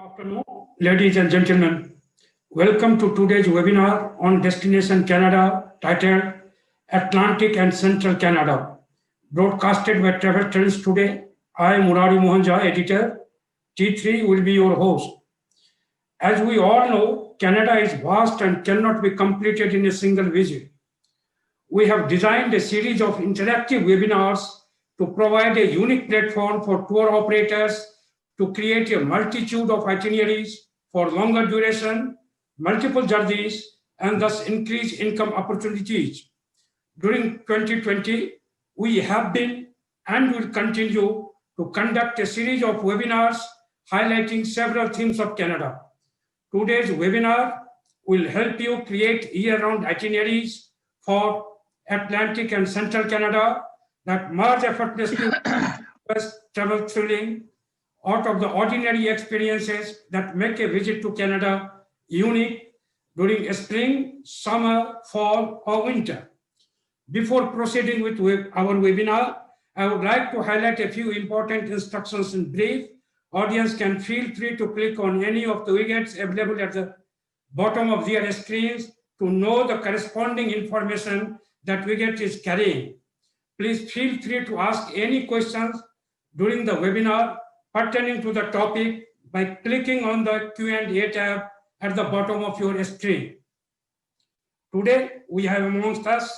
afternoon, ladies and gentlemen. Welcome to today's webinar on Destination Canada titled Atlantic and Central Canada, broadcasted by Travel Trends Today. I am Murari Mohan Jha, editor. T3 will be your host. As we all know, Canada is vast and cannot be completed in a single visit. We have designed a series of interactive webinars to provide a unique platform for tour operators to create a multitude of itineraries for longer duration, multiple journeys, and thus increase income opportunities. During 2020, we have been and will continue to conduct a series of webinars highlighting several themes of Canada. Today's webinar will help you create year-round itineraries for Atlantic and Central Canada that merge effortlessly with travel thrilling out of the ordinary experiences that make a visit to Canada unique during spring, summer, fall, or winter. Before proceeding with our webinar, I would like to highlight a few important instructions in brief. Audience can feel free to click on any of the widgets available at the bottom of their screens to know the corresponding information that widget is carrying. Please feel free to ask any questions during the webinar pertaining to the topic by clicking on the Q&A tab at the bottom of your screen. Today, we have amongst us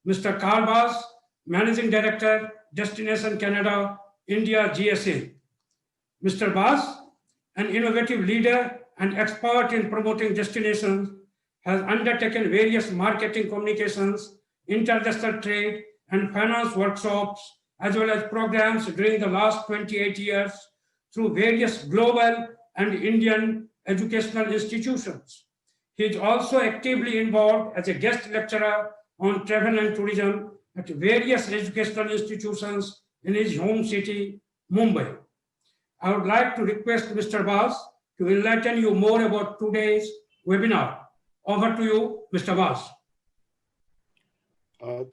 Mr. Carl Bass, Managing Director, Destination Canada, India GSA. Mr. Bass, an innovative leader and expert in promoting destinations, has undertaken various marketing communications, international trade, and finance workshops, as well as programs during the last 28 years through various global and Indian educational institutions. He is also actively involved as a guest lecturer on travel and tourism at various educational institutions in his home city, Mumbai. I would like to request Mr. Bass to enlighten you more about today's webinar. Over to you, Mr. Bass.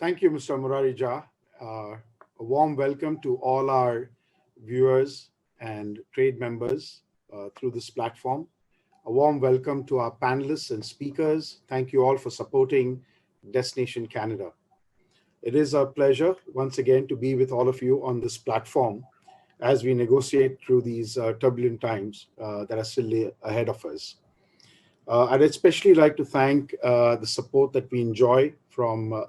Thank you, Mr. Murari Jha. A warm welcome to all our viewers and trade members through this platform. A warm welcome to our panelists and speakers. Thank you all for supporting Destination Canada. It is a pleasure once again to be with all of you on this platform as we negotiate through these turbulent times that are still ahead of us. I'd especially like to thank the support that we enjoy from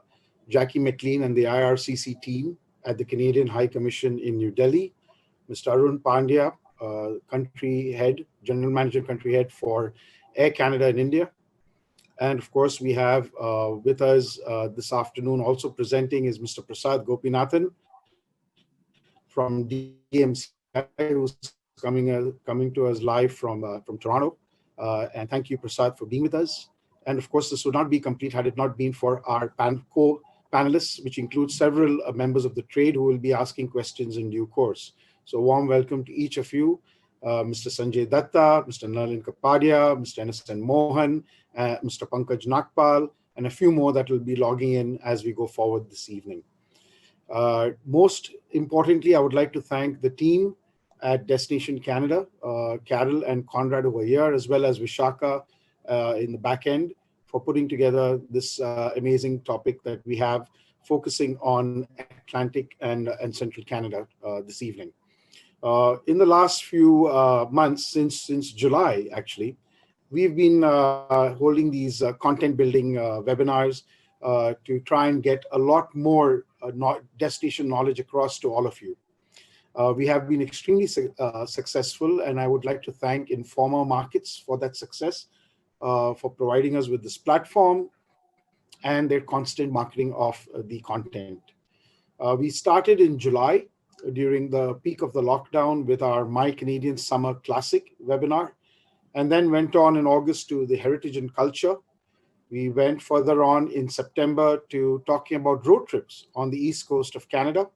Jackie McLean and the IRCC team at the Canadian High Commission in New Delhi, Mr. Arun Pandya, country head, general manager country head for Air Canada in India. And of course, we have with us this afternoon also presenting is Mr. Prasad Gopinathan from DMCI, who's coming to us live from Toronto. And thank you, Prasad, for being with us. And of course, this would not be complete had it not been for our co-panelists, which include several members of the trade who will be asking questions in due course. So warm welcome to each of you, Mr. Sanjay Datta, Mr. Nalin Kapadia, Mr. NSN Mohan, Mr. Pankaj Nagpal, and a few more that will be logging in as we go forward this evening. Most importantly, I would like to thank the team at Destination Canada, Carol and Conrad over here, as well as Vishaka in the back end for putting together this amazing topic that we have focusing on Atlantic and Central Canada this evening. In the last few months, since July, actually, we've been holding these content building webinars to try and get a lot more destination knowledge across to all of you. We have been extremely successful, and I would like to thank Informa Markets for that success, for providing us with this platform and their constant marketing of the content. We started in July during the peak of the lockdown with our My Canadian Summer Classic webinar, and then went on in August to the Heritage and Culture. We went further on in September to talking about road trips on the East Coast of Canada,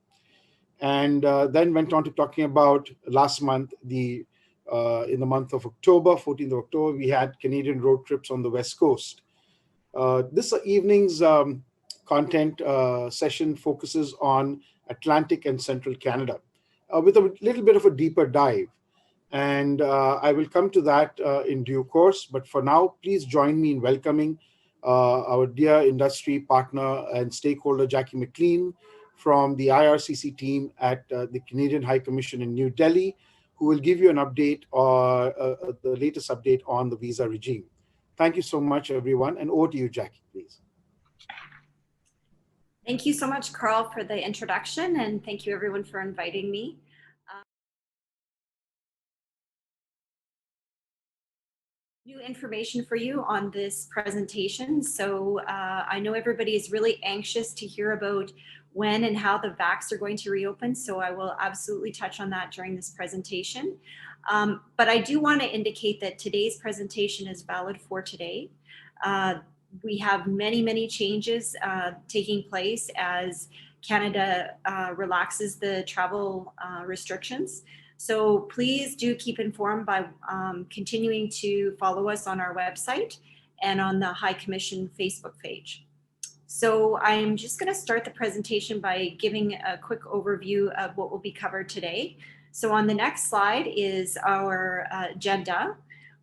and then went on to talking about last month, in the month of October, 14th of October, we had Canadian road trips on the West Coast. This evening's content session focuses on Atlantic and Central Canada with a little bit of a deeper dive. And I will come to that in due course. But for now, please join me in welcoming our dear industry partner and stakeholder, Jackie McLean, from the IRCC team at the Canadian High Commission in New Delhi, who will give you an update, the latest update on the visa regime. Thank you so much, everyone. And over to you, Jackie, please. Thank you so much, Carl, for the introduction, and thank you everyone for inviting me. New information for you on this presentation. So I know everybody is really anxious to hear about when and how the VACs are going to reopen. So I will absolutely touch on that during this presentation. But I do want to indicate that today's presentation is valid for today. We have many changes taking place as Canada relaxes the travel restrictions. So please do keep informed by continuing to follow us on our website and on the High Commission Facebook page. So I'm just going to start the presentation by giving a quick overview of what will be covered today. So on the next slide is our agenda,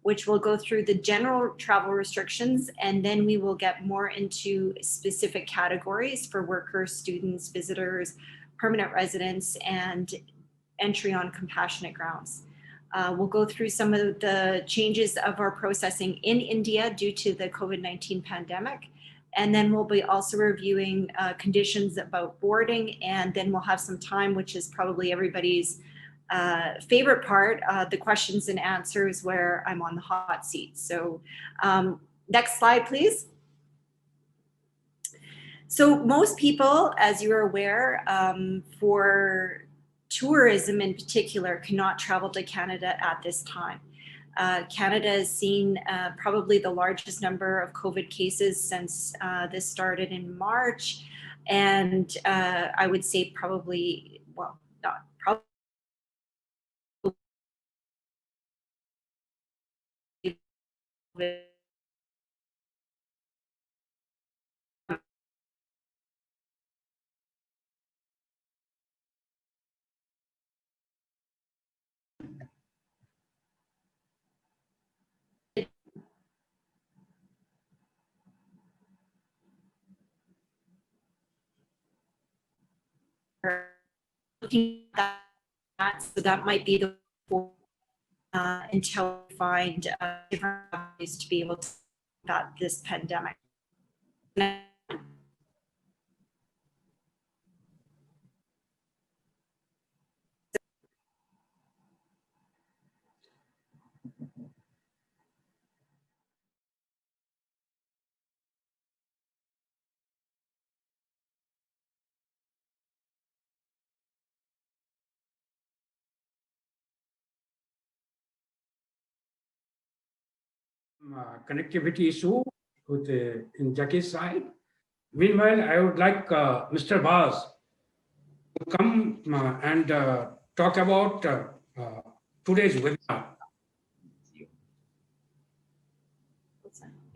which will go through the general travel restrictions, and then we will get more into specific categories for workers, students, visitors, permanent residents, and entry on compassionate grounds. We'll go through some of the changes of our processing in India due to the COVID-19 pandemic. And then we'll be also reviewing conditions about boarding, and then we'll have some time, which is probably everybody's favorite part, the questions and answers where I'm on the hot seat. So next slide, please. So most people, as you're aware, for tourism in particular, cannot travel to Canada at this time. Canada has seen probably the largest number of COVID cases since this started in March. And I would say probably, well, not probably, looking at that, so that might be the until we find different ways to be able to combat this pandemic. Connectivity issue with in Jackie's side. Meanwhile, I would like Mr. Baz to come and talk about today's webinar.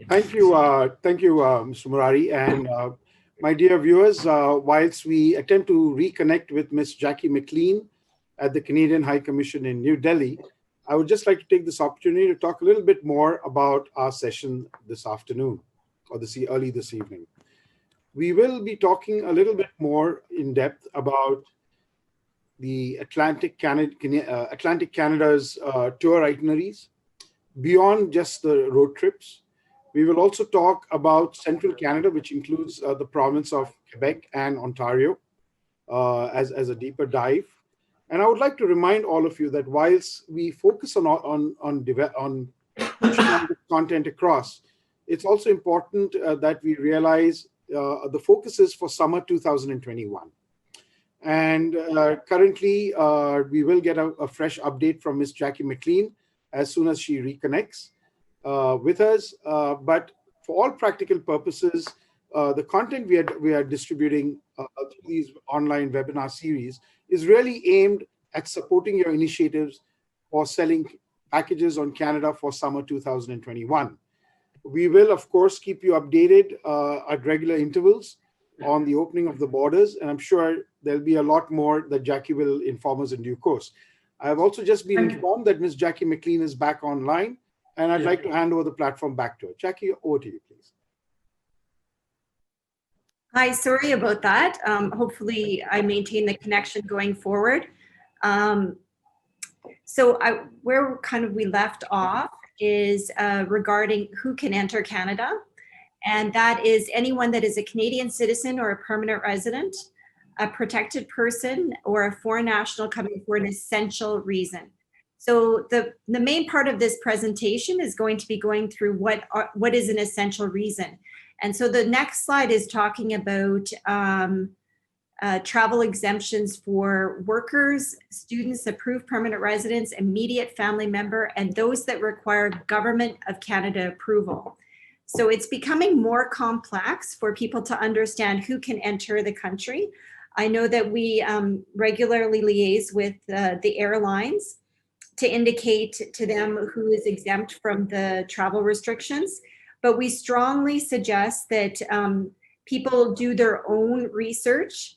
Thank you, Mr. Murari. And my dear viewers, whilst we attempt to reconnect with Ms. Jackie McLean at the Canadian High Commission in New Delhi, I would just like to take this opportunity to talk a little bit more about our session this afternoon, or early this evening. We will be talking a little bit more in depth about the Atlantic Canada's tour itineraries, beyond just the road trips. We will also talk about Central Canada, which includes the province of Quebec and Ontario, as a deeper dive. And I would like to remind all of you that whilst we focus on content across, it's also important that we realize the focus is for summer 2021. And currently, we will get a fresh update from Ms. Jackie McLean as soon as she reconnects with us. But for all practical purposes, the content we are distributing through these online webinar series is really aimed at supporting your initiatives for selling packages on Canada for summer 2021. We will, of course, keep you updated at regular intervals on the opening of the borders, and I'm sure there'll be a lot more that Jackie will inform us in due course. I've also just been Thank you. informed that Ms. Jackie McLean is back online, and I'd Yeah. like to hand over the platform back to her. Jackie, over to you, please. Hi, sorry about that. Hopefully I maintain the connection going forward. Where kind of we left off is regarding who can enter Canada. And that is anyone that is a Canadian citizen or a permanent resident, a protected person, or a foreign national coming for an essential reason. So the main part of this presentation is going to be going through what is an essential reason. And so the next slide is talking about travel exemptions for workers, students, approved permanent residents, immediate family member, and those that require Government of Canada approval. So it's becoming more complex for people to understand who can enter the country. I know that we regularly liaise with the airlines to indicate to them who is exempt from the travel restrictions, but we strongly suggest that people do their own research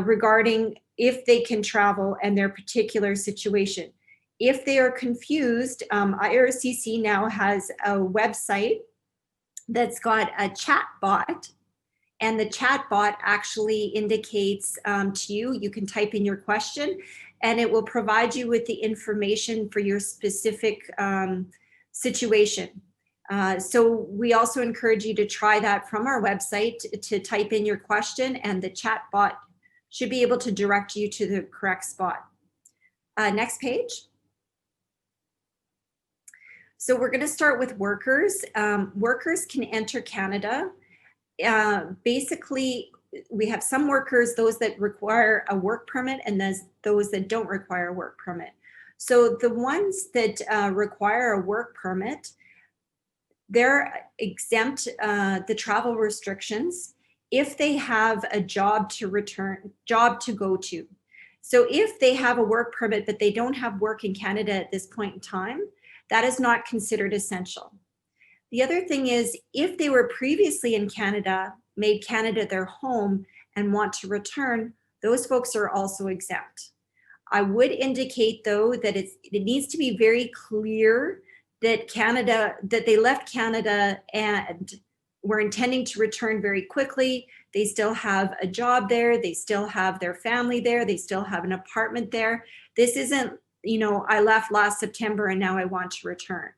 regarding if they can travel and their particular situation. If they are confused, IRCC now has a website that's got a chat bot, and the chat bot actually indicates to you, you can type in your question and it will provide you with the information for your specific situation. So we also encourage you to try that from our website to type in your question, and the chat bot should be able to direct you to the correct spot. Next page. So we're going to start with workers. Workers can enter Canada. Basically, we have some workers, those that require a work permit, and those that don't require a work permit. So the ones that require a work permit, they're exempt the travel restrictions if they have a job to go to. So if they have a work permit, but they don't have work in Canada at this point in time, that is not considered essential. The other thing is, if they were previously in Canada, made Canada their home, and want to return, those folks are also exempt. I would indicate, though, that it needs to be very clear that they left Canada and were intending to return very quickly. They still have a job there. They still have their family there. They still have an apartment there. This isn't, I left last September and now I want to return.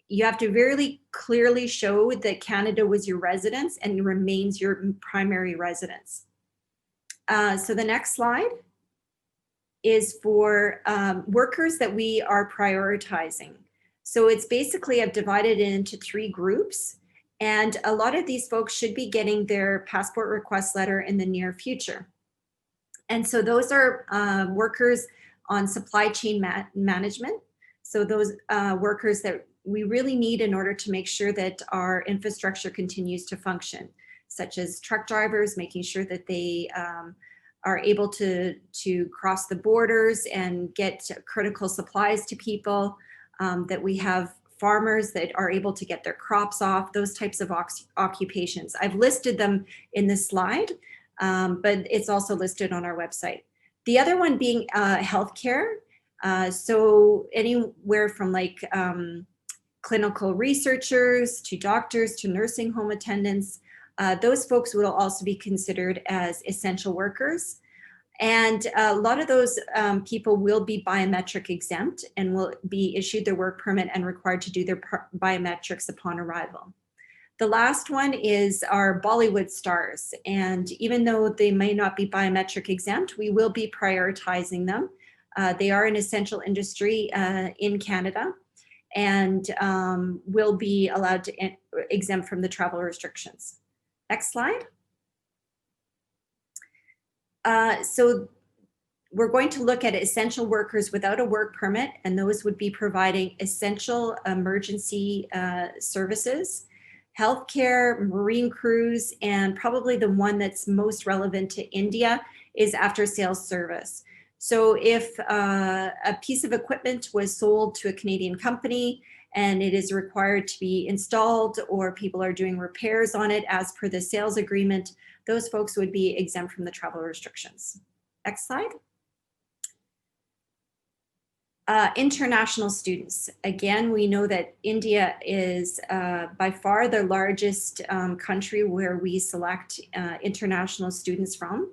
You have to very clearly show that Canada was your residence and remains your primary residence. So the next slide is for workers that we are prioritizing. So it's basically, I've divided it into 3 groups, and a lot of these folks should be getting their passport request letter in the near future. And so those are workers on supply chain management. So those workers that we really need in order to make sure that our infrastructure continues to function, such as truck drivers, making sure that they are able to cross the borders and get critical supplies to people, that we have farmers that are able to get their crops off, those types of occupations. I've listed them in this slide, but it's also listed on our website. The other one being healthcare. So anywhere from like clinical researchers to doctors to nursing home attendants, those folks will also be considered as essential workers. And a lot of those people will be biometric exempt and will be issued their work permit and required to do their biometrics upon arrival. The last one is our Bollywood stars. And even though they may not be biometric exempt, we will be prioritizing them. They are an essential industry in Canada and will be allowed to exempt from the travel restrictions. Next slide. So we're going to look at essential workers without a work permit, and those would be providing essential emergency services, healthcare, marine crews, and probably the one that's most relevant to India is after sales service. So if a piece of equipment was sold to a Canadian company and it is required to be installed, or people are doing repairs on it as per the sales agreement, those folks would be exempt from the travel restrictions. Next slide. International students. Again, we know that India is by far the largest country where we select international students from.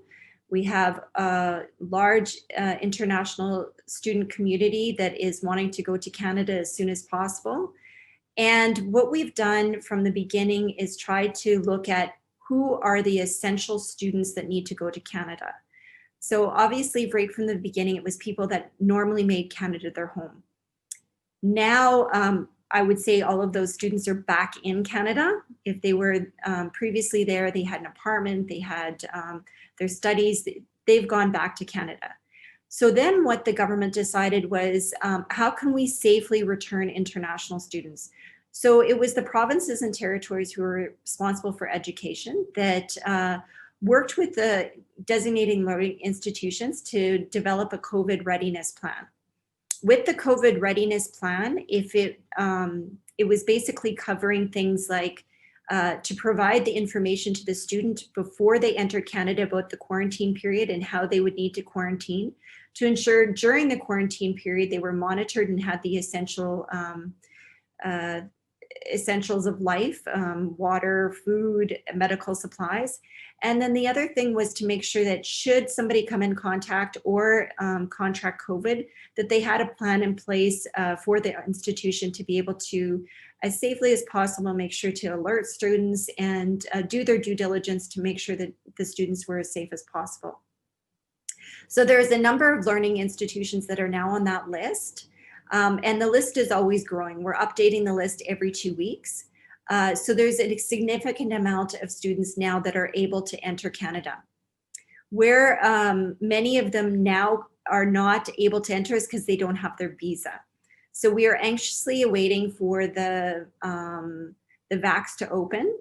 We have a large international student community that is wanting to go to Canada as soon as possible. And what we've done from the beginning is try to look at who are the essential students that need to go to Canada. So obviously, right from the beginning, it was people that normally made Canada their home. Now, I would say all of those students are back in Canada. If they were previously there, they had an apartment, they had their studies, they've gone back to Canada. So then what the government decided was, how can we safely return international students? So it was the provinces and territories who were responsible for education that worked with the designating learning institutions to develop a COVID readiness plan. With the COVID readiness plan, it was basically covering things like to provide the information to the student before they entered Canada about the quarantine period and how they would need to quarantine, to ensure during the quarantine period they were monitored and had the essentials of life, water, food, medical supplies. And then the other thing was to make sure that should somebody come in contact or contract COVID, that they had a plan in place for the institution to be able to, as safely as possible, make sure to alert students and do their due diligence to make sure that the students were as safe as possible. So there's a number of learning institutions that are now on that list. And the list is always growing. We're updating the list every 2 weeks. So there's a significant amount of students now that are able to enter Canada. Where many of them now are not able to enter is because they don't have their visa. So we are anxiously awaiting for the vax to open.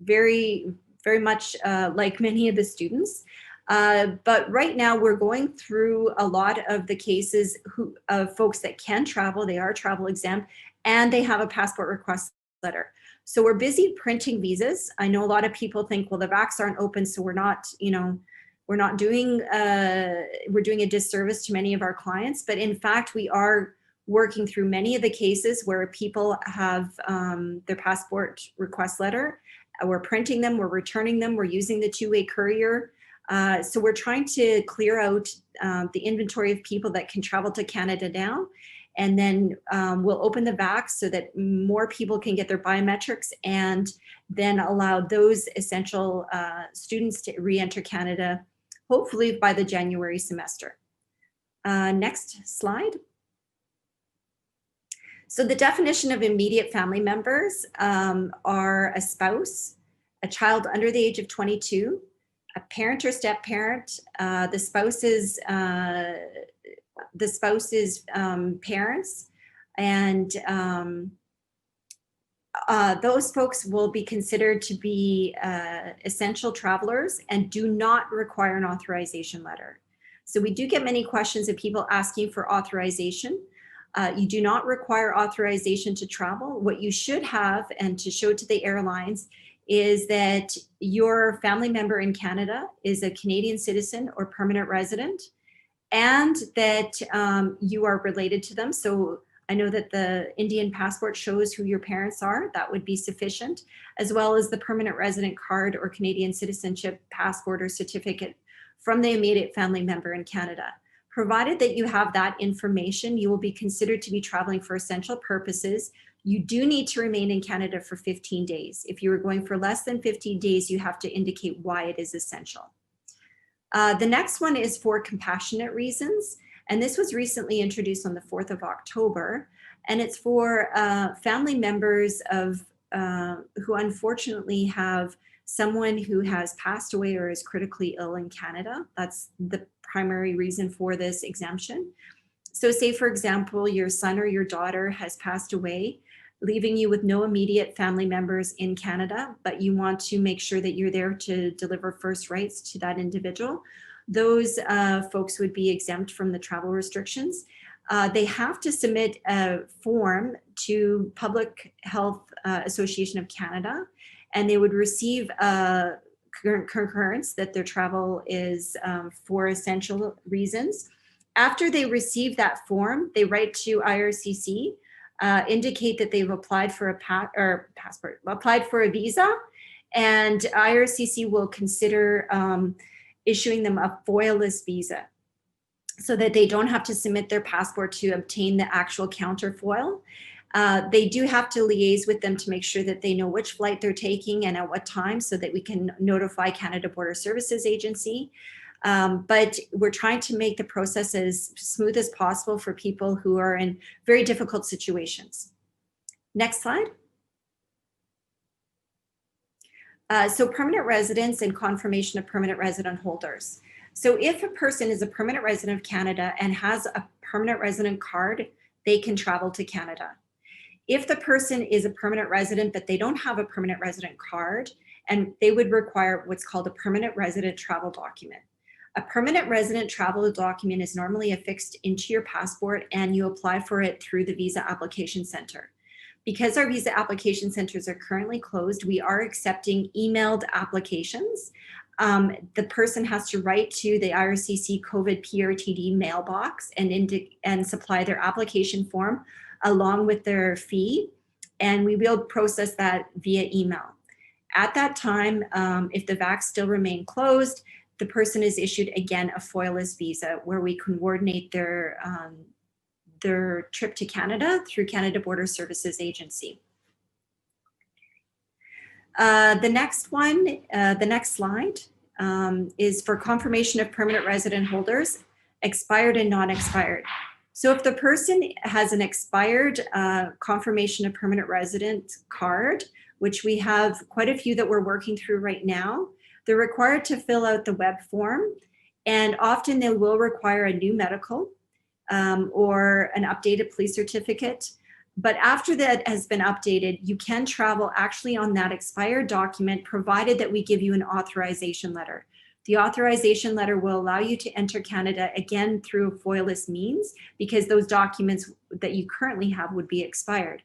Very, very much like many of the students. But right now we're going through a lot of the cases of folks that can travel, they are travel exempt, and they have a passport request letter. So we're busy printing visas. I know a lot of people think, well, the vax aren't open, so we're not, we're doing a disservice to many of our clients. But in fact, we are working through many of the cases where people have their passport request letter. We're printing them, we're returning them, we're using the two-way courier. So we're trying to clear out the inventory of people that can travel to Canada now. And then we'll open the vax so that more people can get their biometrics and then allow those essential students to re-enter Canada, hopefully by the January semester. Next slide. So the definition of immediate family members are a spouse, a child under the age of 22, a parent or step parent, the spouse's parents, and those folks will be considered to be essential travelers and do not require an authorization letter. So we do get many questions of people asking for authorization. You do not require authorization to travel. What you should have, and to show to the airlines, is that your family member in Canada is a Canadian citizen or permanent resident, and that you are related to them. So I know that the Indian passport shows who your parents are. That would be sufficient, as well as the permanent resident card or Canadian citizenship passport or certificate from the immediate family member in Canada. Provided that you have that information, you will be considered to be traveling for essential purposes. You do need to remain in Canada for 15 days. If you are going for less than 15 days, you have to indicate why it is essential. The next one is for compassionate reasons. And this was recently introduced on the 4th of October. And it's for family members of who unfortunately have someone who has passed away or is critically ill in Canada. That's the primary reason for this exemption. So say, for example, your son or your daughter has passed away, leaving you with no immediate family members in Canada, but you want to make sure that you're there to deliver first rights to that individual. Those folks would be exempt from the travel restrictions. They have to submit a form to Public Health Association of Canada, and they would receive concurrence that their travel is for essential reasons. After they receive that form, they write to IRCC, indicate that they've applied for applied for a visa, and IRCC will consider issuing them a foilless visa so that they don't have to submit their passport to obtain the actual counterfoil. They do have to liaise with them to make sure that they know which flight they're taking and at what time so that we can notify Canada Border Services Agency. But we're trying to make the process as smooth as possible for people who are in very difficult situations. Next slide. So permanent residents and confirmation of permanent resident holders. So if a person is a permanent resident of Canada and has a permanent resident card, they can travel to Canada. If the person is a permanent resident, but they don't have a permanent resident card, and they would require what's called a permanent resident travel document. A permanent resident travel document is normally affixed into your passport and you apply for it through the Visa Application Center. Because our visa application centers are currently closed, we are accepting emailed applications. The person has to write to the IRCC COVID PRTD mailbox and supply their application form along with their fee, and we will process that via email. At that time, if the VACs still remain closed, the person is issued again a foilless visa where we can coordinate their trip to Canada through Canada Border Services Agency. The next one, the next slide is for confirmation of permanent resident holders, expired and non-expired. So if the person has an expired confirmation of permanent resident card, which we have quite a few that we're working through right now, they're required to fill out the web form, and often they will require a new medical or an updated police certificate. But after that has been updated, you can travel actually on that expired document, provided that we give you an authorization letter. The authorization letter will allow you to enter Canada again through foilless means, because those documents that you currently have would be expired.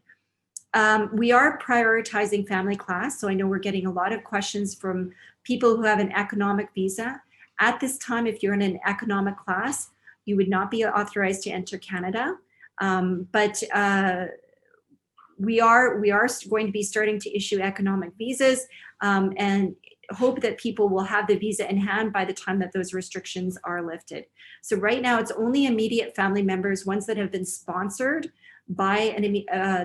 We are prioritizing family class. So I know we're getting a lot of questions from people who have an economic visa. At this time, if you're in an economic class, you would not be authorized to enter Canada. But we are going to be starting to issue economic visas and hope that people will have the visa in hand by the time that those restrictions are lifted. So right now it's only immediate family members, ones that have been sponsored by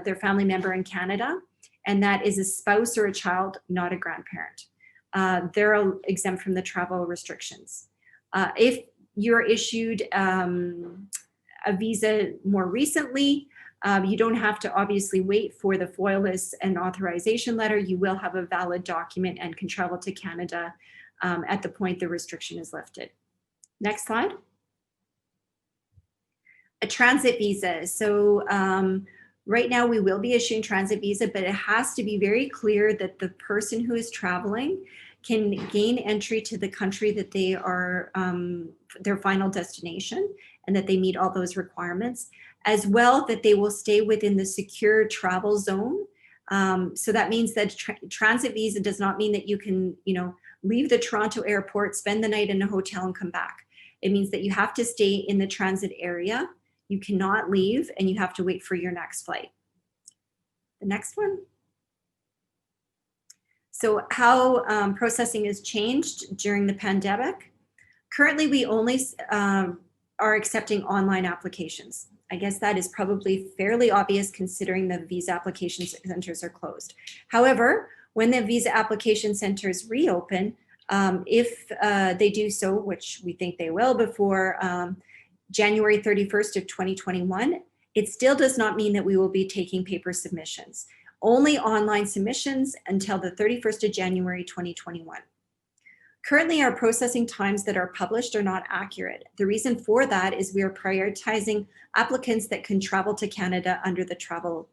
their family member in Canada, and that is a spouse or a child, not a grandparent. They're exempt from the travel restrictions. If you're issued a visa more recently, you don't have to obviously wait for the foilless and authorization letter. You will have a valid document and can travel to Canada at the point the restriction is lifted. Next slide. A transit visa. So right now we will be issuing transit visa, but it has to be very clear that the person who is traveling can gain entry to the country that they are their final destination, and that they meet all those requirements, as well that they will stay within the secure travel zone. So that means that transit visa does not mean that you can, leave the Toronto airport, spend the night in a hotel and come back. It means that you have to stay in the transit area. You cannot leave, and you have to wait for your next flight. The next one. So how processing has changed during the pandemic. Currently, we only are accepting online applications. I guess that is probably fairly obvious considering the visa application centers are closed. However, when the visa application centers reopen, if they do so, which we think they will before January 31st of 2021, it still does not mean that we will be taking paper submissions. Only online submissions until the 31st of January 2021. Currently, our processing times that are published are not accurate. The reason for that is we are prioritizing applicants that can travel to Canada under the travel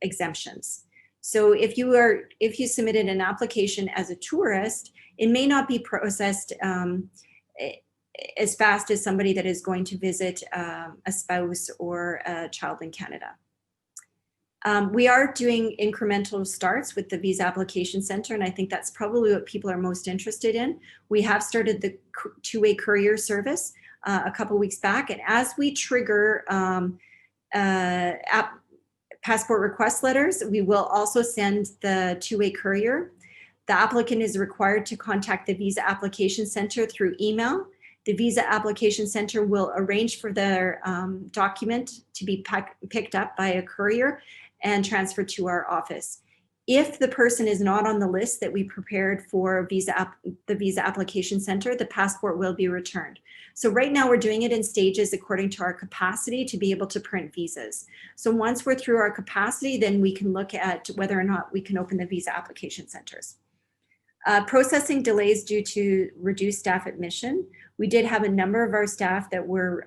exemptions. So if you submitted an application as a tourist, it may not be processed as fast as somebody that is going to visit a spouse or a child in Canada. We are doing incremental starts with the Visa Application Center, and I think that's probably what people are most interested in. We have started the two-way courier service a couple weeks back. And as we trigger passport request letters, we will also send the two-way courier. The applicant is required to contact the Visa Application Center through email. The Visa Application Center will arrange for their document to be picked up by a courier and transferred to our office. If the person is not on the list that we prepared for the Visa Application Center, the passport will be returned. So right now we're doing it in stages according to our capacity to be able to print visas. So once we're through our capacity, then we can look at whether or not we can open the Visa Application Centers. Processing delays due to reduced staff admission. We did have a number of our staff that were,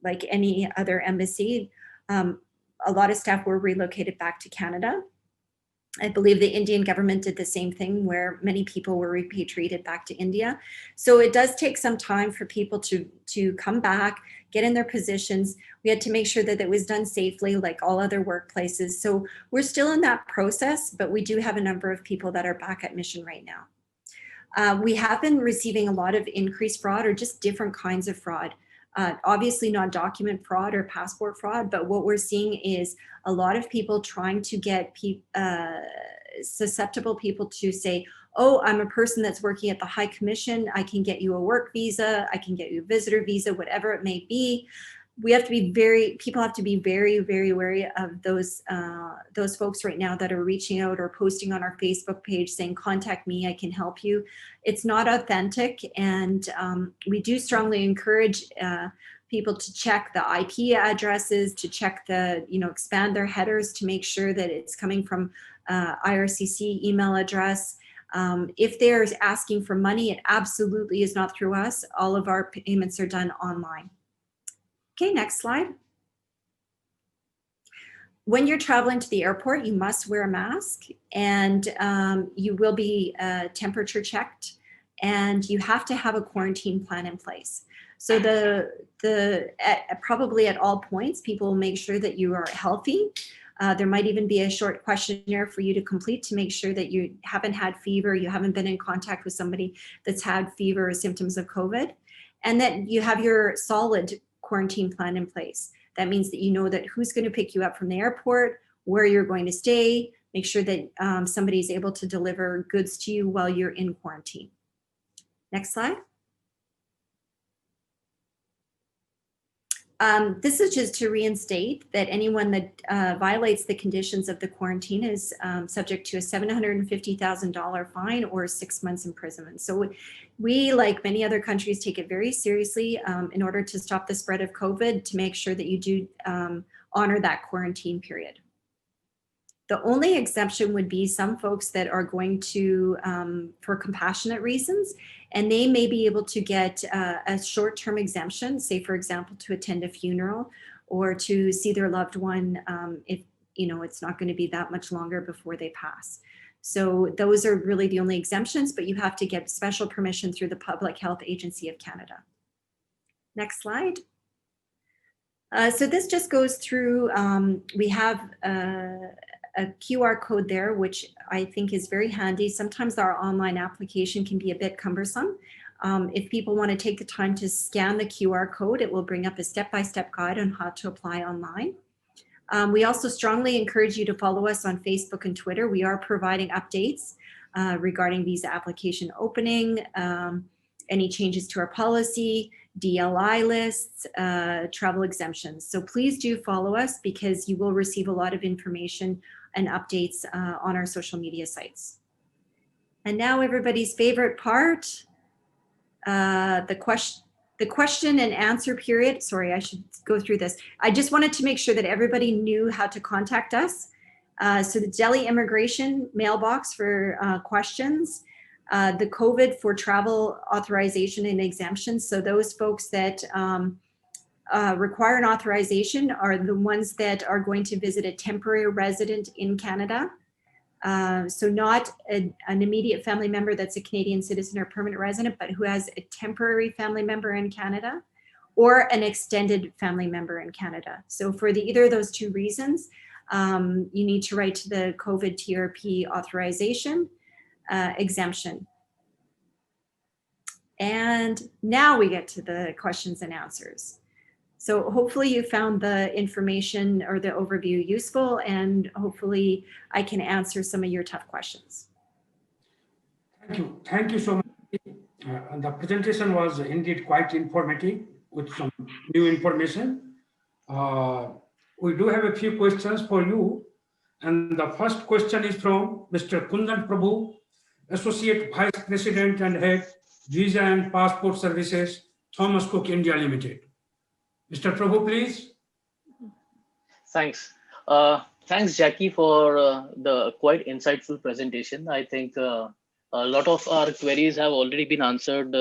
like any other embassy, a lot of staff were relocated back to Canada. I believe the Indian government did the same thing where many people were repatriated back to India. So it does take some time for people to come back, get in their positions. We had to make sure that it was done safely like all other workplaces. So we're still in that process, but we do have a number of people that are back at mission right now. We have been receiving a lot of increased fraud or just different kinds of fraud. Obviously not document fraud or passport fraud, but what we're seeing is a lot of people trying to get susceptible people to say, oh, I'm a person that's working at the High Commission. I can get you a work visa. I can get you a visitor visa, whatever it may be. We have to be people have to be very, very wary of those folks right now that are reaching out or posting on our Facebook page saying, contact me, I can help you. It's not authentic. And we do strongly encourage people to check the IP addresses, to check expand their headers to make sure that it's coming from IRCC email address. If they're asking for money, it absolutely is not through us. All of our payments are done online. Okay, next slide. When you're traveling to the airport, you must wear a mask, and you will be temperature checked, and you have to have a quarantine plan in place. So probably at all points, people will make sure that you are healthy. There might even be a short questionnaire for you to complete to make sure that you haven't had fever, you haven't been in contact with somebody that's had fever or symptoms of COVID, and that you have your solid quarantine plan in place. That means that you know that who's going to pick you up from the airport, where you're going to stay, make sure that somebody's able to deliver goods to you while you're in quarantine. Next slide. This is just to reinstate that anyone that violates the conditions of the quarantine is subject to a $750,000 fine or 6 months imprisonment. So we, like many other countries, take it very seriously in order to stop the spread of COVID, to make sure that you do honor that quarantine period. The only exemption would be some folks that are going to, for compassionate reasons, and they may be able to get a short-term exemption, say, for example, to attend a funeral or to see their loved one if it's not going to be that much longer before they pass. So those are really the only exemptions, but you have to get special permission through the Public Health Agency of Canada. Next slide. So this just goes through, we have a QR code there, which I think is very handy. Sometimes our online application can be a bit cumbersome. If people want to take the time to scan the QR code, it will bring up a step-by-step guide on how to apply online. We also strongly encourage you to follow us on Facebook and Twitter. We are providing updates regarding visa application opening, any changes to our policy, DLI lists, travel exemptions. So please do follow us, because you will receive a lot of information and updates on our social media sites. And now everybody's favorite part, the question and answer period. Sorry, I should go through this. I just wanted to make sure that everybody knew how to contact us. So the Delhi Immigration mailbox for questions, the COVID for travel authorization and exemptions. So those folks that require an authorization are the ones that are going to visit a temporary resident in Canada. So not an immediate family member that's a Canadian citizen or permanent resident, but who has a temporary family member in Canada or an extended family member in Canada. So for either of those two reasons, you need to write to the COVID TRP authorization exemption. And now we get to the questions and answers. So hopefully you found the information or the overview useful, and hopefully I can answer some of your tough questions. Thank you. Thank you so much. The presentation was indeed quite informative with some new information. We do have a few questions for you. And the first question is from Mr. Kundan Prabhu, Associate Vice President and Head, Visa and Passport Services, Thomas Cook India Limited. Mr. Prabhu, please. Thanks. Thanks, Jackie, for the quite insightful presentation. I think a lot of our queries have already been answered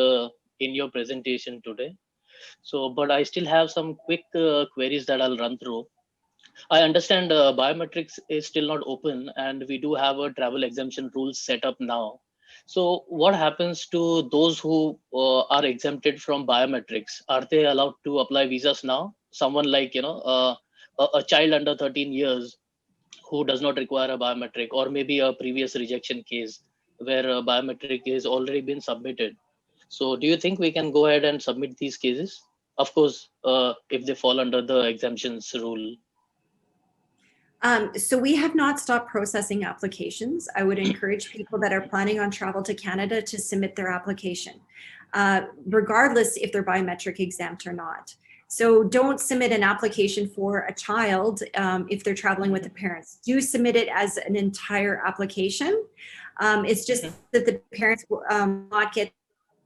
in your presentation today. So, but I still have some quick queries that I'll run through. I understand biometrics is still not open, and we do have a travel exemption rules set up now. So what happens to those who are exempted from biometrics? Are they allowed to apply visas now? Someone like, a child under 13 years who does not require a biometric, or maybe a previous rejection case where a biometric is already been submitted. So do you think we can go ahead and submit these cases? Of course, if they fall under the exemptions rule. So we have not stopped processing applications. I would encourage people that are planning on travel to Canada to submit their application, regardless if they're biometric exempt or not. So don't submit an application for a child if they're traveling with the parents. Do submit it as an entire application. It's just that the parents will not get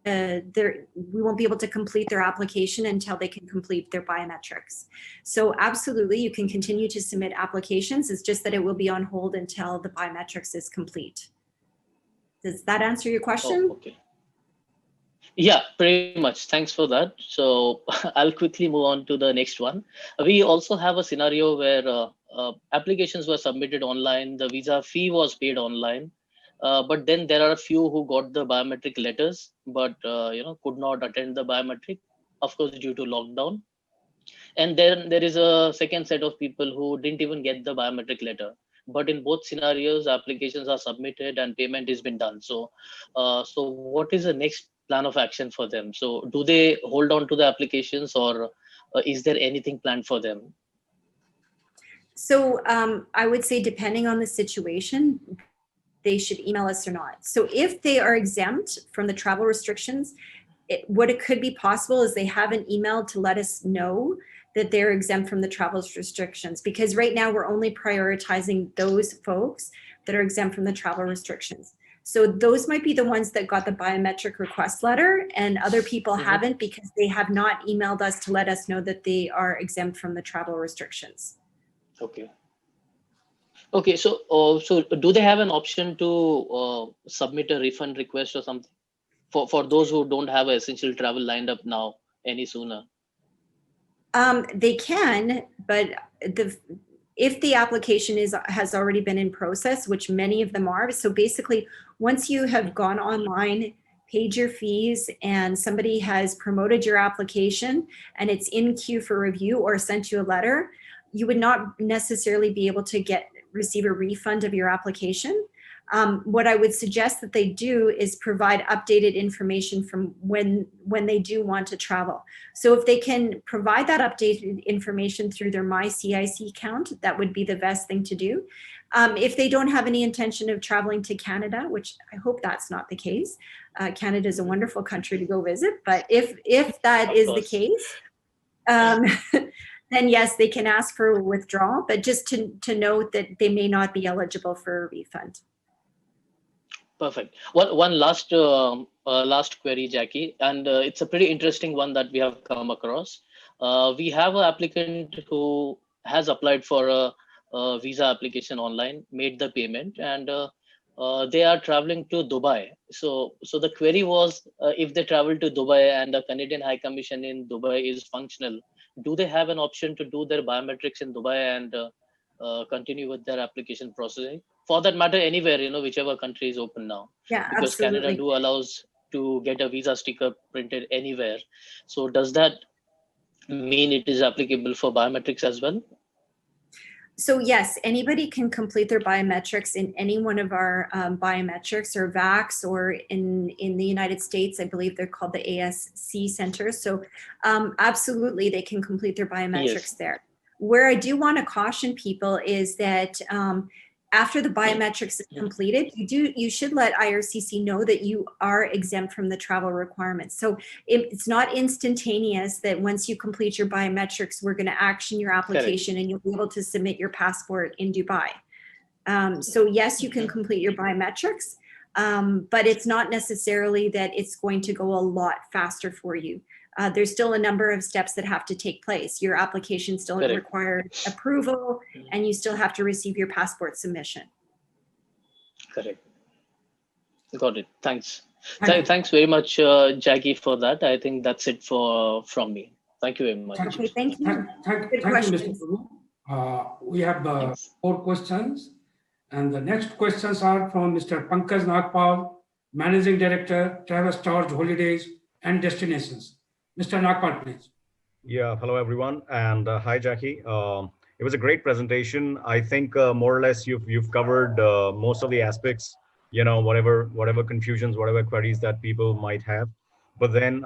we won't be able to complete their application until they can complete their biometrics. So absolutely, you can continue to submit applications. It's just that it will be on hold until the biometrics is complete. Does that answer your question? Oh, okay. Yeah, pretty much. Thanks for that. So I'll quickly move on to the next one. We also have a scenario where applications were submitted online, the visa fee was paid online. But then there are a few who got the biometric letters, but could not attend the biometric, of course, due to lockdown. And then there is a second set of people who didn't even get the biometric letter. But in both scenarios, applications are submitted and payment has been done. So, so what is the next plan of action for them? So do they hold on to the applications, or is there anything planned for them? So I would say, depending on the situation, they should email us or not. So if they are exempt from the travel restrictions, what it could be possible is they have an email to let us know that they're exempt from the travel restrictions, because right now we're only prioritizing those folks that are exempt from the travel restrictions. So those might be the ones that got the biometric request letter, and other people haven't, because they have not emailed us to let us know that they are exempt from the travel restrictions. Okay. Okay, so so do they have an option to submit a refund request or something for those who don't have essential travel lined up now any sooner? They can, but if the application has already been in process, which many of them are, so basically once you have gone online, paid your fees, and somebody has promoted your application and it's in queue for review or sent you a letter, you would not necessarily be able to receive a refund of your application. What I would suggest that they do is provide updated information from when they do want to travel. So if they can provide that updated information through their MyCIC account, that would be the best thing to do. If they don't have any intention of traveling to Canada, which I hope that's not the case, Canada is a wonderful country to go visit, but if that is the case, then yes, they can ask for a withdrawal, but just to note that they may not be eligible for a refund. Perfect. One last last query, Jackie, and it's a pretty interesting one that we have come across. We have an applicant who has applied for a visa application online, made the payment, and they are traveling to Dubai. So the query was, if they travel to Dubai and the Canadian High Commission in Dubai is functional, do they have an option to do their biometrics in Dubai and continue with their application processing? For that matter, anywhere, whichever country is open now. Yeah, because absolutely. Canada allows to get a visa sticker printed anywhere. So does that mean it is applicable for biometrics as well? So yes, anybody can complete their biometrics in any one of our biometrics or VACs, or in the United States, I believe they're called the ASC centers. So absolutely, they can complete their biometrics there. Where I do want to caution people is that after the biometrics is completed, you should let IRCC know that you are exempt from the travel requirements. So it's not instantaneous that once you complete your biometrics, we're going to action your application and you'll be able to submit your passport in Dubai. So yes, you can complete your biometrics, but it's not necessarily that it's going to go a lot faster for you. There's still a number of steps that have to take place. Your application still requires approval, and you still have to receive your passport submission. Correct. Got it. Thanks. Thanks very much, Jackie, for that. I think that's it from me. Thank you very much. Okay, thank you. Thank you, Mr. Prabhu. We have 4 questions, and the next questions are from Mr. Pankaj Nagpal, Managing Director, Travis Charge Holidays and Destinations. Mr. Nagpal, please. Yeah, hello everyone, and hi Jackie. It was a great presentation. I think more or less you've covered most of the aspects. Whatever confusions, whatever queries that people might have. But then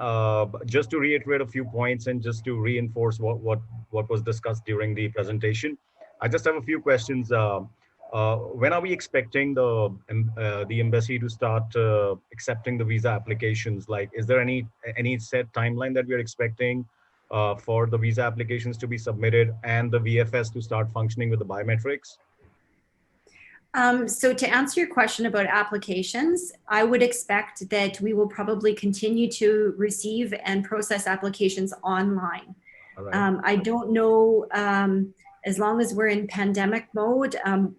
just to reiterate a few points and just to reinforce what was discussed during the presentation, I just have a few questions. When are we expecting the embassy to start accepting the visa applications? Like, is there any set timeline that we are expecting for the visa applications to be submitted and the VFS to start functioning with the biometrics? So to answer your question about applications, I would expect that we will probably continue to receive and process applications online. All right. I don't know, as long as we're in pandemic mode,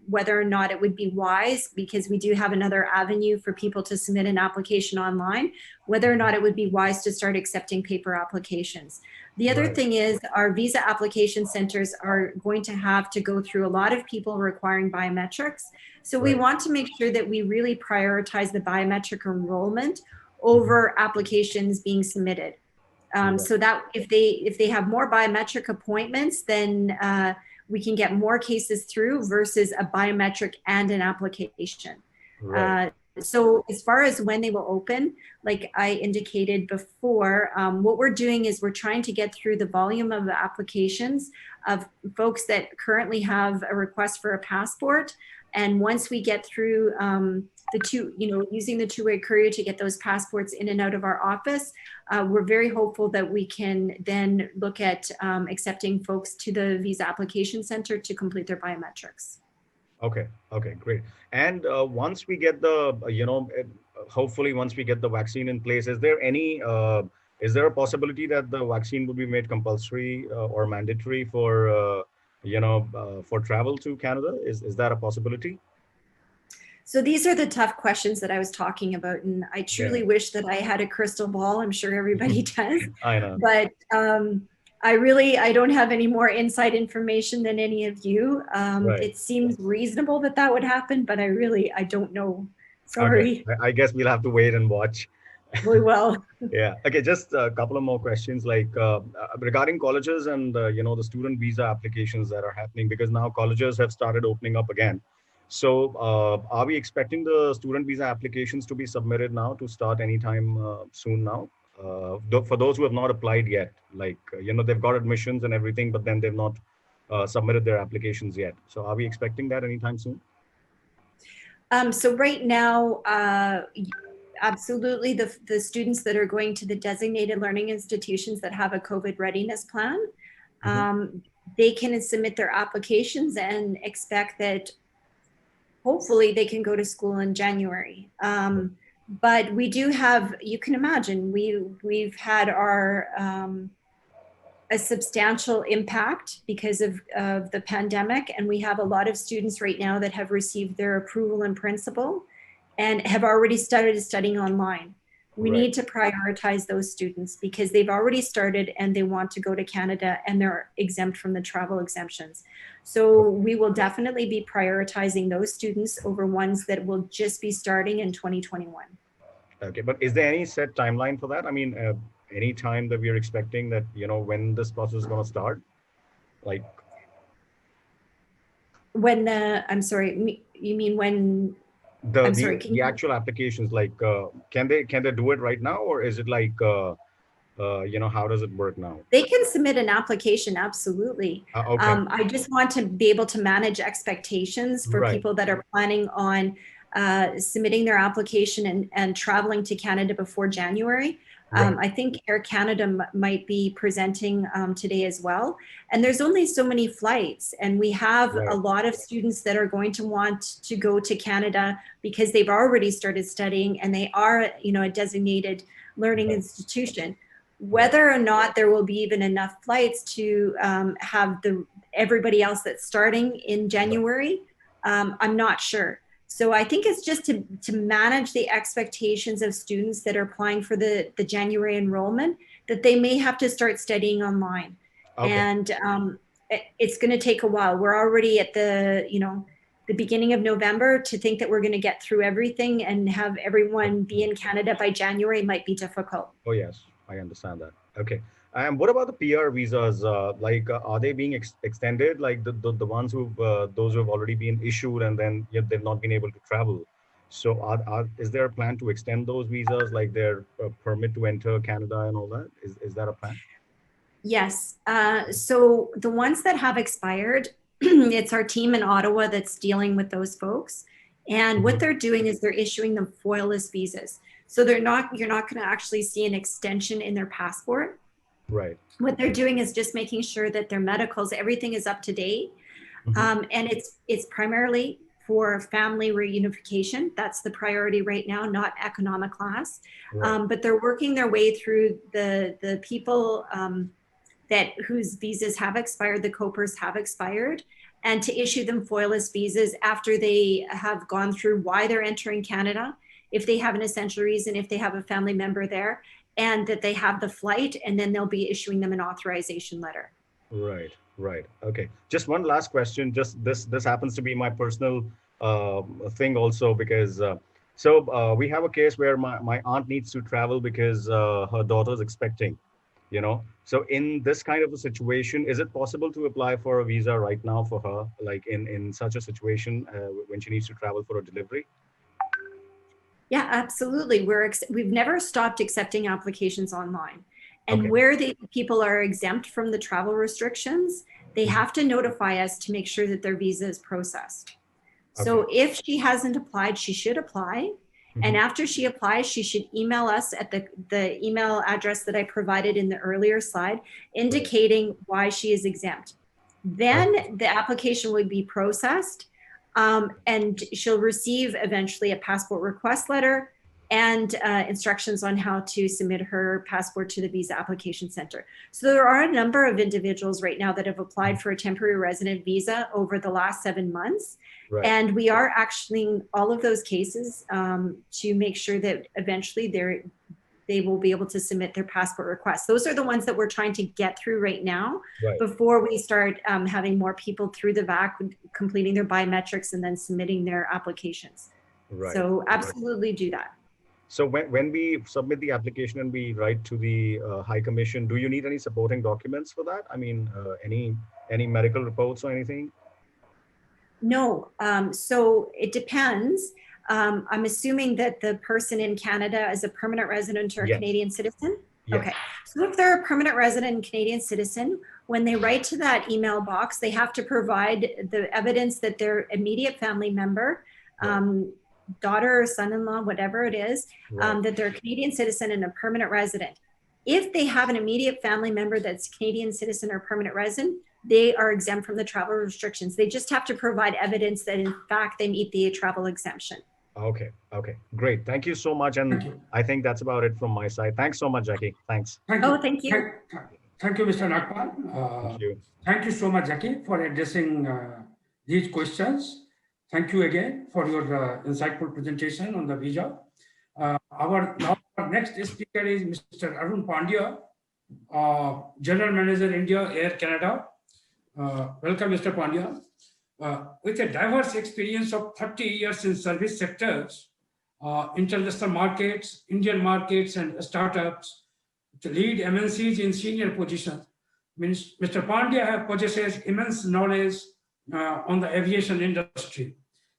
whether or not it would be wise, because we do have another avenue for people to submit an application online, whether or not it would be wise to start accepting paper applications. The other thing is our visa application centers are going to have to go through a lot of people requiring biometrics. So we want to make sure that we really prioritize the biometric enrollment over applications being submitted. So that if they have more biometric appointments, then we can get more cases through versus a biometric and an application. So as far as when they will open, like I indicated before, what we're doing is we're trying to get through the volume of the applications of folks that currently have a request for a passport. And once we get through using the two-way courier to get those passports in and out of our office, we're very hopeful that we can then look at accepting folks to the visa application center to complete their biometrics. Okay, great. And once we get hopefully once we get the vaccine in place, is there a possibility that the vaccine will be made compulsory or mandatory for travel to Canada? Is that a possibility? So these are the tough questions that I was talking about, and I truly wish that I had a crystal ball. I'm sure everybody does. I know. But I don't have any more inside information than any of you. It seems reasonable that would happen, but I don't know. Sorry. Okay. I guess we'll have to wait and watch. We will. Yeah. Okay. Just a couple of more questions, like regarding colleges and the student visa applications that are happening, because now colleges have started opening up again. So are we expecting the student visa applications to be submitted now to start anytime soon now? For those who have not applied yet, like, they've got admissions and everything, but then they've not submitted their applications yet. So are we expecting that anytime soon? So right now, absolutely, the students that are going to the designated learning institutions that have a COVID readiness plan, they can submit their applications and expect that hopefully they can go to school in January. But we do have, you can imagine, we've had a substantial impact because of the pandemic, and we have a lot of students right now that have received their approval in principle and have already started studying online. We need to prioritize those students because they've already started and they want to go to Canada and they're exempt from the travel exemptions. So we will definitely be prioritizing those students over ones that will just be starting in 2021. Okay, but is there any set timeline for that? I mean, any time that we are expecting that, when this process is going to start? Like, When I'm sorry, you mean when? The I'm sorry, can the you? actual applications, like can they do it right now, or is it like how does it work now? They can submit an application, absolutely. Okay, I just want to be able to manage expectations for right, people that are planning on submitting their application and traveling to Canada before January. right, I think Air Canada might be presenting today as well. And there's only so many flights, and we have a right, lot of students that are going to want to go to Canada because they've already started studying and they are, a designated learning right, institution. right, Whether or not there will be even enough flights to have everybody else that's starting in right. January, I'm not sure. So I think it's just to manage the expectations of students that are applying for the January enrollment, that they may have to start studying online. Okay, And it's going to take a while. We're already at the beginning of November. To think that we're going to get through everything and have everyone be in Canada by January might be difficult. oh yes, I understand that. Okay, and what about the PR visas? Are they being extended? Like the ones who those who have already been issued and then yet they've not been able to travel. So is there a plan to extend those visas, like their permit to enter Canada and all that? Is that a plan? Yes. So the ones that have expired, it's our team in Ottawa that's dealing with those folks. And what Mhm. they're doing is they're issuing them foilless visas. So you're not going to actually see an extension in their passport. Right. What they're doing is just making sure that their medicals, everything is up to date. Mhm. And it's primarily for family reunification. That's the priority right now, not economic class. Right. But they're working their way through the people whose visas have expired, the COPers have expired, and to issue them foilless visas after they have gone through why they're entering Canada, if they have an essential reason, if they have a family member there, and that they have the flight, and then they'll be issuing them an authorization letter. Right, right. Okay. Just one last question. Just this happens to be my personal thing also, because we have a case where my aunt needs to travel because her daughter's expecting, So in this kind of a situation, is it possible to apply for a visa right now for her, like in such a situation when she needs to travel for a delivery? Yeah, absolutely. We've never stopped accepting applications online. And Okay. where the people are exempt from the travel restrictions, they Mhm. have to notify us to make sure that their visa is processed. Okay. So if she hasn't applied, she should apply. And Mhm. after she applies, she should email us at the email address that I provided in the earlier slide, Right. indicating why she is exempt. Okay. Then the application would be processed, and she'll receive eventually a passport request letter and instructions on how to submit her passport to the visa application center. So there are a number of individuals right now that have applied for a temporary resident visa over the last 7 months. Right. And we are actioning all of those cases to make sure that eventually they will be able to submit their passport requests. Those are the ones that we're trying to get through right now Right. before we start having more people through the VAC completing their biometrics and then submitting their applications. Right. So absolutely do that. So when we submit the application and we write to the High Commission, do you need any supporting documents for that? I mean, any medical reports or anything? No, so it depends. I'm assuming that the person in Canada is a permanent resident or a Yes. Canadian citizen? Yes. Okay, so if they're a permanent resident and Canadian citizen, when they write to that email box, they have to provide the evidence that their immediate family member, daughter or son-in-law, whatever it is, Right. that they're a Canadian citizen and a permanent resident. If they have an immediate family member that's Canadian citizen or permanent resident, they are exempt from the travel restrictions. They just have to provide evidence that in fact they meet the travel exemption. Okay. Okay. Great. Thank you so much. And Thank you. I think that's about it from my side. Thanks so much, Jackie. Thanks. Thank Oh, you. thank you. Thank you, Mr. Nagpal. Thank you. Thank you so much, Jackie, for addressing these questions. Thank you again for your insightful presentation on the visa. Our next speaker is Mr. Arun Pandya, General Manager, India, Air Canada. Welcome, Mr. Pandya. With a diverse experience of 30 years in service sectors, international markets, Indian markets, and startups, to lead MNCs in senior positions, Mr. Pandya possesses immense knowledge on the aviation industry.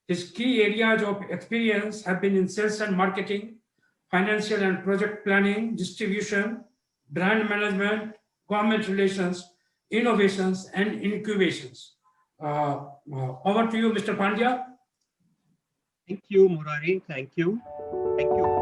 His key areas of experience have been in sales and marketing, financial and project planning, distribution, brand management, government relations, innovations, and incubations. Over to you, Mr. Pandya. Thank you, Murari. Thank you. Thank you.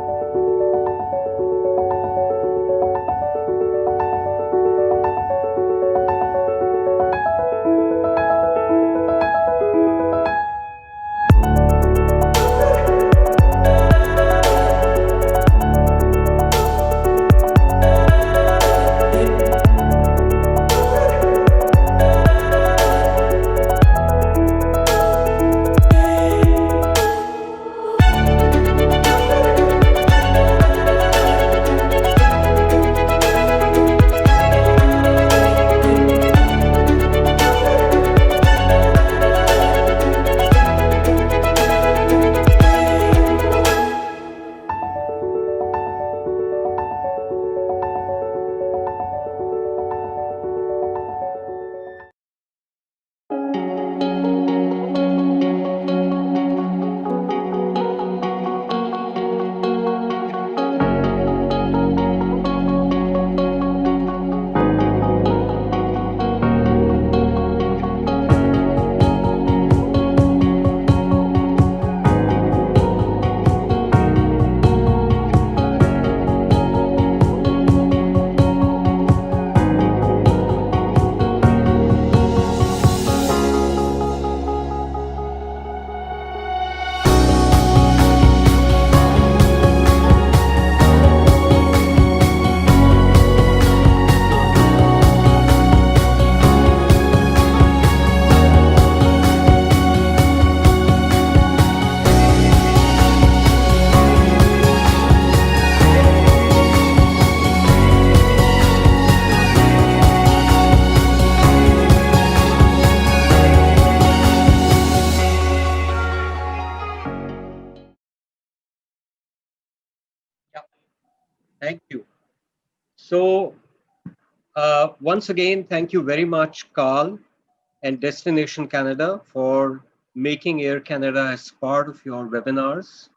Thank you. So once again, thank you very much, Carl and Destination Canada, for making Air Canada as part of your webinars.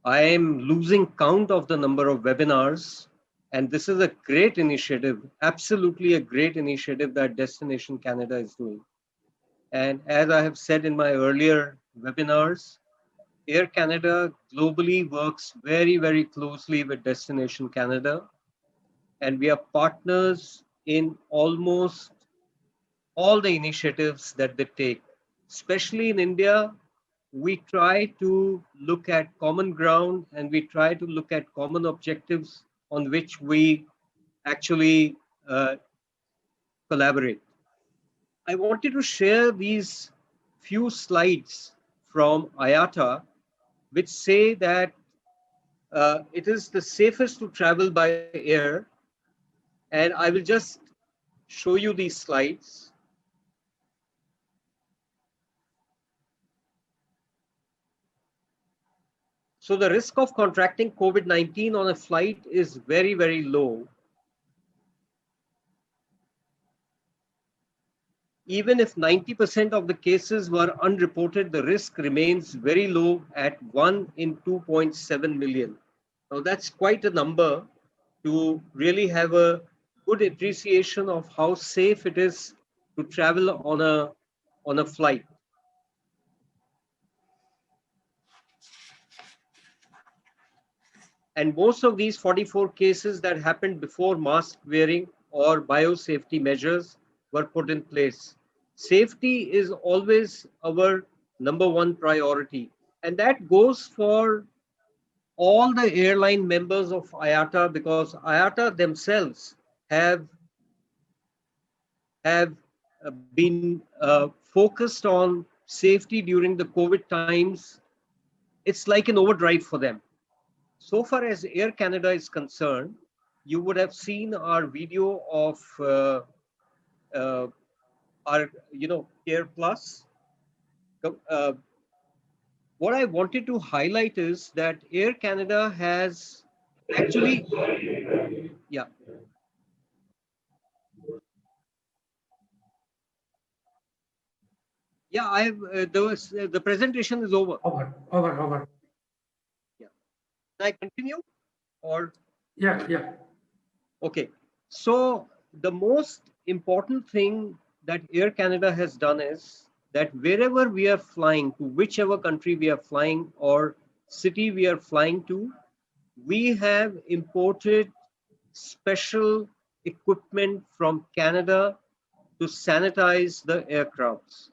I am losing count of the number of webinars, and this is a great initiative, absolutely a great initiative that Destination Canada is doing. And as I have said in my earlier webinars, Air Canada globally works very, very closely with Destination Canada, and we are partners in almost all the initiatives that they take. Especially in India, we try to look at common ground and we try to look at common objectives on which we actually collaborate. I wanted to share these few slides from IATA, which say that it is the safest to travel by air. And I will just show you these slides. So the risk of contracting COVID-19 on a flight is very, very low. Even if 90% of the cases were unreported, the risk remains very low at 1 in 2.7 million. Now that's quite a number to really have a good appreciation of how safe it is to travel on a flight. And most of these 44 cases that happened before mask wearing or biosafety measures were put in place. Safety is always our number one priority. And that goes for all the airline members of IATA, because IATA themselves have been focused on safety during the COVID times. It's like an overdrive for them. So far as Air Canada is concerned, you would have seen our video of our, Care Plus. What I wanted to highlight is that Air Canada has actually, yeah. Yeah, I have, the presentation is over. Over. Yeah. Can I continue or? Yeah. Okay. So the most important thing that Air Canada has done is that wherever we are flying to, whichever country we are flying or city we are flying to, we have imported special equipment from Canada to sanitize the aircrafts.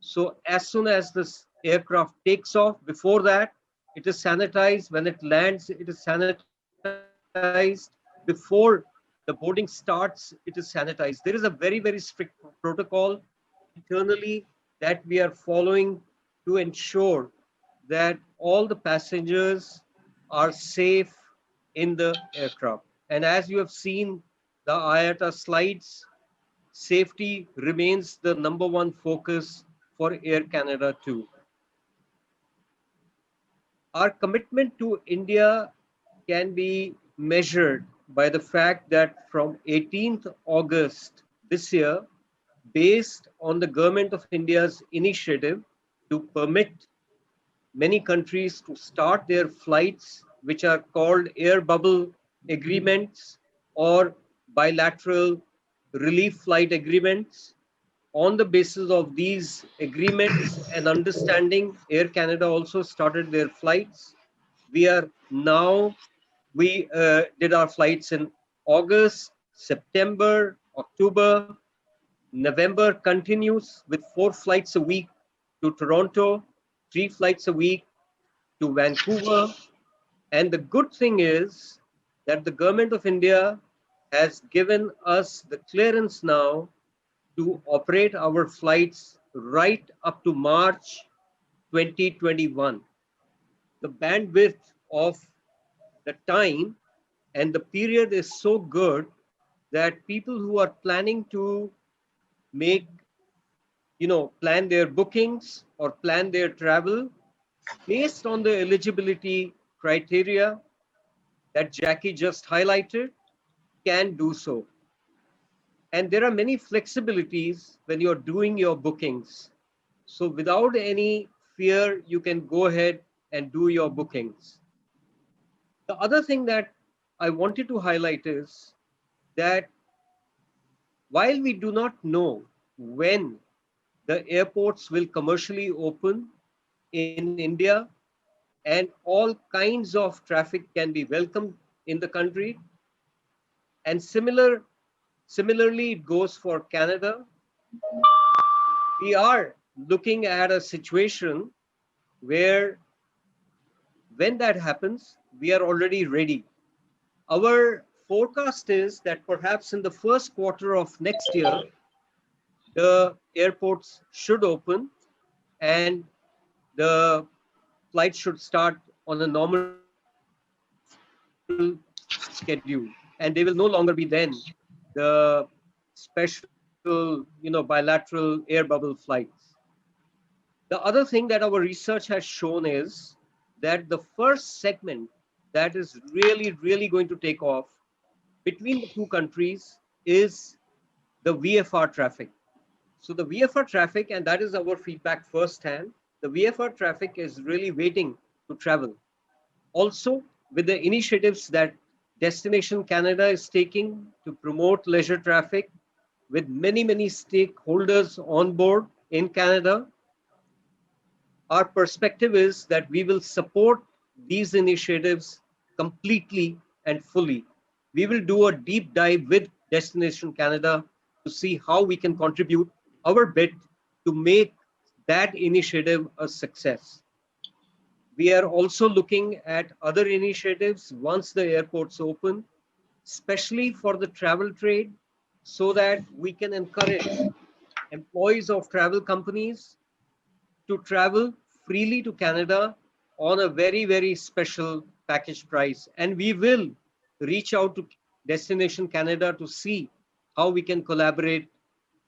So as soon as this aircraft takes off, before that, it is sanitized. When it lands, it is sanitized. Before the boarding starts, it is sanitized. There is a very, very strict protocol internally that we are following to ensure that all the passengers are safe in the aircraft. And as you have seen the IATA slides, safety remains the number one focus for Air Canada too. Our commitment to India can be measured by the fact that from 18th August this year, based on the Government of India's initiative to permit many countries to start their flights, which are called air bubble agreements or bilateral relief flight agreements. On the basis of these agreements and understanding, Air Canada also started their flights. We are now, we did our flights in August, September, October, November continues with 4 flights a week to Toronto, 3 flights a week to Vancouver. And the good thing is that the Government of India has given us the clearance now to operate our flights right up to March 2021. The bandwidth of the time and the period is so good that people who are planning to make, plan their bookings or plan their travel based on the eligibility criteria that Jackie just highlighted can do so. And there are many flexibilities when you're doing your bookings. So without any fear, you can go ahead and do your bookings. The other thing that I wanted to highlight is that while we do not know when the airports will commercially open in India and all kinds of traffic can be welcomed in the country, and similarly it goes for Canada, we are looking at a situation where when that happens, we are already ready. Our forecast is that perhaps in the first quarter of next year, the airports should open and the flights should start on a normal schedule. And they will no longer be then the special, bilateral air bubble flights. The other thing that our research has shown is that the first segment that is really going to take off between the two countries is the VFR traffic. So the VFR traffic, and that is our feedback firsthand, the VFR traffic is really waiting to travel. Also, with the initiatives that Destination Canada is taking to promote leisure traffic with many stakeholders on board in Canada, our perspective is that we will support these initiatives completely and fully. We will do a deep dive with Destination Canada to see how we can contribute our bit to make that initiative a success. We are also looking at other initiatives once the airports open, especially for the travel trade, so that we can encourage employees of travel companies to travel freely to Canada on a very special package price. And we will reach out to Destination Canada to see how we can collaborate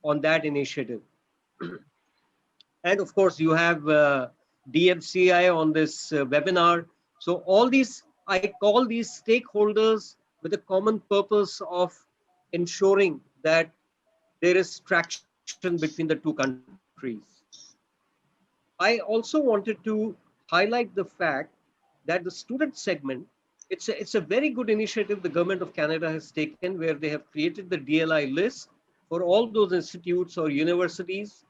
on that initiative. And of course, you have DMCI on this webinar. So all these, I call these stakeholders with a common purpose of ensuring that there is traction between the two countries. I also wanted to highlight the fact that the student segment, it's a very good initiative the government of Canada has taken, where they have created the DLI list for all those institutes or universities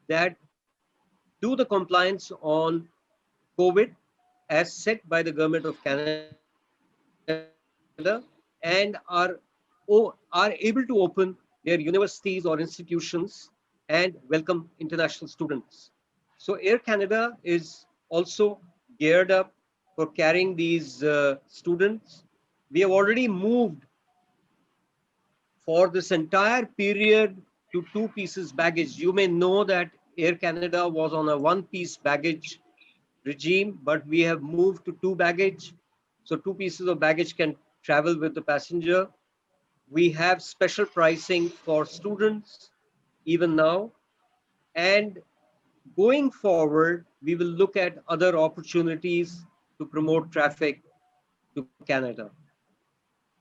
that do the compliance on COVID as set by the government of Canada, and are able to open their universities or institutions and welcome international students. So Air Canada is also geared up for carrying these students. We have already moved for this entire period to 2 pieces baggage. You may know that Air Canada was on a 1-piece baggage regime, but we have moved to 2 baggage. So 2 pieces of baggage can travel with the passenger. We have special pricing for students even now. And going forward, we will look at other opportunities to promote traffic to Canada.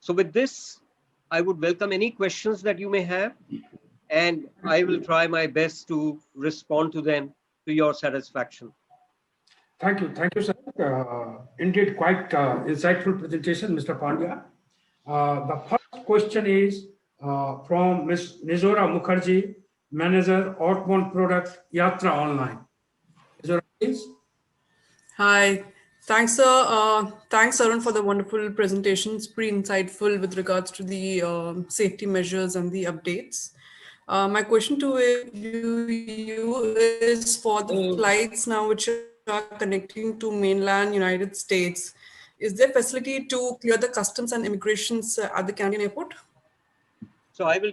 So with this, I would welcome any questions that you may have, and I will try my best to respond to them to your satisfaction. Thank you, sir. Indeed, quite insightful presentation, Mr. Pandya. The first question is from Ms. Nizora Mukherjee, Manager, Outbound Product, Yatra Online. Nizora, please. Hi, thanks, sir. Thanks, Arun, for the wonderful presentations. Pretty insightful with regards to the safety measures and the updates. My question to you is for the flights now which are connecting to mainland United States. Is there facility to clear the customs and immigrations at the Canadian airport? So I will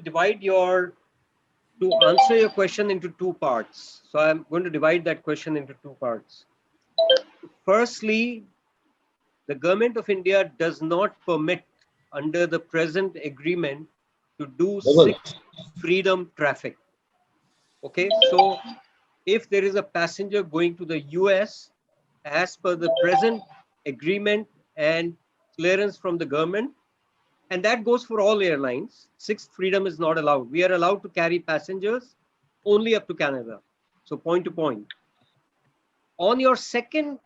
to answer your question into 2 parts. So I'm going to divide that question into 2 parts. Firstly, the government of India does not permit under the present agreement to do 6 freedom traffic. Okay, so if there is a passenger going to the US, as per the present agreement and clearance from the government, and that goes for all airlines, 6th freedom is not allowed. We are allowed to carry passengers only up to Canada. So point to point. On your second,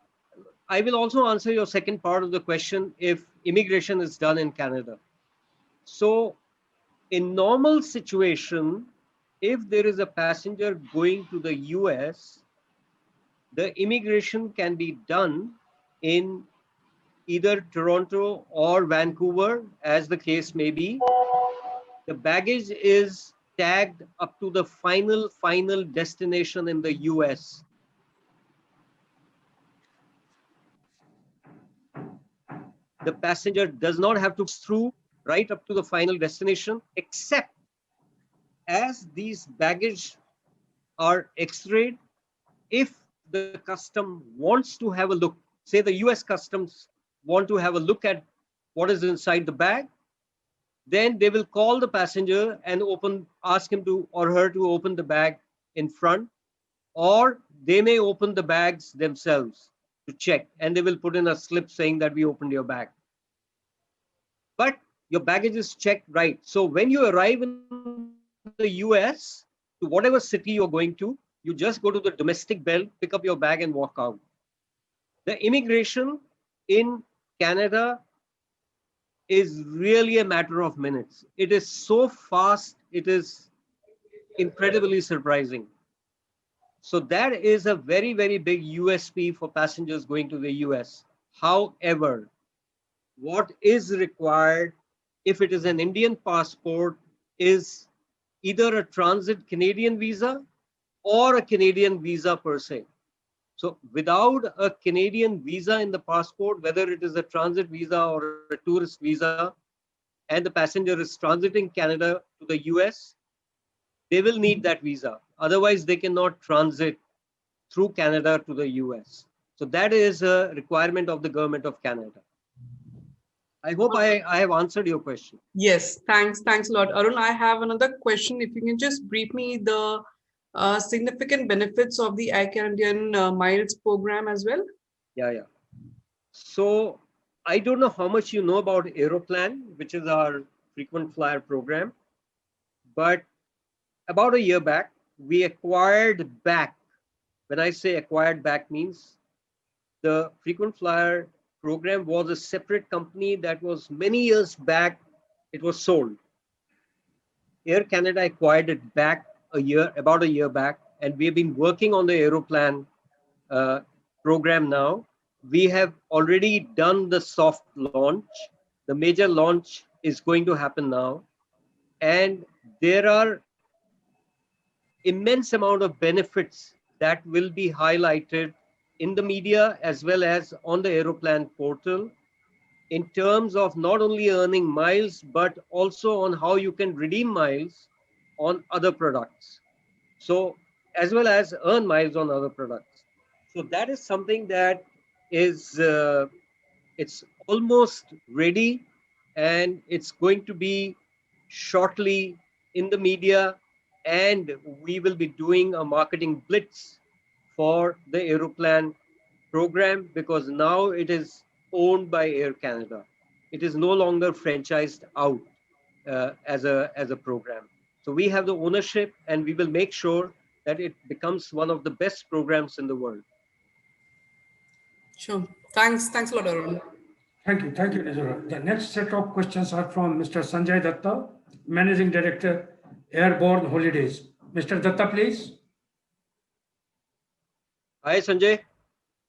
I will also answer your second part of the question if immigration is done in Canada. So in normal situation, if there is a passenger going to the US, the immigration can be done in either Toronto or Vancouver, as the case may be. The baggage is tagged up to the final destination in the US. The passenger does not have to go through right up to the final destination, except as these baggage are x-rayed, if the custom wants to have a look, say the US customs want to have a look at what is inside the bag, then they will call the passenger and ask him to or her to open the bag in front, or they may open the bags themselves to check, and they will put in a slip saying that we opened your bag. But your baggage is checked right. So when you arrive in the US, to whatever city you're going to, you just go to the domestic belt, pick up your bag and walk out. The immigration in Canada is really a matter of minutes. It is so fast, it is incredibly surprising. So that is a very, very big USP for passengers going to the US. However, what is required if it is an Indian passport is either a transit Canadian visa or a Canadian visa per se. So without a Canadian visa in the passport, whether it is a transit visa or a tourist visa, and the passenger is transiting Canada to the US, they will need that visa. Otherwise, they cannot transit through Canada to the US. So that is a requirement of the government of Canada. I hope I have answered your question. Yes, thanks a lot. Arun, I have another question. If you can just brief me the significant benefits of the Air Canadian Miles program as well. Yeah. So I don't know how much you know about Aeroplan, which is our frequent flyer program, but about a year back, we acquired back When I say acquired back means the frequent flyer program was a separate company that was many years back, it was sold. Air Canada acquired it back about a year back, and we have been working on the Aeroplan program now. We have already done the soft launch. The major launch is going to happen now. And there are immense amount of benefits that will be highlighted in the media as well as on the Aeroplan portal in terms of not only earning miles, but also on how you can redeem miles on other products. So, as well as earn miles on other products. So that is something that is, it's almost ready, and it's going to be shortly in the media, and we will be doing a marketing blitz for the Aeroplan program because now it is owned by Air Canada. It is no longer franchised out as a program. So we have the ownership, and we will make sure that it becomes one of the best programs in the world. Sure. Thanks a lot, Arun. Thank you, Nizar. The next set of questions are from Mr. Sanjay Datta, Managing Director, Airborne Holidays. Mr. Datta, please. Hi, Sanjay.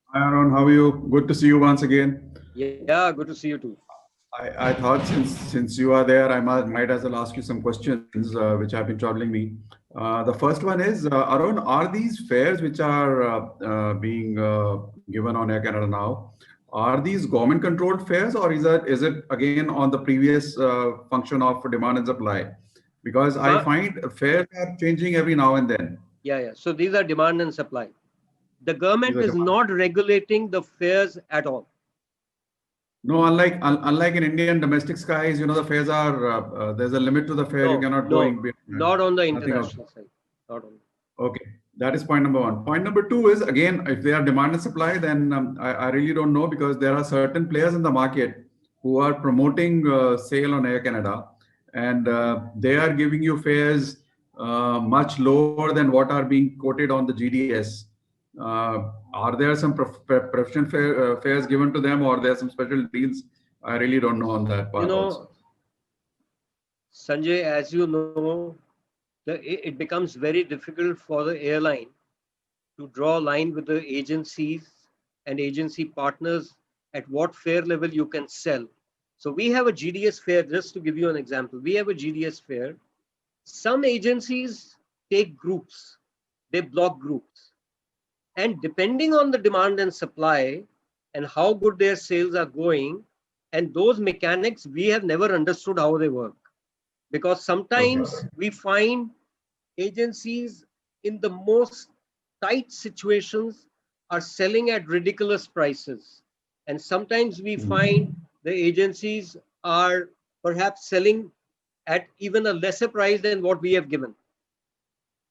Hi, Arun. How are you? Good to see you once again. Yeah, good to see you too. I thought since you are there, I might as well ask you some questions which have been troubling me. The first one is, Arun, are these fares which are being given on Air Canada now, are these government-controlled fares, or is it again on the previous function of demand and supply? Because I find fares are changing every now and then. Yeah. So these are demand and supply. The government is not regulating the fares at all. No, unlike in Indian domestic skies, the fares are, there's a limit to the fare. You cannot go in. Not on the international side. Not on. Okay, that is point number one. Point number two is, again, if they are demand and supply, then I really don't know, because there are certain players in the market who are promoting sale on Air Canada, and they are giving you fares much lower than what are being quoted on the GDS. Are there some preferential fares given to them, or there are some special deals? I really don't know on that part also. Sanjay, as you know, it becomes very difficult for the airline to draw a line with the agencies and agency partners at what fare level you can sell. So we have a GDS fare, just to give you an example. We have a GDS fare. Some agencies take groups, they block groups. And depending on the demand and supply and how good their sales are going, and those mechanics, we have never understood how they work. Because sometimes we find agencies in the most tight situations are selling at ridiculous prices. And sometimes we find the agencies are perhaps selling at even a lesser price than what we have given.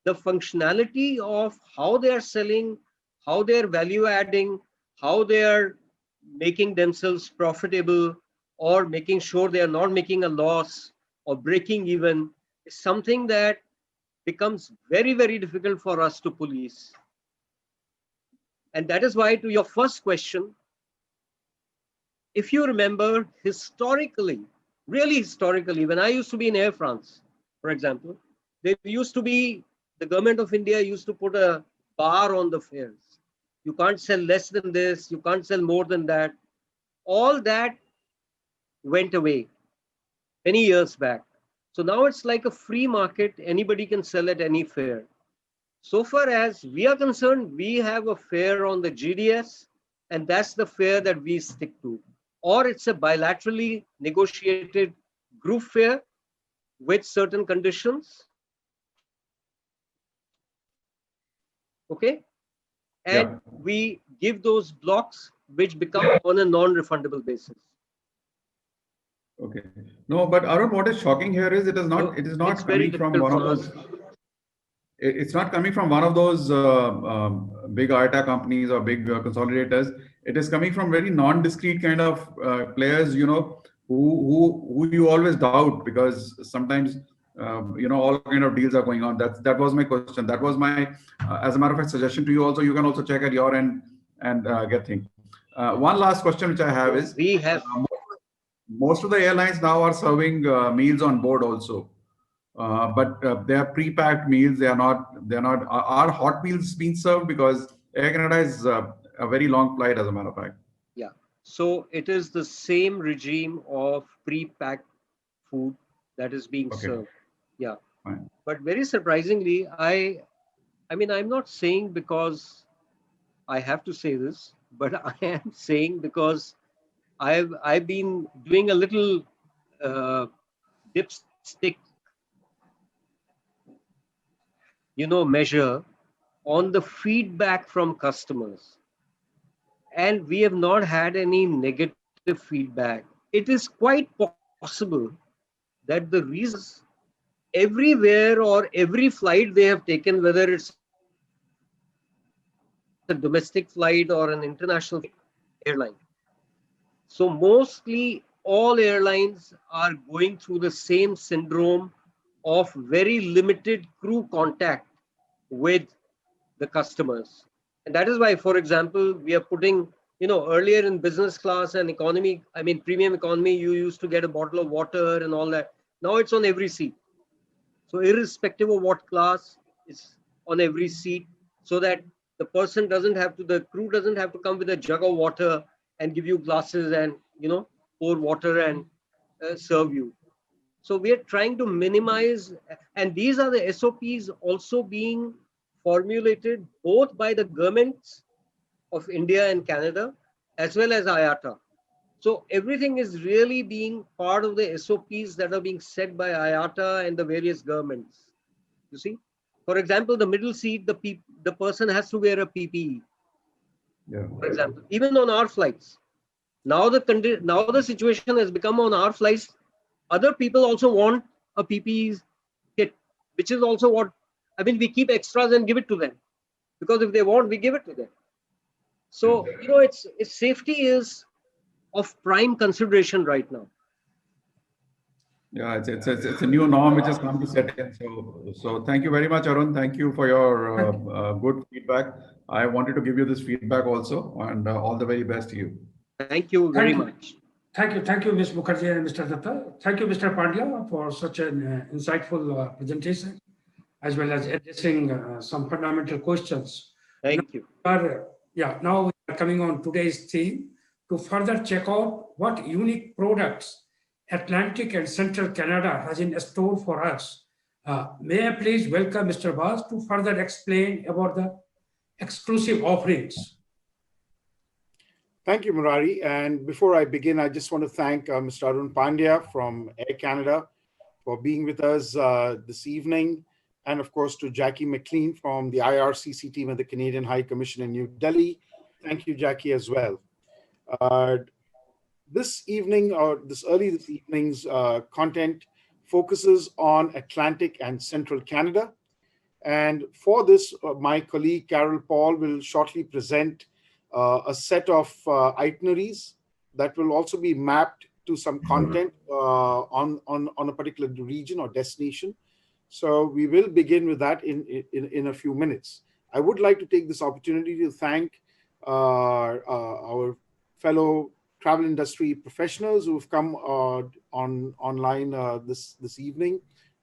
The functionality of how they are selling, how they are value adding, how they are making themselves profitable, or making sure they are not making a loss or breaking even, is something that becomes very, very difficult for us to police. And that is why, to your first question, if you remember historically, really historically, when I used to be in Air France, for example, there used to be, the government of India used to put a bar on the fares. You can't sell less than this, you can't sell more than that. All that went away many years back. So now it's like a free market, anybody can sell at any fare. So far as we are concerned, we have a fare on the GDS, and that's the fare that we stick to. Or it's a bilaterally negotiated group fare with certain conditions. Okay? And we give those blocks which become on a non-refundable basis. Okay. No, but Arun, what is shocking here is it is not coming from one of those. It's not coming from one of those big ITA companies or big consolidators. It is coming from very non-discrete kind of players, who you always doubt, because sometimes all kind of deals are going on. That was my question. That was my, as a matter of fact, suggestion to you also. You can also check at your end and get things. One last question which I have is, we have most of the airlines now are serving meals on board also. But they are pre-packed meals. They're not, are hot meals being served? Because Air Canada is a very long flight, as a matter of fact. Yeah. So it is the same regime of pre-packed food that is being served. Yeah. Fine. But very surprisingly, I mean, I'm not saying because I have to say this, but I am saying because I've been doing a little dipstick, measure on the feedback from customers. And we have not had any negative feedback. It is quite possible that the reasons everywhere or every flight they have taken, whether it's a domestic flight or an international airline. So mostly all airlines are going through the same syndrome of very limited crew contact with the customers. And that is why, for example, we are putting, earlier in business class and economy, premium economy, you used to get a bottle of water and all that. Now it's on every seat. So irrespective of what class, it's on every seat, so that the crew doesn't have to come with a jug of water and give you glasses and, pour water and serve you. So we are trying to minimize, and these are the SOPs also being formulated both by the governments of India and Canada, as well as IATA. So everything is really being part of the SOPs that are being set by IATA and the various governments. You see, for example, the middle seat, the person has to wear a PPE. Yeah. For example, even on our flights, now the situation has become on our flights. Other people also want a PPE kit, which is also we keep extras and give it to them, because if they want, we give it to them. So, it's safety is of prime consideration right now. Yeah, it's a new norm which has come to set in. So thank you very much, Arun. Thank you for your good feedback. I wanted to give you this feedback also, and all the very best to you. Thank you very much. Thank you, Ms. Mukherjee and Mr. Datta. Thank you, Mr. Pandya, for such an insightful presentation, as well as addressing some fundamental questions. Thank you. Now we are coming on today's theme to further check out what unique products Atlantic and Central Canada has in store for us. May I please welcome Mr. Baz to further explain about the exclusive offerings. Thank you, Murari. And before I begin, I just want to thank Mr. Arun Pandya from Air Canada for being with us this evening. And of course, to Jackie McLean from the IRCC team at the Canadian High Commission in New Delhi. Thank you, Jackie, as well. This evening's content focuses on Atlantic and Central Canada. And for this, my colleague Carol Paul will shortly present a set of itineraries that will also be mapped to some content on a particular region or destination. So we will begin with that in a few minutes. I would like to take this opportunity to thank our fellow travel industry professionals who have come online this evening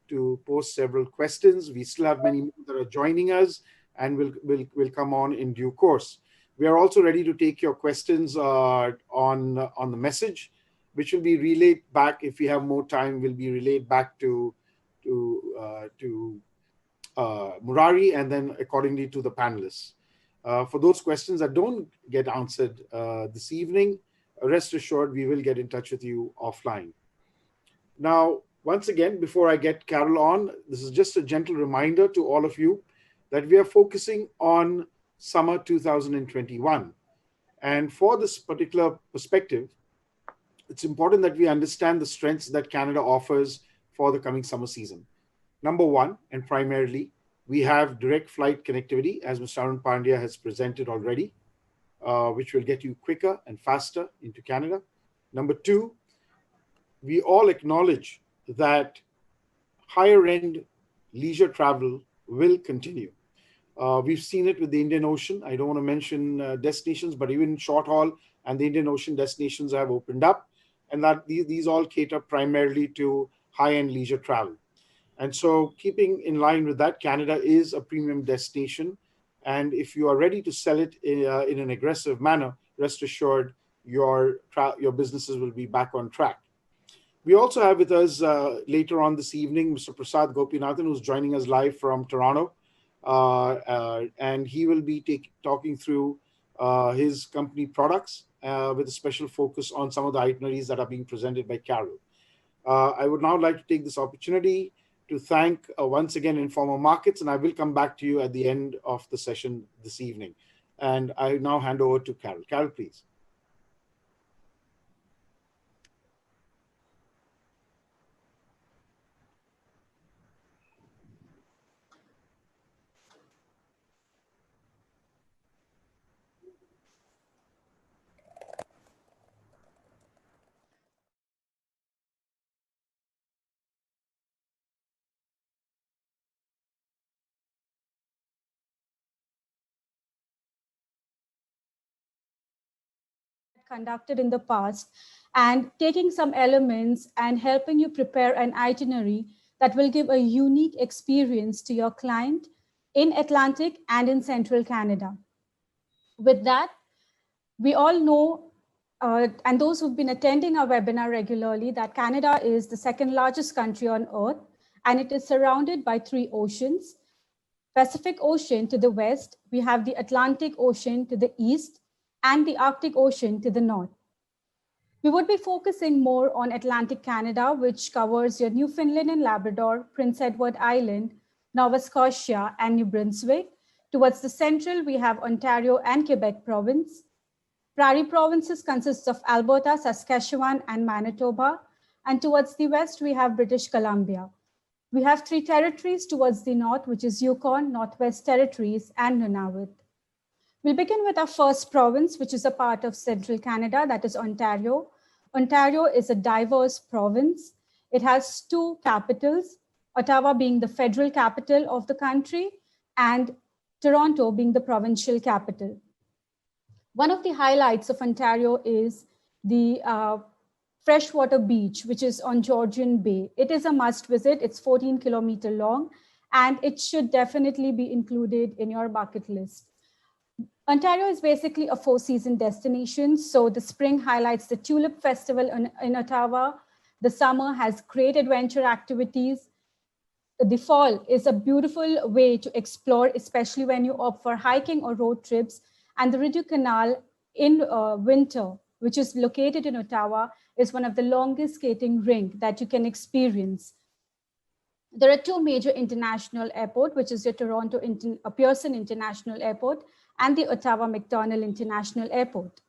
to post several questions. We still have many that are joining us and will come on in due course. We are also ready to take your questions on the message, which will be relayed back. If we have more time, will be relayed back to Murari and then accordingly to the panelists. For those questions that don't get answered this evening, rest assured we will get in touch with you offline. Now, once again, before I get Carol on, this is just a gentle reminder to all of you that we are focusing on summer 2021. And for this particular perspective, it's important that we understand the strengths that Canada offers for the coming summer season. Number one, and primarily, we have direct flight connectivity, as Mr. Arun Pandya has presented already, which will get you quicker and faster into Canada. Number two, we all acknowledge that higher end leisure travel will continue. We've seen it with the Indian Ocean. I don't want to mention destinations, but even short haul and the Indian Ocean destinations have opened up, and that these all cater primarily to high-end leisure travel. And so keeping in line with that, Canada is a premium destination. And if you are ready to sell it in an aggressive manner, rest assured your businesses will be back on track. We also have with us later on this evening, Mr. Prasad Gopinathan, who's joining us live from Toronto. And he will be talking through his company products with a special focus on some of the itineraries that are being presented by Carol. I would now like to take this opportunity to thank once again Informa Markets, and I will come back to you at the end of the session this evening. And I now hand over to Carol. Carol, please. Conducted in the past, and taking some elements and helping you prepare an itinerary that will give a unique experience to your client in Atlantic and in Central Canada. With that, we all know, and those who've been attending our webinar regularly, that Canada is the second largest country on earth, and it is surrounded by 3 oceans. Pacific Ocean to the west, we have the Atlantic Ocean to the east, and the Arctic Ocean to the north. We would be focusing more on Atlantic Canada, which covers your Newfoundland and Labrador, Prince Edward Island, Nova Scotia, and New Brunswick. Towards the central, we have Ontario and Quebec Province. Prairie provinces consists of Alberta, Saskatchewan, and Manitoba. And towards the west, we have British Columbia. We have 3 territories towards the north, which is Yukon, Northwest Territories, and Nunavut. We'll begin with our first province, which is a part of Central Canada, that is Ontario. Ontario is a diverse province. It has 2 capitals, Ottawa being the federal capital of the country and Toronto being the provincial capital. One of the highlights of Ontario is the freshwater beach, which is on Georgian Bay. It is a must visit. It's 14-kilometer long, and it should definitely be included in your bucket list. Ontario is basically a 4-season destination. So the spring highlights the Tulip Festival in Ottawa. The summer has great adventure activities. The fall is a beautiful way to explore, especially when you opt for hiking or road trips. And the Rideau Canal in winter, which is located in Ottawa, is one of the longest skating rink that you can experience. There are 2 major international airports, which is the Toronto Pearson International Airport and the Ottawa McDonald International Airport.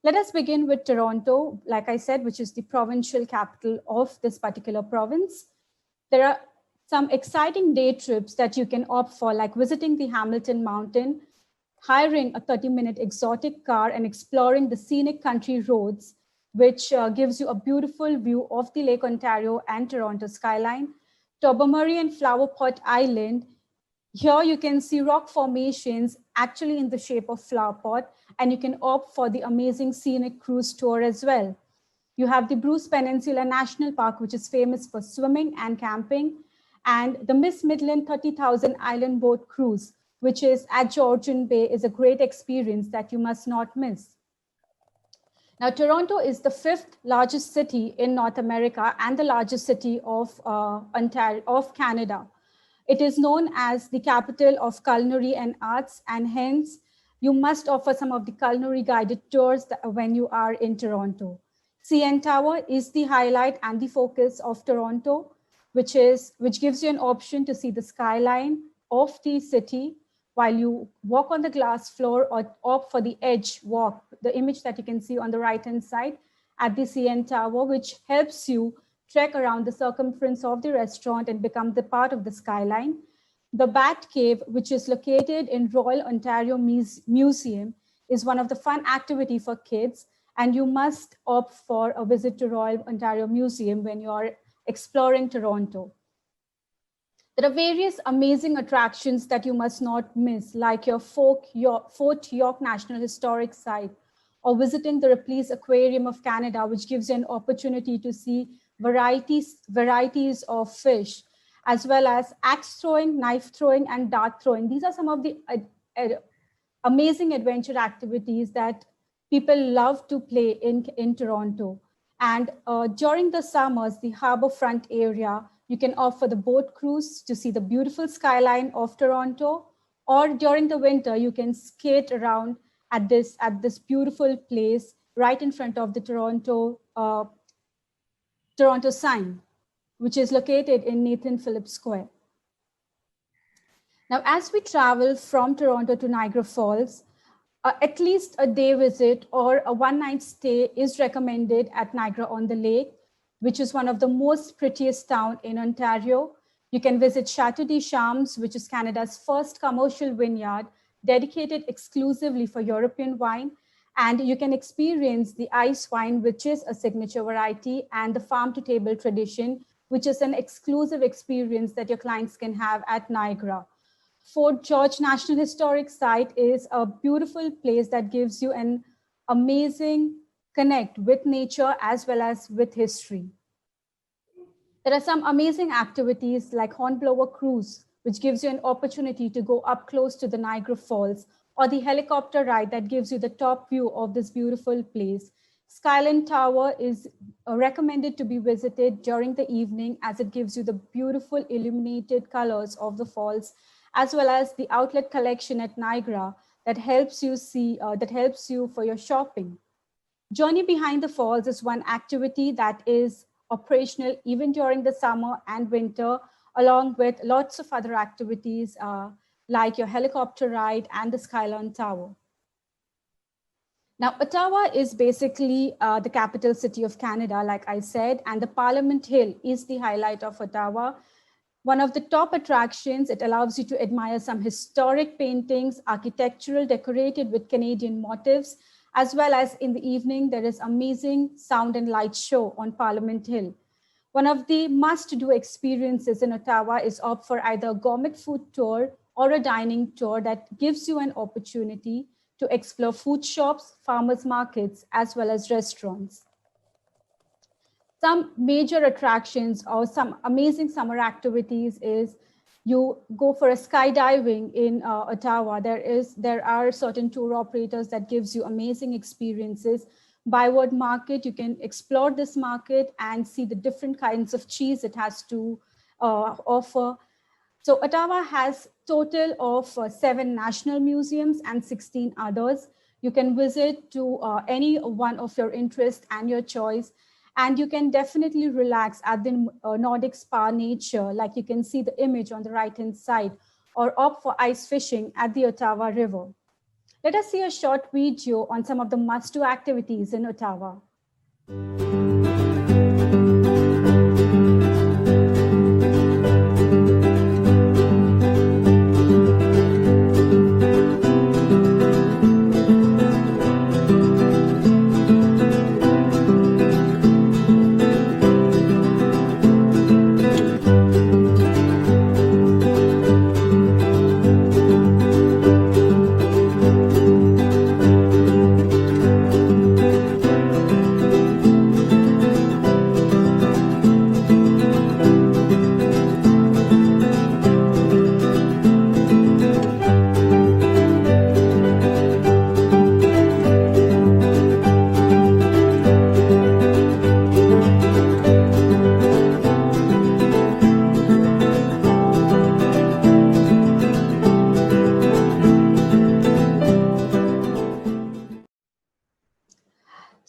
Let us begin with Toronto, like I said, which is the provincial capital of this particular province. There are some exciting day trips that you can opt for, like visiting the Hamilton Mountain, hiring a 30-minute exotic car and exploring the scenic country roads, which gives you a beautiful view of the Lake Ontario and Toronto skyline. Tobermory and Flower Pot Island. Here you can see rock formations actually in the shape of flower pot, and you can opt for the amazing scenic cruise tour as well. You have the Bruce Peninsula National Park, which is famous for swimming and camping, and the Miss Midland 30,000 Island Boat Cruise, which is at Georgian Bay, is a great experience that you must not miss. Now, Toronto is the 5th largest city in North America and the largest city of Canada. It is known as the capital of culinary and arts, and hence you must offer some of the culinary guided tours when you are in Toronto. CN Tower is the highlight and the focus of Toronto, which gives you an option to see the skyline of the city while you walk on the glass floor or opt for the edge walk, the image that you can see on the right-hand side at the CN Tower, which helps you trek around the circumference of the restaurant and become the part of the skyline. The Bat Cave, which is located in Royal Ontario Museum, is one of the fun activity for kids, and you must opt for a visit to Royal Ontario Museum when you're exploring Toronto. There are various amazing attractions that you must not miss, like your Fort York National Historic Site, or visiting the Ripley's Aquarium of Canada, which gives you an opportunity to see varieties of fish, as well as axe throwing, knife throwing, and dart throwing. These are some of the amazing adventure activities that people love to play in Toronto. And during the summers, the harborfront area, you can opt for the boat cruise to see the beautiful skyline of Toronto, or during the winter, you can skate around at this beautiful place right in front of the Toronto sign, which is located in Nathan Phillips Square. Now, as we travel from Toronto to Niagara Falls, at least a day visit or a one-night stay is recommended at Niagara-on-the-Lake, which is one of the most prettiest towns in Ontario. You can visit Chateau De Charms, which is Canada's first commercial vineyard dedicated exclusively for European wine. And you can experience the ice wine, which is a signature variety, and the farm-to-table tradition, which is an exclusive experience that your clients can have at Niagara. Fort George National Historic Site is a beautiful place that gives you an amazing connect with nature as well as with history. There are some amazing activities like Hornblower Cruise, which gives you an opportunity to go up close to the Niagara Falls, or the helicopter ride that gives you the top view of this beautiful place. Skyline Tower is recommended to be visited during the evening, as it gives you the beautiful illuminated colors of the falls, as well as the outlet collection at Niagara that helps you for your shopping. Journey Behind the Falls is one activity that is operational even during the summer and winter, along with lots of other activities like your helicopter ride and the Skyline Tower. Now, Ottawa is basically the capital city of Canada, like I said, and the Parliament Hill is the highlight of Ottawa. One of the top attractions, it allows you to admire some historic paintings, architectural decorated with Canadian motifs, as well as in the evening, there is amazing sound and light show on Parliament Hill. One of the must-do experiences in Ottawa is opt for either a gourmet food tour or a dining tour that gives you an opportunity to explore food shops, farmers markets, as well as restaurants. Some major attractions or some amazing summer activities is you go for a skydiving in Ottawa. There are certain tour operators that gives you amazing experiences. Byward Market, you can explore this market and see the different kinds of cheese it has to offer. So Ottawa has total of 7 national museums and 16 others. You can visit to any one of your interest and your choice. And you can definitely relax at the Nordic Spa Nature, like you can see the image on the right-hand side, or opt for ice fishing at the Ottawa River. Let us see a short video on some of the must-do activities in Ottawa.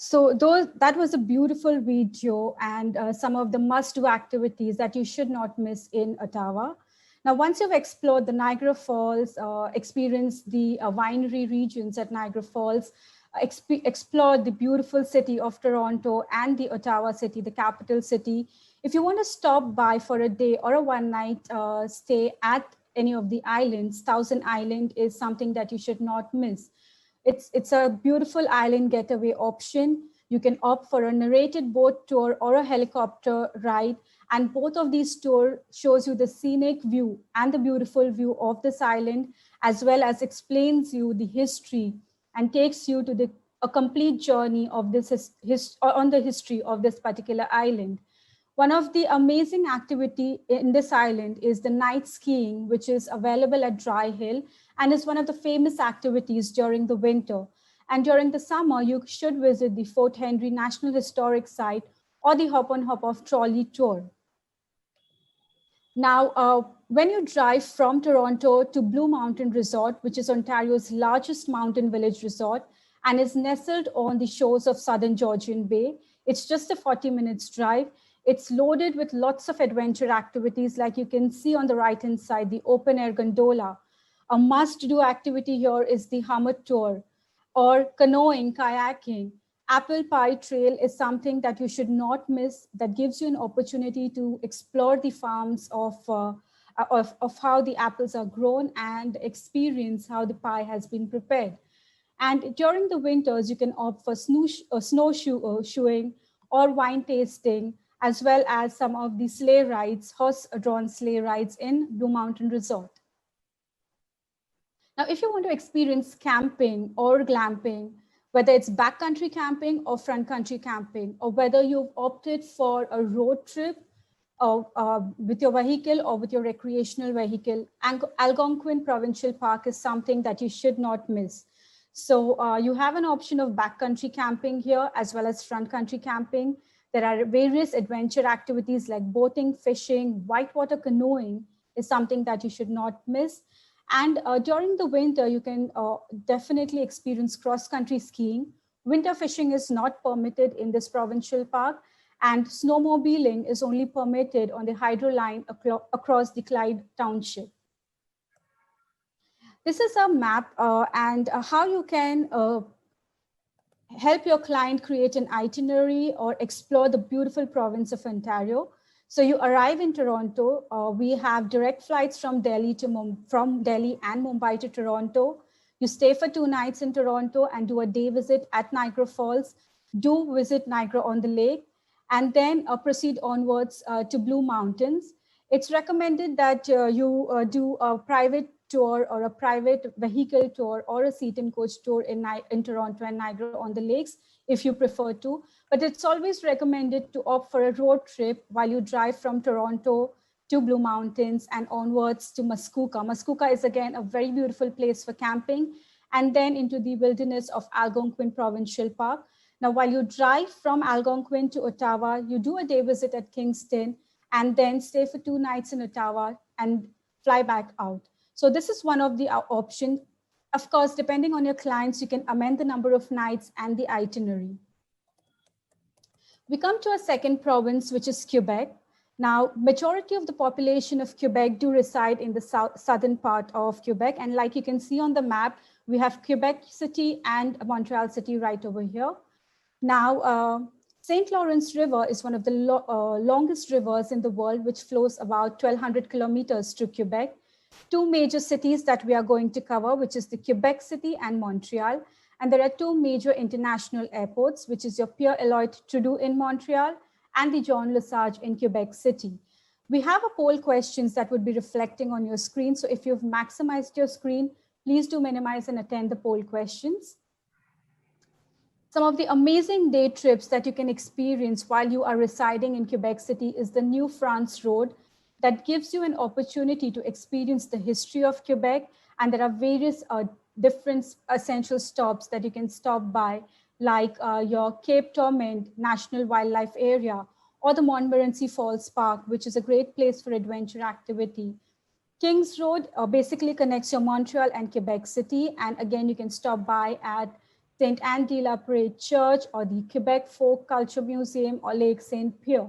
So that was a beautiful video and some of the must-do activities that you should not miss in Ottawa. Now, once you've explored the Niagara Falls, experienced the winery regions at Niagara Falls, explored the beautiful city of Toronto and the Ottawa city, the capital city, if you want to stop by for a day or a one-night stay at any of the islands, Thousand Island is something that you should not miss. It's a beautiful island getaway option. You can opt for a narrated boat tour or a helicopter ride, And both of these tours shows you the scenic view and the beautiful view of this island, as well as explains you the history and takes you to a complete journey of on the history of this particular island. One of the amazing activity in this island is the night skiing, which is available at Dry Hill and is one of the famous activities during the winter. And during the summer, you should visit the Fort Henry National Historic Site or the Hop on Hop Off Trolley Tour. Now, when you drive from Toronto to Blue Mountain Resort, which is Ontario's largest mountain village resort and is nestled on the shores of Southern Georgian Bay, it's just a 40 minutes drive. It's loaded with lots of adventure activities, like you can see on the right-hand side, the open air gondola. A must-do activity here is the Hummer Tour or canoeing, kayaking. Apple Pie Trail is something that you should not miss, that gives you an opportunity to explore the farms of how the apples are grown and experience how the pie has been prepared. And during the winters, you can opt for snowshoeing or wine tasting, as well as some of the sleigh rides, horse-drawn sleigh rides in Blue Mountain Resort. Now, if you want to experience camping or glamping, whether it's backcountry camping or front country camping, or whether you've opted for a road trip with your vehicle or with your recreational vehicle, Algonquin Provincial Park is something that you should not miss. So you have an option of backcountry camping here, as well as front country camping. There are various adventure activities like boating, fishing, whitewater canoeing is something that you should not miss. And during the winter, you can definitely experience cross-country skiing. Winter fishing is not permitted in this provincial park, and snowmobiling is only permitted on the hydro line across the Clyde Township. This is a map and how you can help your client create an itinerary or explore the beautiful province of Ontario. So you arrive in Toronto. We have direct flights from Delhi from Delhi and Mumbai to Toronto. You stay for 2 nights in Toronto and do a day visit at Niagara Falls. Do visit Niagara on the Lake, and then proceed onwards to Blue Mountains. It's recommended that you do a private tour or a private vehicle tour or a seat and coach tour in Toronto and Niagara on the Lakes if you prefer to. But it's always recommended to opt for a road trip while you drive from Toronto to Blue Mountains and onwards to Muskoka. Muskoka is again a very beautiful place for camping, and then into the wilderness of Algonquin Provincial Park. Now, while you drive from Algonquin to Ottawa, you do a day visit at Kingston and then stay for 2 nights in Ottawa and fly back out. So this is one of the options. Of course, depending on your clients, you can amend the number of nights and the itinerary. We come to a second province, which is Quebec. Now, majority of the population of Quebec do reside in the southern part of Quebec. And like you can see on the map, we have Quebec City and Montreal City right over here. Now, St. Lawrence River is one of the longest rivers in the world, which flows about 1,200 kilometers to Quebec. 2 major cities that we are going to cover, which is the Quebec City and Montreal. And there are 2 major international airports, which is your Pierre-Elliott Trudeau in Montreal and the John Lesage in Quebec City. We have a poll questions that would be reflecting on your screen. So if you've maximized your screen, please do minimize and attend the poll questions. Some of the amazing day trips that you can experience while you are residing in Quebec City is the New France Road that gives you an opportunity to experience the history of Quebec. And there are various different essential stops that you can stop by, like your Cape Torment National Wildlife Area or the Montmorency Falls Park, which is a great place for adventure activity. Kings Road basically connects your Montreal and Quebec City. And again, you can stop by at St. Anne de la Parade Church or the Quebec Folk Culture Museum or Lake St. Pierre.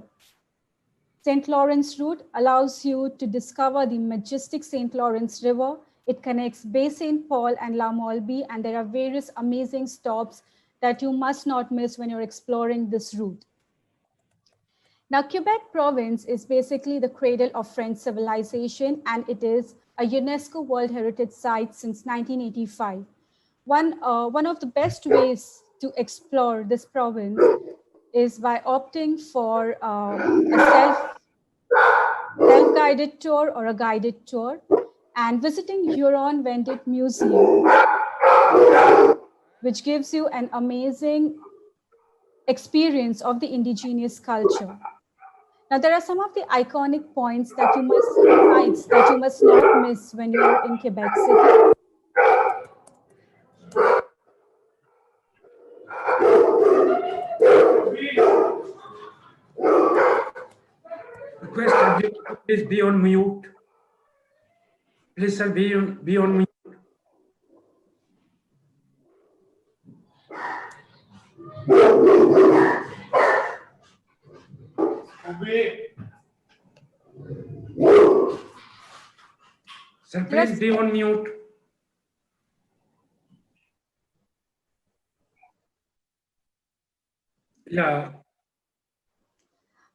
St. Lawrence Route allows you to discover the majestic St. Lawrence River. It connects Bay St. Paul and La Malbaie, and there are various amazing stops that you must not miss when you're exploring this route. Now, Quebec Province is basically the cradle of French civilization, and it is a UNESCO World Heritage Site since 1985. One of the best ways to explore this province is by opting for unguided tour or a guided tour, and visiting Huron-Wendat Museum, which gives you an amazing experience of the indigenous culture. Now, there are some of the iconic points that you must not miss when you're in Quebec City. Request everyone to please be on mute. Please, sir, be on mute. Sir, please be on mute. Yeah.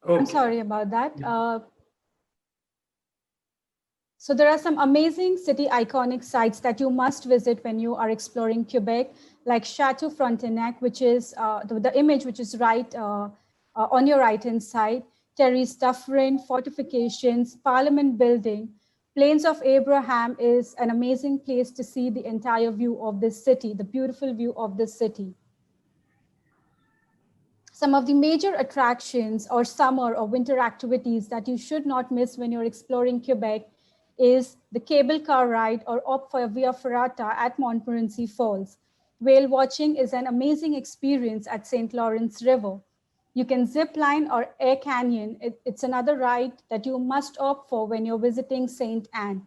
Okay. I'm sorry about that. So there are some amazing city iconic sites that you must visit when you are exploring Quebec, like Chateau Frontenac, which is the image which is right on your right-hand side, Terry's Dufferin, fortifications, Parliament Building. Plains of Abraham is an amazing place to see the entire view of this city, the beautiful view of this city. Some of the major attractions or summer or winter activities that you should not miss when you're exploring Quebec is the cable car ride or opt for Via Ferrata at Montmorency Falls. Whale watching is an amazing experience at St. Lawrence River. You can zip line or air canyon. It's another ride that you must opt for when you're visiting St. Anne.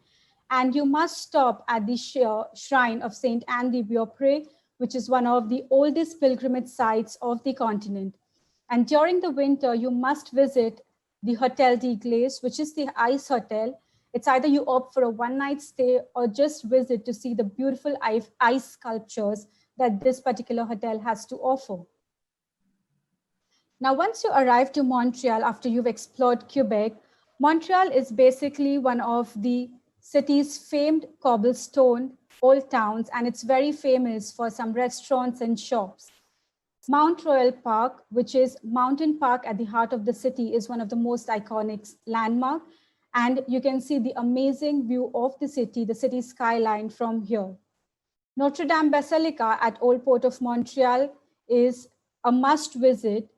And you must stop at the shrine of St. Anne de Beaupré, which is one of the oldest pilgrimage sites of the continent. And during the winter, you must visit the Hotel de Glace, which is the ice hotel. It's either you opt for a one-night stay or just visit to see the beautiful ice sculptures that this particular hotel has to offer. Now, once you arrive to Montreal after you've explored Quebec, Montreal is basically one of the city's famed cobblestone old towns, and it's very famous for some restaurants and shops. Mount Royal Park, which is Mountain Park at the heart of the city, is one of the most iconic landmarks. And you can see the amazing view of the city skyline from here. Notre Dame Basilica at Old Port of Montreal is a must visit.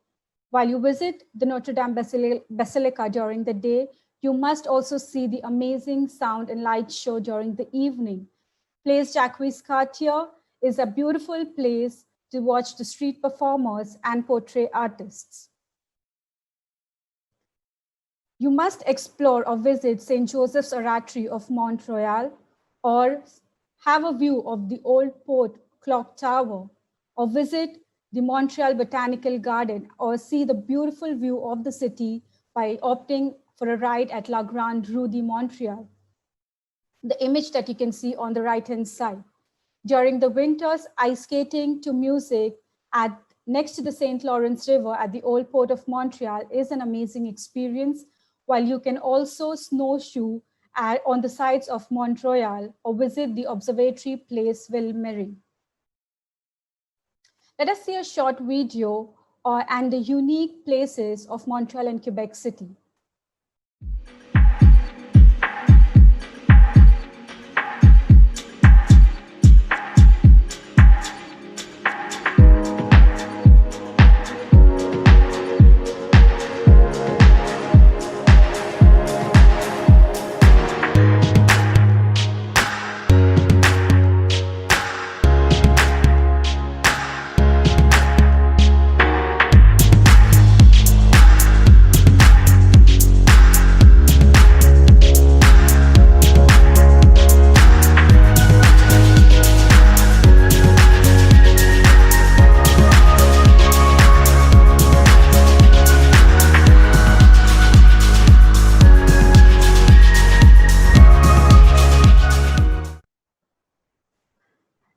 While you visit the Notre Dame Basilica during the day, you must also see the amazing sound and light show during the evening. Place Jacques Cartier is a beautiful place to watch the street performers and portrait artists. You must explore or visit St. Joseph's Oratory of Montreal, or have a view of the Old Port Clock Tower, or visit the Montreal Botanical Garden, or see the beautiful view of the city by opting for a ride at La Grande Rue de Montreal. The image that you can see on the right-hand side. During the winters, ice skating to music next to the St. Lawrence River at the Old Port of Montreal is an amazing experience, while you can also snowshoe on the sides of Montreal or visit the observatory place Ville-Marie. Let us see a short video and the unique places of Montreal and Quebec City.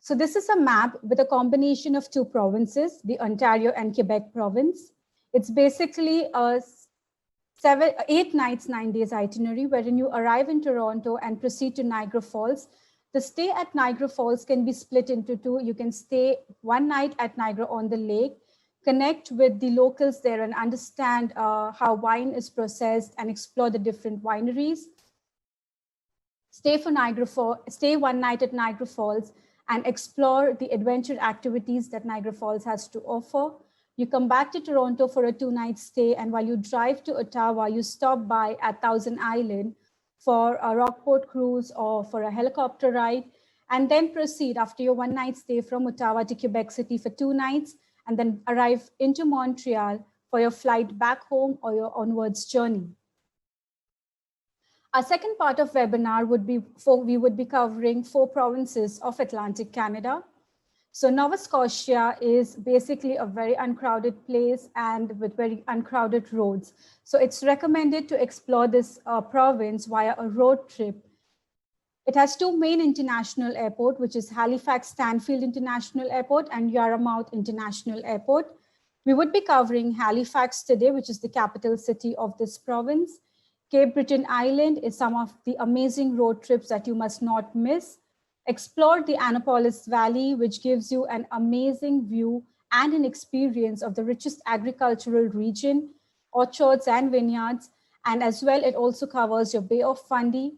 So this is a map with a combination of two provinces, the Ontario and Quebec province. It's basically a 8 nights, 9 days itinerary wherein you arrive in Toronto and proceed to Niagara Falls. The stay at Niagara Falls can be split into two. You can stay one night at Niagara on the lake. connect with the locals there and understand how wine is processed and explore the different wineries. Stay one night at Niagara Falls and explore the adventure activities that Niagara Falls has to offer. You come back to Toronto for a 2-night stay, and while you drive to Ottawa, you stop by at Thousand Island for a rockboat cruise or for a helicopter ride, and then proceed after your 1-night stay from Ottawa to Quebec City for 2 nights, and then arrive into Montreal for your flight back home or your onwards journey. Our second part of webinar we would be covering 4 provinces of Atlantic Canada. So Nova Scotia is basically a very uncrowded place and with very uncrowded roads. So it's recommended to explore this province via a road trip. It has 2 main international airports, which is Halifax Stanfield International Airport and Yarmouth International Airport. We would be covering Halifax today, which is the capital city of this province. Cape Breton Island is some of the amazing road trips that you must not miss. Explore the Annapolis Valley, which gives you an amazing view and an experience of the richest agricultural region, orchards and vineyards. And as well, it also covers your Bay of Fundy.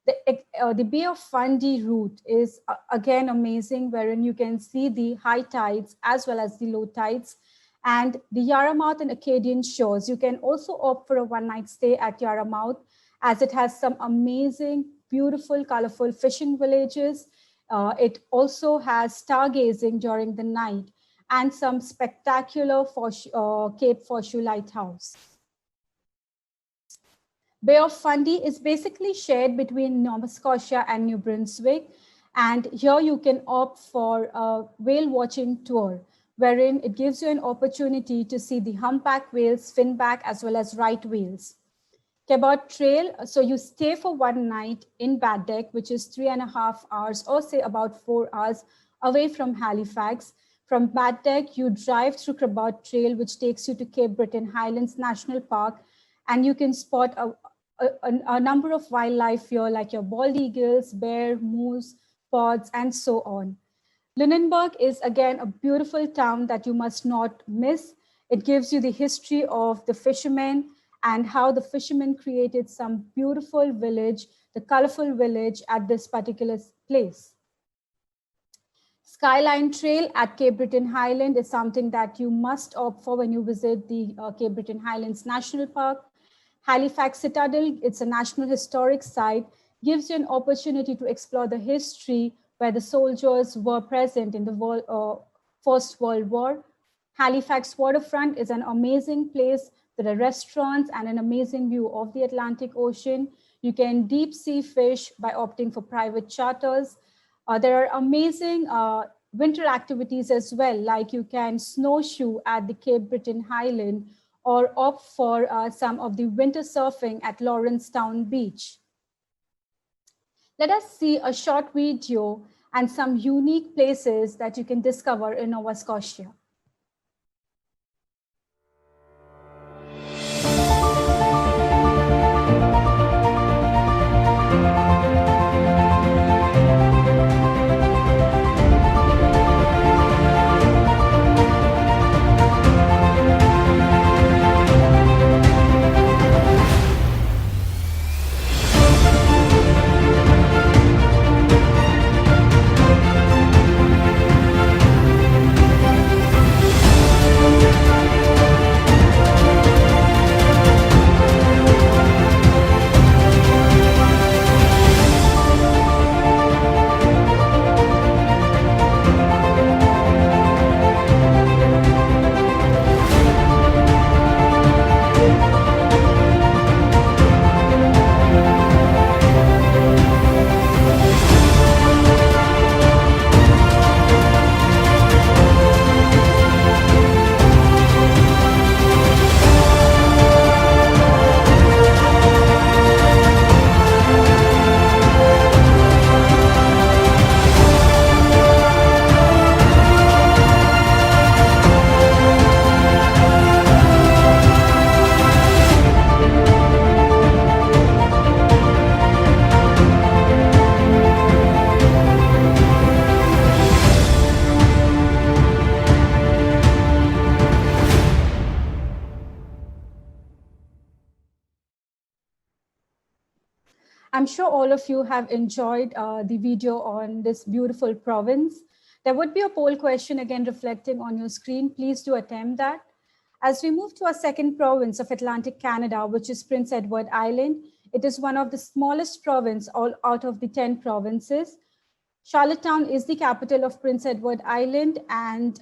The Bay of Fundy route is again amazing, wherein you can see the high tides as well as the low tides. And the Yarmouth and Acadian shores, you can also opt for a 1-night stay at Yarmouth, as it has some amazing, beautiful, colorful fishing villages. It also has stargazing during the night and some spectacular Cape Forshue Lighthouse. Bay of Fundy is basically shared between Nova Scotia and New Brunswick. And here you can opt for a whale watching tour, wherein it gives you an opportunity to see the humpback whales, finback, as well as right whales. Cabot Trail, so you stay for 1 night in Baddeck, which is 3.5 hours or say about 4 hours away from Halifax. From Baddeck, you drive through Cabot Trail, which takes you to Cape Breton Highlands National Park, and you can spot a number of wildlife here, like your bald eagles, bear, moose, pods, and so on. Lunenburg is again a beautiful town that you must not miss. It gives you the history of the fishermen and how the fishermen created some beautiful village, the colorful village at this particular place. Skyline Trail at Cape Breton Highland is something that you must opt for when you visit the Cape Breton Highlands National Park. Halifax Citadel, it's a National Historic Site, gives you an opportunity to explore the history where the soldiers were present in the First World War. Halifax Waterfront is an amazing place. There are restaurants and an amazing view of the Atlantic Ocean. You can deep sea fish by opting for private charters. There are amazing winter activities as well, like you can snowshoe at the Cape Breton Highland or opt for some of the winter surfing at Lawrencetown Beach. Let us see a short video and some unique places that you can discover in Nova Scotia. I'm sure all of you have enjoyed the video on this beautiful province. There would be a poll question again reflecting on your screen. Please do attempt that. As we move to our second province of Atlantic Canada, which is Prince Edward Island, it is one of the smallest provinces all out of the 10 provinces. Charlottetown is the capital of Prince Edward Island, and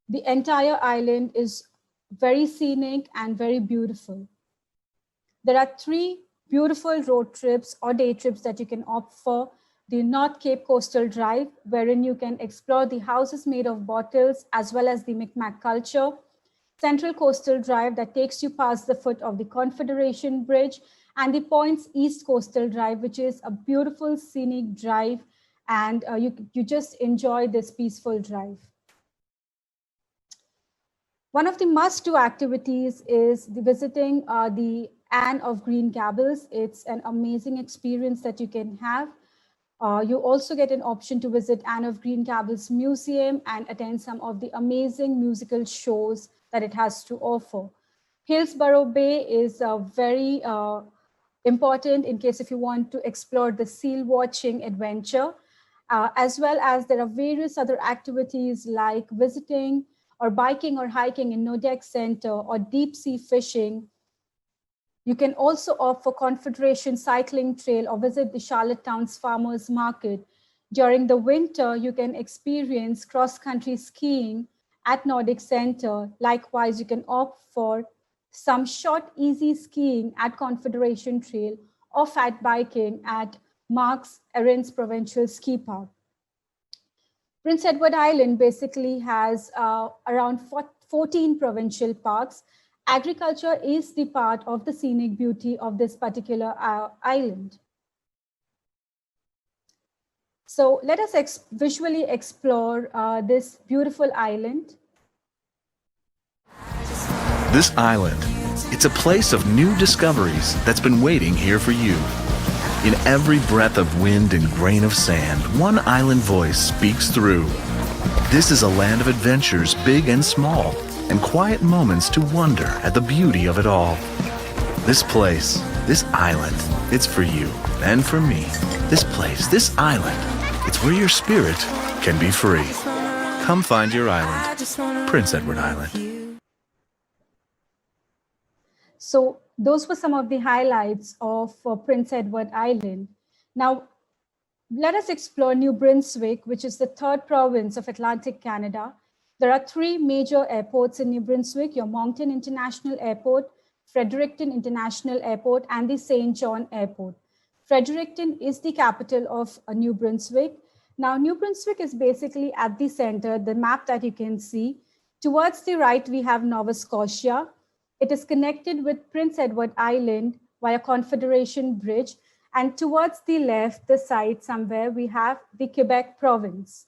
the entire island is very scenic and very beautiful. There are 3 beautiful road trips or day trips that you can opt for. The North Cape Coastal Drive, wherein you can explore the houses made of bottles as well as the Micmac culture. Central Coastal Drive that takes you past the foot of the Confederation Bridge, and the Points East Coastal Drive, which is a beautiful scenic drive, and you just enjoy this peaceful drive. One of the must-do activities is visiting the Anne of Green Gables. It's an amazing experience that you can have. You also get an option to visit Anne of Green Gables Museum and attend some of the amazing musical shows that it has to offer. Hillsborough Bay is very important in case if you want to explore the seal watching adventure, as well as there are various other activities like visiting or biking or hiking in Nodec Center or deep sea fishing. You can also opt for Confederation Cycling Trail or visit the Charlottetown's Farmers Market. During the winter, you can experience cross-country skiing at Nordic Center. Likewise, you can opt for some short, easy skiing at Confederation Trail or fat biking at Mark's Erin's Provincial Ski Park. Prince Edward Island basically has around 14 provincial parks. Agriculture is the part of the scenic beauty of this particular island. So let us visually explore this beautiful island. This island, it's a place of new discoveries that's been waiting here for you. In every breath of wind and grain of sand, one island voice speaks through. This is a land of adventures, big and small, and quiet moments to wonder at the beauty of it all. This place, this island, it's for you and for me. This place, this island, it's where your spirit can be free. Come find your island, Prince Edward Island. So those were some of the highlights of Prince Edward Island. Now, let us explore New Brunswick, which is the 3rd province of Atlantic Canada. There are 3 major airports in New Brunswick: your Moncton International Airport, Fredericton International Airport, and the St. John Airport. Fredericton is the capital of New Brunswick. Now, New Brunswick is basically at the center, the map that you can see. Towards the right, we have Nova Scotia. It is connected with Prince Edward Island via Confederation Bridge. And towards the left, the side somewhere, we have the Quebec Province.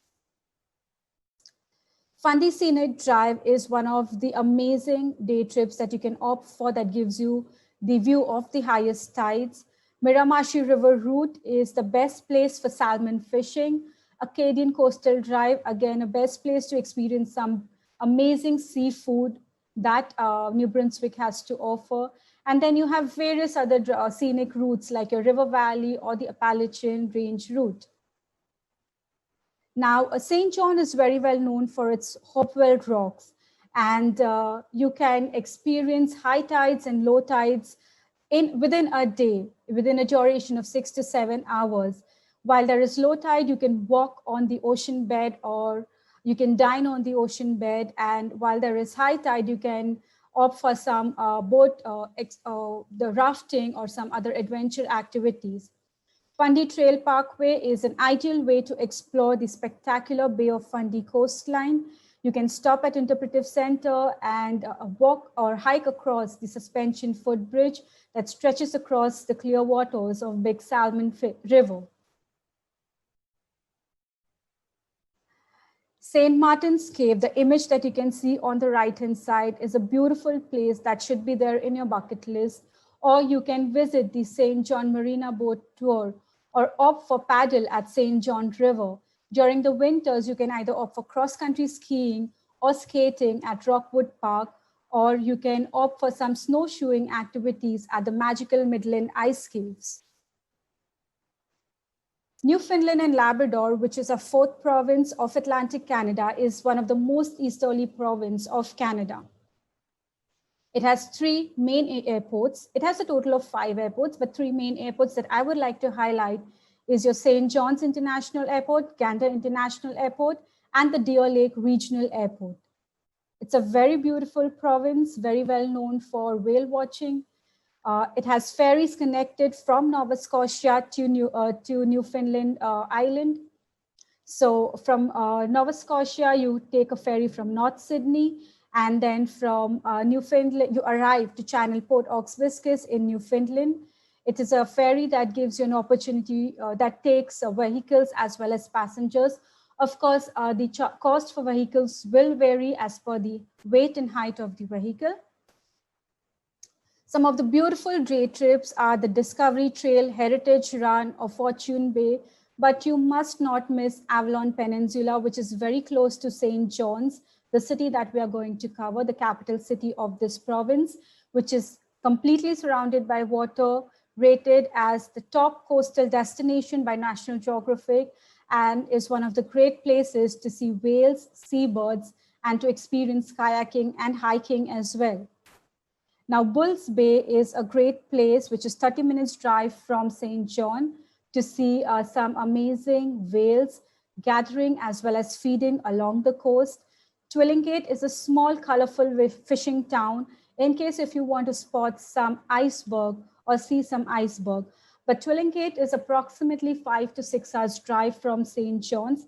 Fundy Scenic Drive is one of the amazing day trips that you can opt for that gives you the view of the highest tides. Miramichi River route is the best place for salmon fishing. Acadian Coastal Drive, again, a best place to experience some amazing seafood that New Brunswick has to offer. And then you have various other scenic routes like your River Valley or the Appalachian Range route. Now, St. John is very well known for its Hopewell rocks, and you can experience high tides and low tides within a day, within a duration of 6 to 7 hours. While there is low tide, you can walk on the ocean bed or you can dine on the ocean bed. And while there is high tide, you can opt for some the rafting or some other adventure activities. Fundy Trail Parkway is an ideal way to explore the spectacular Bay of Fundy coastline. You can stop at Interpretive Center and walk or hike across the suspension footbridge that stretches across the clear waters of Big Salmon River. St. Martin's Cave, the image that you can see on the right-hand side, is a beautiful place that should be there in your bucket list. Or you can visit the St. John Marina boat tour or opt for paddle at St. John River. During the winters, you can either opt for cross-country skiing or skating at Rockwood Park, or you can opt for some snowshoeing activities at the magical Midland Ice Caves. Newfoundland and Labrador, which is a fourth province of Atlantic Canada, is one of the most easterly province of Canada. It has 3 main airports. It has a total of 5 airports, but 3 main airports that I would like to highlight is your St. John's International Airport, Gander International Airport, and the Deer Lake Regional Airport. It's a very beautiful province, very well known for whale watching. It has ferries connected from Nova Scotia to Newfoundland Island. So from Nova Scotia, you take a ferry from North Sydney, and then from Newfoundland, you arrive to Channel Port aux Viscus in Newfoundland. It is a ferry that gives you an opportunity that takes vehicles as well as passengers. Of course, the cost for vehicles will vary as per the weight and height of the vehicle. Some of the beautiful day trips are the Discovery Trail, Heritage Run, or Fortune Bay, but you must not miss Avalon Peninsula, which is very close to St. John's, the city that we are going to cover, the capital city of this province, which is completely surrounded by water, rated as the top coastal destination by National Geographic, and is one of the great places to see whales, seabirds, and to experience kayaking and hiking as well. Now, Bulls Bay is a great place, which is 30 minutes drive from St. John, to see some amazing whales gathering as well as feeding along the coast. Twillinggate is a small, colorful fishing town in case if you want to spot some iceberg or see some iceberg. But Twillinggate is approximately 5 to 6 hours drive from St. John's.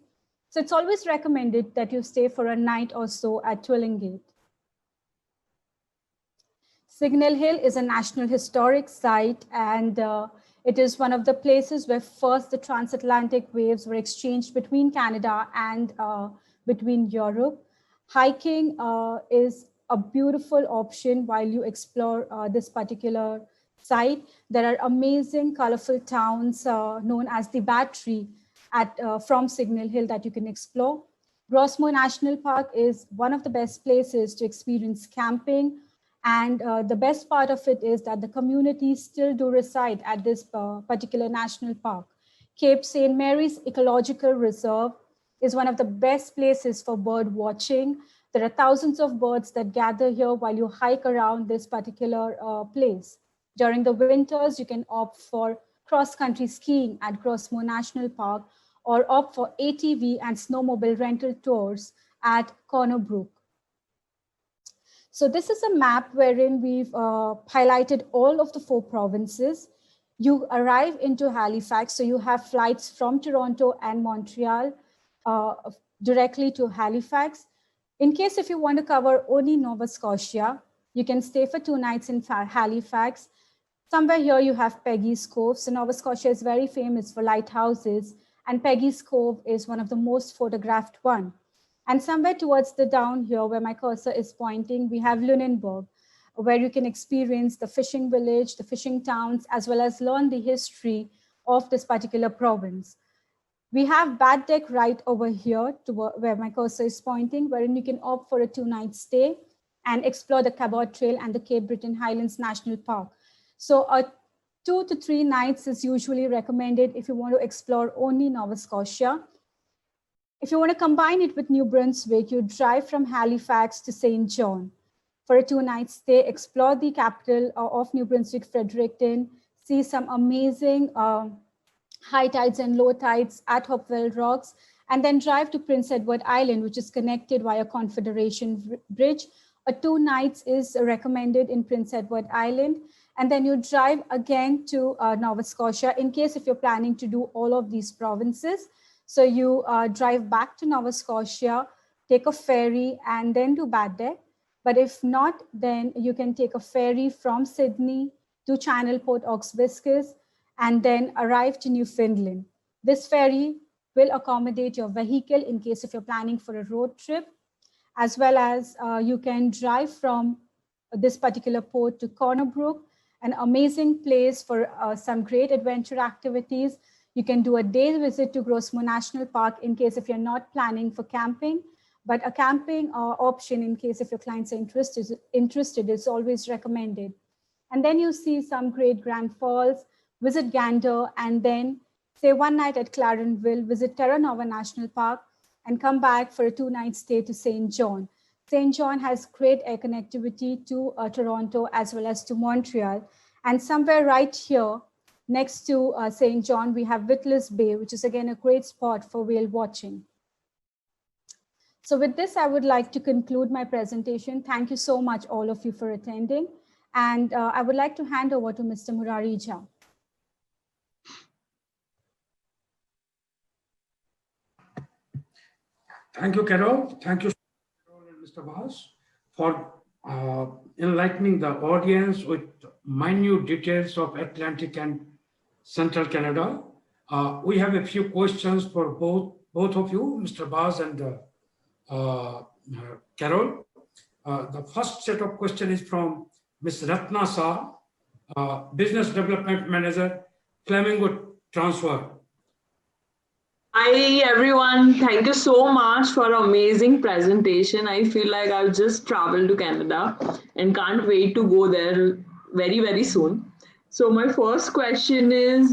So it's always recommended that you stay for a night or so at Twillinggate. Signal Hill is a National Historic Site, and it is one of the places where first the transatlantic waves were exchanged between Canada and between Europe. Hiking is a beautiful option while you explore this particular site. There are amazing, colorful towns known as the Battery from Signal Hill that you can explore. Grossmont National Park is one of the best places to experience camping. And the best part of it is that the community still do reside at this particular national park. Cape St. Mary's Ecological Reserve is one of the best places for bird watching. There are thousands of birds that gather here while you hike around this particular place. During the winters, you can opt for cross-country skiing at Grossmont National Park or opt for ATV and snowmobile rental tours at Corner Brook. So this is a map wherein we've highlighted all of the 4 provinces. You arrive into Halifax, so you have flights from Toronto and Montreal directly to Halifax. In case if you want to cover only Nova Scotia, you can stay for 2 nights in Halifax. Somewhere here you have Peggy's Cove. So Nova Scotia is very famous for lighthouses, and Peggy's Cove is one of the most photographed one. And somewhere towards the down here where my cursor is pointing, we have Lunenburg, where you can experience the fishing village, the fishing towns, as well as learn the history of this particular province. We have Bad Deck right over here to where my cursor is pointing, wherein you can opt for a 2-night stay and explore the Cabot Trail and the Cape Breton Highlands National Park. So 2 to 3 nights is usually recommended if you want to explore only Nova Scotia. If you want to combine it with New Brunswick, you drive from Halifax to St. John. For a 2-night stay, explore the capital of New Brunswick, Fredericton, see some amazing high tides and low tides at Hopewell Rocks, and then drive to Prince Edward Island, which is connected via Confederation Bridge. A 2 nights is recommended in Prince Edward Island. And then you drive again to Nova Scotia in case if you're planning to do all of these provinces. So you drive back to Nova Scotia, take a ferry, and then do Bad Deck. But if not, then you can take a ferry from Sydney to Channel Port aux Viscus and then arrive to Newfoundland. This ferry will accommodate your vehicle in case if you're planning for a road trip, as well as you can drive from this particular port to Corner Brook, an amazing place for some great adventure activities. You can do a day visit to Grossmont National Park in case if you're not planning for camping, but a camping option in case if your clients are interested is always recommended. And then you see some great Grand Falls, visit Gander, and then stay one night at Clarenville, visit Terra Nova National Park, and come back for a 2-night stay to St. John. St. John has great air connectivity to Toronto as well as to Montreal. And somewhere right here next to St. John, we have Witless Bay, which is again a great spot for whale watching. So with this, I would like to conclude my presentation. Thank you so much, all of you, for attending. And I would like to hand over to Mr. Murari Jha. Thank you, Carol. Thank you, Carol and Mr. Bas, for enlightening the audience with minute details of Atlantic and Central Canada. We have a few questions for both of you, Mr. Bas and Carol. The first set of questions is from Ms. Ratna Shah, Business Development Manager, Flamingo Transfer. Hi everyone, thank you so much for an amazing presentation. I feel like I've just traveled to Canada and can't wait to go there very, very soon. So my first question is,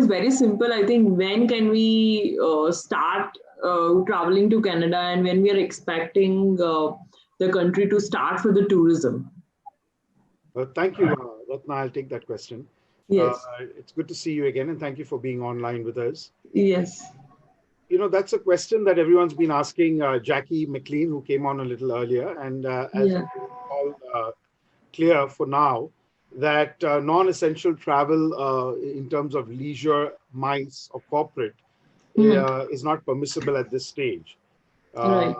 very simple. I think when can we start traveling to Canada, and when we are expecting the country to start for the tourism? Thank you, Ratna. I'll take that question. Yes. It's good to see you again, and thank you for being online with us. Yes. You know, that's a question that everyone's been asking Jackie McLean, who came on a little earlier. And as all clear for now, that non-essential travel in terms of leisure, MICE, or corporate is not permissible at this stage. Right.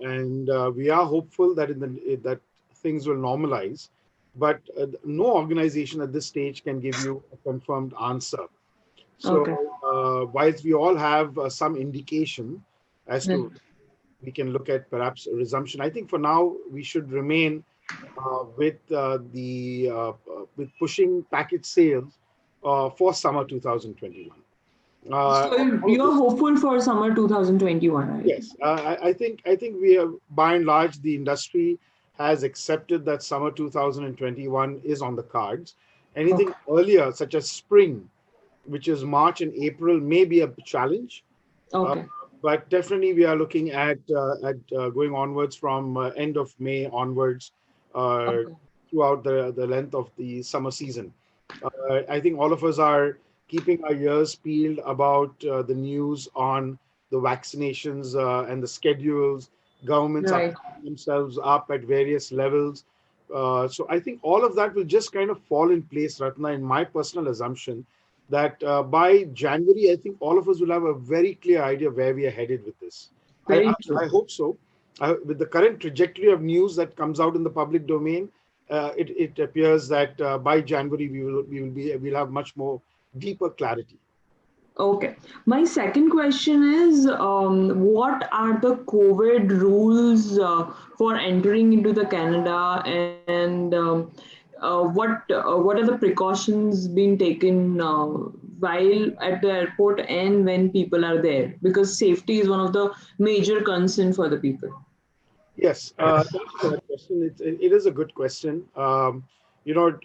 And we are hopeful that that things will normalize. But no organization at this stage can give you a confirmed answer. So whilst we all have some indication as to we can look at perhaps a resumption, I think for now we should remain with with pushing package sales for summer 2021. So you're hopeful for summer 2021, right? Yes, I think we have, by and large, the industry has accepted that summer 2021 is on the cards. Anything earlier, such as spring, which is March and April, may be a challenge. But definitely we are looking at going onwards from end of May onwards throughout the length of the summer season. I think all of us are keeping our ears peeled about the news on the vaccinations and the schedules. Governments are putting themselves up at various levels. So I think all of that will just kind of fall in place, Ratna, in my personal assumption, that by January, I think all of us will have a very clear idea where we are headed with this. I hope so. With the current trajectory of news that comes out in the public domain, it appears that by January, we'll have much more deeper clarity. Okay. My second question is, what are the COVID rules for entering into the Canada, and what are the precautions being taken while at the airport and when people are there? Because safety is one of the major concerns for the people. Yes, thank you for that question. It is a good question. You know,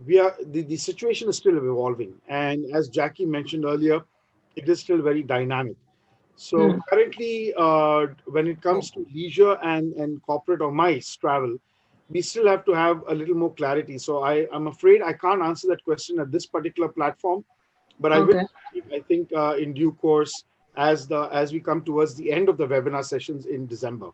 the situation is still evolving, and as Jackie mentioned earlier, it is still very dynamic. So currently, when it comes to leisure and corporate or MICE travel, we still have to have a little more clarity. So I'm afraid I can't answer that question at this particular platform, but I will, I think, in due course as we come towards the end of the webinar sessions in December.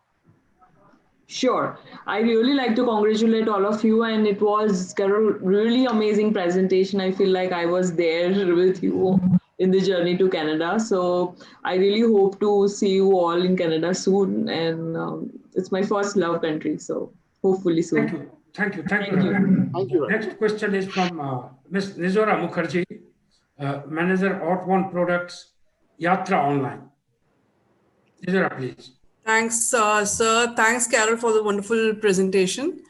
Sure. I really like to congratulate all of you, and it was, Carol, really amazing presentation. I feel like I was there with you in the journey to Canada. So I really hope to see you all in Canada soon. And it's my first love country. So hopefully soon. Thank you. Next question is from Ms. Nizora Mukherjee, Manager Outbound Products, Yatra Online. Nizora, please. Thanks, sir. Thanks, Carol, for the wonderful presentation.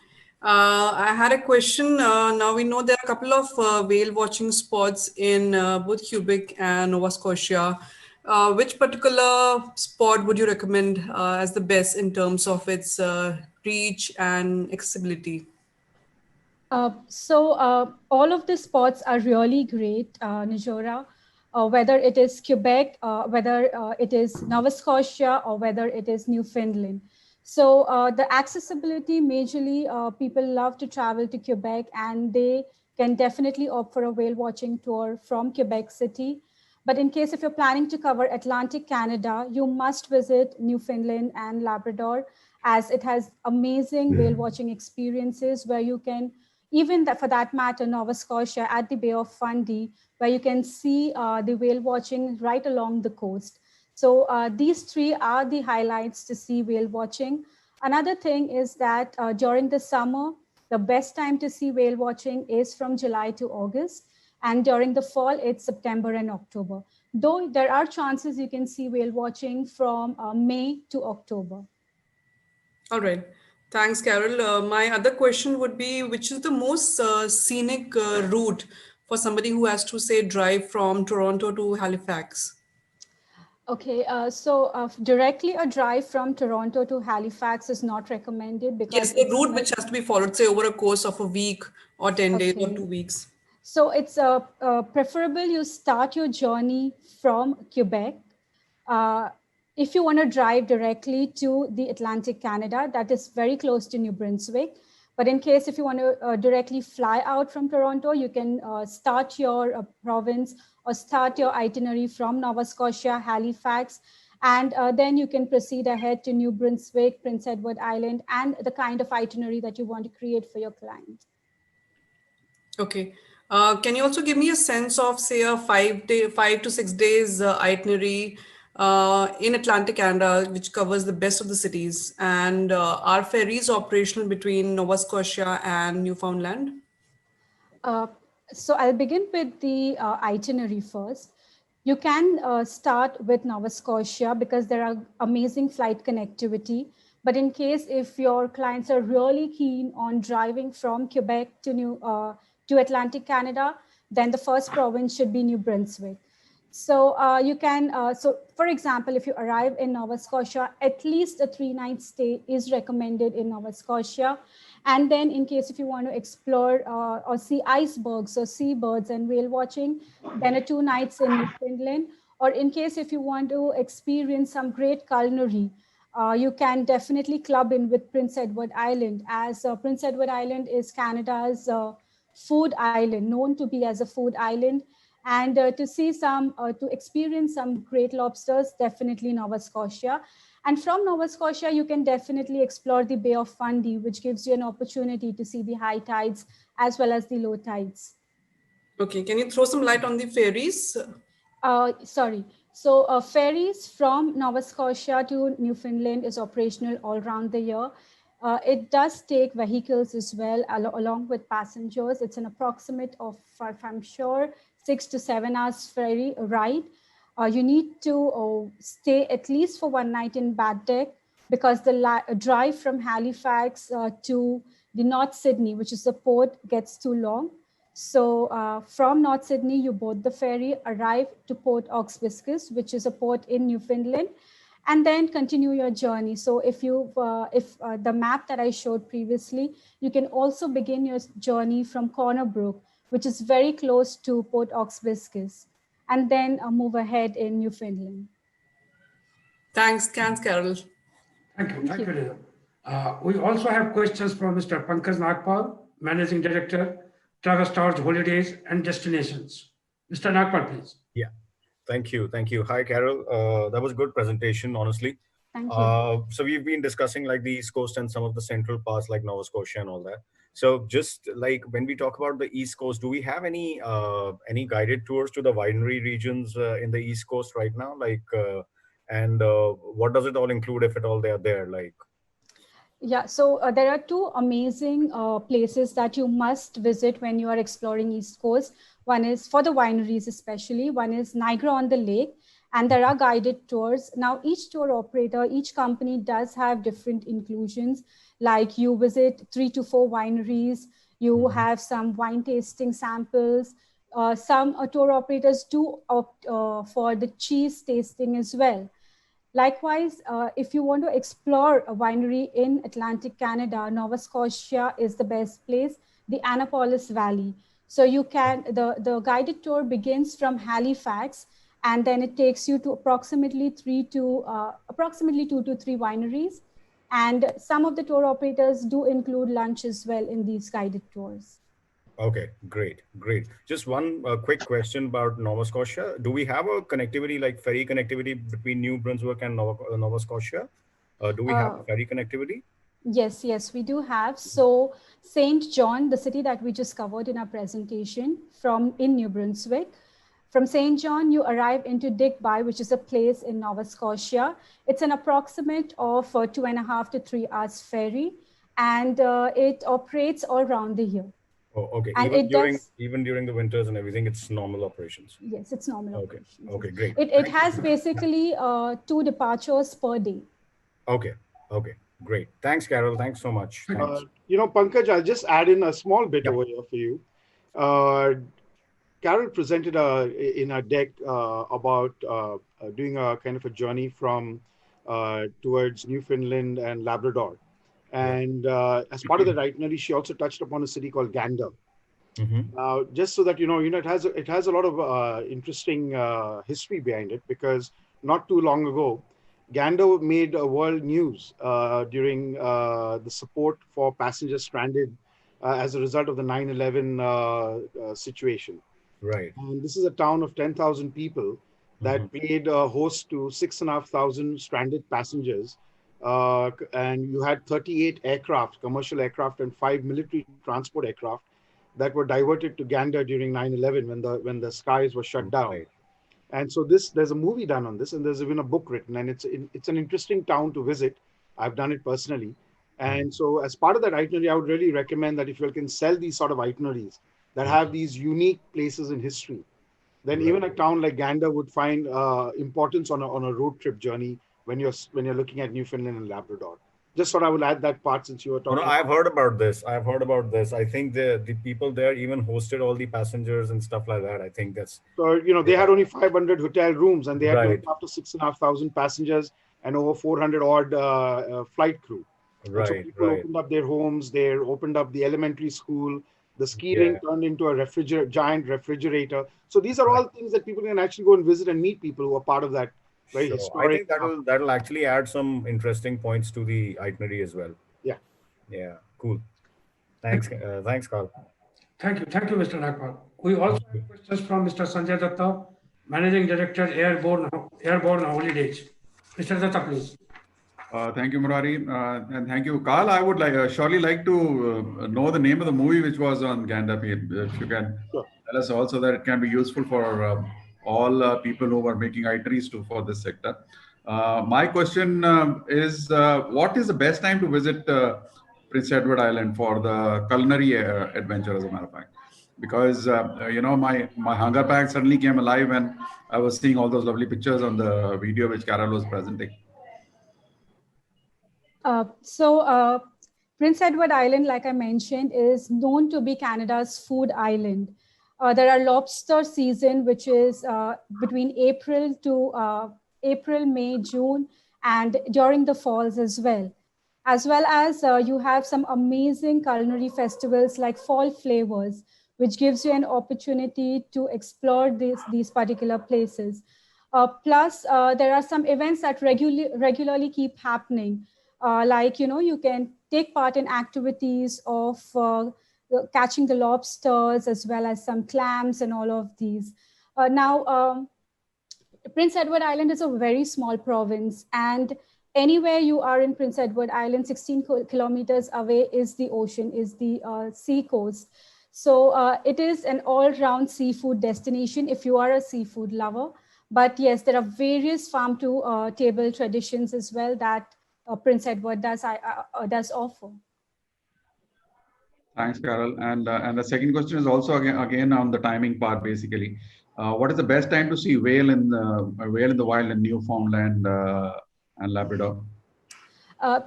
I had a question. Now we know there are a couple of whale watching spots in both Quebec and Nova Scotia. Which particular spot would you recommend as the best in terms of its reach and accessibility? All of the spots are really great, Nijora, whether it is Quebec, whether it is Nova Scotia, or whether it is Newfoundland. So the accessibility, majorly people love to travel to Quebec, and they can definitely opt for a whale watching tour from Quebec City. But in case if you're planning to cover Atlantic Canada, you must visit Newfoundland and Labrador, as it has amazing whale watching experiences where you can, even that, for that matter, Nova Scotia at the Bay of Fundy, where you can see the whale watching right along the coast. So these three are the highlights to see whale watching. Another thing is that during the summer, the best time to see whale watching is from July to August. And during the fall, it's September and October. Though there are chances you can see whale watching from May to October. All right. Thanks, Carol. My other question would be, which is the most scenic route for somebody who has to, say, drive from Toronto to Halifax? Okay, directly a drive from Toronto to Halifax is not recommended because Yes, the route which has to be followed, say, over a course of a week or 10 days or 2 weeks. So it's preferable you start your journey from Quebec. If you want to drive directly to the Atlantic Canada, that is very close to New Brunswick. But in case if you want to directly fly out from Toronto, you can start your province or start your itinerary from Nova Scotia, Halifax, and then you can proceed ahead to New Brunswick, Prince Edward Island, and the kind of itinerary that you want to create for your client. Okay. Can you also give me a sense of, say, a 5 to 6 days itinerary in Atlantic Canada, which covers the best of the cities? And are ferries operational between Nova Scotia and Newfoundland? So I'll begin with the itinerary first. You can start with Nova Scotia because there are amazing flight connectivity. But in case if your clients are really keen on driving from Quebec to Atlantic Canada, then the first province should be New Brunswick. So so for example, if you arrive in Nova Scotia, at least a 3-night stay is recommended in Nova Scotia. And then in case if you want to explore or see icebergs or seabirds and whale watching, then a 2 nights in Newfoundland. Or in case if you want to experience some great culinary, you can definitely club in with Prince Edward Island, as Prince Edward Island is Canada's food island, known to be as a food island. And to experience some great lobsters, definitely Nova Scotia. And from Nova Scotia, you can definitely explore the Bay of Fundy, which gives you an opportunity to see the high tides as well as the low tides. Okay, can you throw some light on the ferries? Sorry. So ferries from Nova Scotia to Newfoundland is operational all around the year. It does take vehicles as well, along with passengers. It's an approximate of, if I'm sure, 6 to 7 hours ferry ride. You need to stay at least for 1 night in Bad Deck because the drive from Halifax to the North Sydney, which is the port, gets too long. So from North Sydney, you board the ferry, arrive to Port aux Biscuits, which is a port in Newfoundland, and then continue your journey. So if the map that I showed previously, you can also begin your journey from Corner Brook, which is very close to Port aux Biscuits, and then move ahead in Newfoundland. Thanks, Carol. Thank you. We also have questions from Mr. Pankaj Nagpal, Managing Director, Travel Stars Holidays and Destinations. Mr. Nagpal, please. Yeah, thank you. Hi, Carol. That was a good presentation, honestly. Thank you. So we've been discussing like the East Coast and some of the central parts like Nova Scotia and all that. So just like when we talk about the East Coast, do we have any guided tours to the winery regions in the East Coast right now? Like, and what does it all include if at all they are there? Like, yeah, so there are 2 amazing places that you must visit when you are exploring East Coast. One is for the wineries, especially. One is Niagara-on-the-Lake, and there are guided tours. Now, each tour operator, each company does have different inclusions. Like you visit 3 to 4 wineries, you have some wine tasting samples. Some tour operators do opt for the cheese tasting as well. Likewise, if you want to explore a winery in Atlantic Canada, Nova Scotia is the best place. the Annapolis Valley. So you can, the guided tour begins from Halifax, and then it takes you to approximately 2 to 3 wineries. And some of the tour operators do include lunch as well in these guided tours. Okay, great. Just one quick question about Nova Scotia. Do we have a connectivity, like ferry connectivity between New Brunswick and Nova Scotia? Do we have ferry connectivity? Yes, we do have. So St. John, the city that we just covered in our presentation in New Brunswick, from St. John, you arrive into Digby, which is a place in Nova Scotia. It's an approximate of 2.5 to 3 hours ferry, and it operates all around the year. Oh, okay. And even during the winters and everything, it's normal operations. Yes, it's normal operations. Okay, great. It has basically 2 departures per day. Okay, great. Thanks, Carol. Thanks so much. Thanks. Pankaj, I'll just add in a small bit over here for you. Carol presented in our deck about doing a kind of a journey from towards Newfoundland and Labrador. And as part of the itinerary, she also touched upon a city called Gander. Just so that it has a lot of interesting history behind it, because not too long ago, Gander made world news during the support for passengers stranded as a result of the 9/11 situation. Right. And this is a town of 10,000 people that played host to 6,500 stranded passengers. And you had 38 aircraft, commercial aircraft, and 5 military transport aircraft that were diverted to Gander during 9/11 when the skies were shut down. Right. And so there's a movie done on this, and there's even a book written, and it's an interesting town to visit. I've done it personally. And so as part of that itinerary, I would really recommend that if you can sell these sort of itineraries that have these unique places in history, then even a town like Gander would find importance on a road trip journey when you're looking at Newfoundland and Labrador. Just thought I would add that part since you were talking. I've heard about this. I think the people there even hosted all the passengers and stuff like that. I think that's. So, they had only 500 hotel rooms, and they had to look after 6,500 passengers and over 400 odd flight crew. Right. So people opened up their homes. They opened up the elementary school. The ski rink turned into a giant refrigerator. So these are all things that people can actually go and visit and meet people who are part of that very historic. I think that'll actually add some interesting points to the itinerary as well. Yeah, cool. Thanks, Carl. Thank you, Mr. Nagpal. We also have questions from Mr. Sanjay Datta, Managing Director, Airborne Holidays. Mr. Datta, please. Thank you, Murari, and thank you, Carl. I would surely like to know the name of the movie which was on Gander. If you can tell us also, that it can be useful for all people who are making itineraries for this sector. My question is, what is the best time to visit Prince Edward Island for the culinary adventure, as a matter of fact? Because my hunger pack suddenly came alive when I was seeing all those lovely pictures on the video which Carol was presenting. Prince Edward Island, like I mentioned, is known to be Canada's food island. There are lobster season, which is between April, May, June, and during the falls as well. As well as you have some amazing culinary festivals like Fall Flavors, which gives you an opportunity to explore these particular places. Plus, there are some events that regularly keep happening. You can take part in activities of catching the lobsters, as well as some clams and all of these. Prince Edward Island is a very small province, and anywhere you are in Prince Edward Island, 16 kilometers away is the ocean, is the sea coast. So it is an all-round seafood destination if you are a seafood lover. But yes, there are various farm-to-table traditions as well that Prince Edward does offer. Thanks, Carol. And the second question is also again on the timing part, basically. What is the best time to see whale in the wild in Newfoundland and Labrador?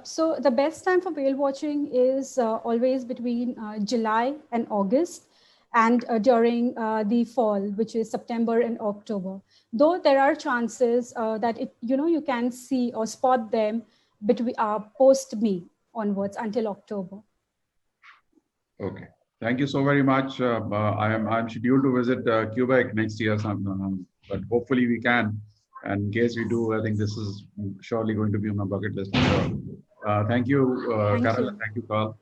So the best time for whale watching is always between July and August, and during the fall, which is September and October. Though there are chances that you can see or spot them between post-May onwards until October. Okay, Thank you so very much. I'm scheduled to visit Quebec next year, but hopefully we can. And in case we do, I think this is surely going to be on my bucket list. Thank you, Carol. Thank you, Carl.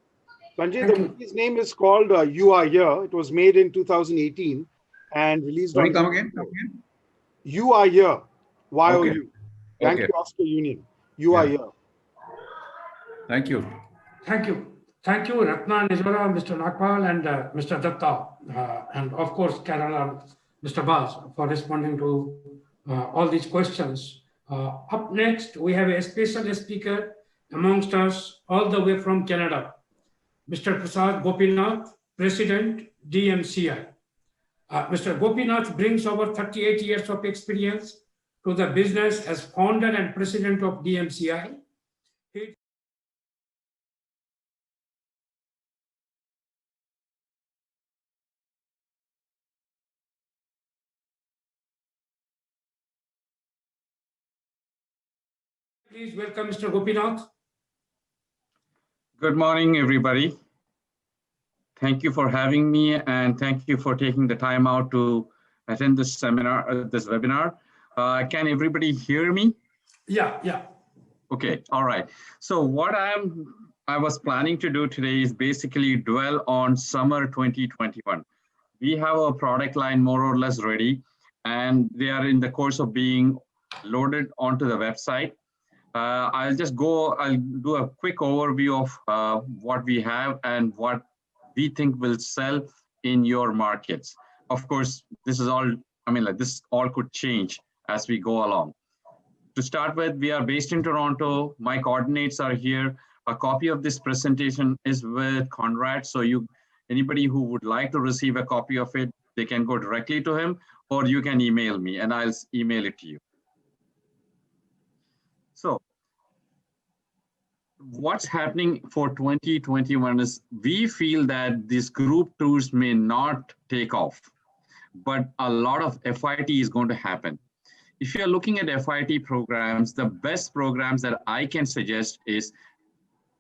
Sanjay, the movie's name is called You Are Here. It was made in 2018 and released Sorry, on. come again. You Are Here. YOU. Okay. Yankee Oscar Union. You Are Here. Thank you. Thank you. Thank you, Ratna, Nijwara, Mr. Nagpal, and Mr. Datta, and of course, Carol and Mr. Baz for responding to all these questions. Up next, we have a special speaker amongst us all the way from Canada, Mr. Prasad Gopinath, President, DMCI. Mr. Gopinath brings over 38 years of experience to the business as founder and president of DMCI. Please welcome Mr. Gopinath. Good morning, everybody. Thank you for having me, and thank you for taking the time out to attend this seminar, this webinar. Can everybody hear me? Yeah. Okay, all right. So what I was planning to do today is basically dwell on summer 2021. We have a product line more or less ready, and they are in the course of being loaded onto the website. I'll do a quick overview of what we have and what we think will sell in your markets. Of course, this is all, this all could change as we go along. To start with, we are based in Toronto. My coordinates are here. A copy of this presentation is with Conrad. So anybody who would like to receive a copy of it, they can go directly to him, or you can email me and I'll email it to you. So what's happening for 2021 is we feel that these group tours may not take off, but a lot of FIT is going to happen. If you're looking at FIT programs, the best programs that I can suggest is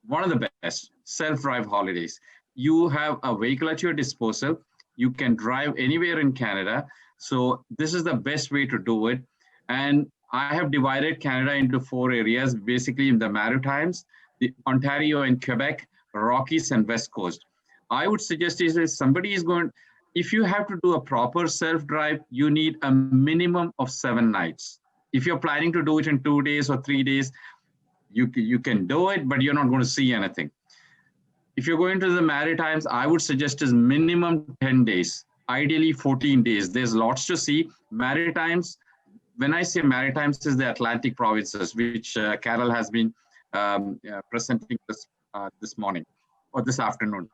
one of the best, self-drive holidays. You have a vehicle at your disposal. You can drive anywhere in Canada. So this is the best way to do it. And I have divided Canada into 4 areas, basically in the Maritimes, the Ontario and Quebec, Rockies and West Coast. I would suggest is if somebody is going, if you have to do a proper self-drive, you need a minimum of 7 nights. If you're planning to do it in 2 days or 3 days, you can do it, but you're not going to see anything. If you're going to the Maritimes, I would suggest is minimum 10 days, ideally 14 days. There's lots to see. Maritimes, when I say Maritimes, is the Atlantic provinces, which Carol has been presenting this morning or this afternoon.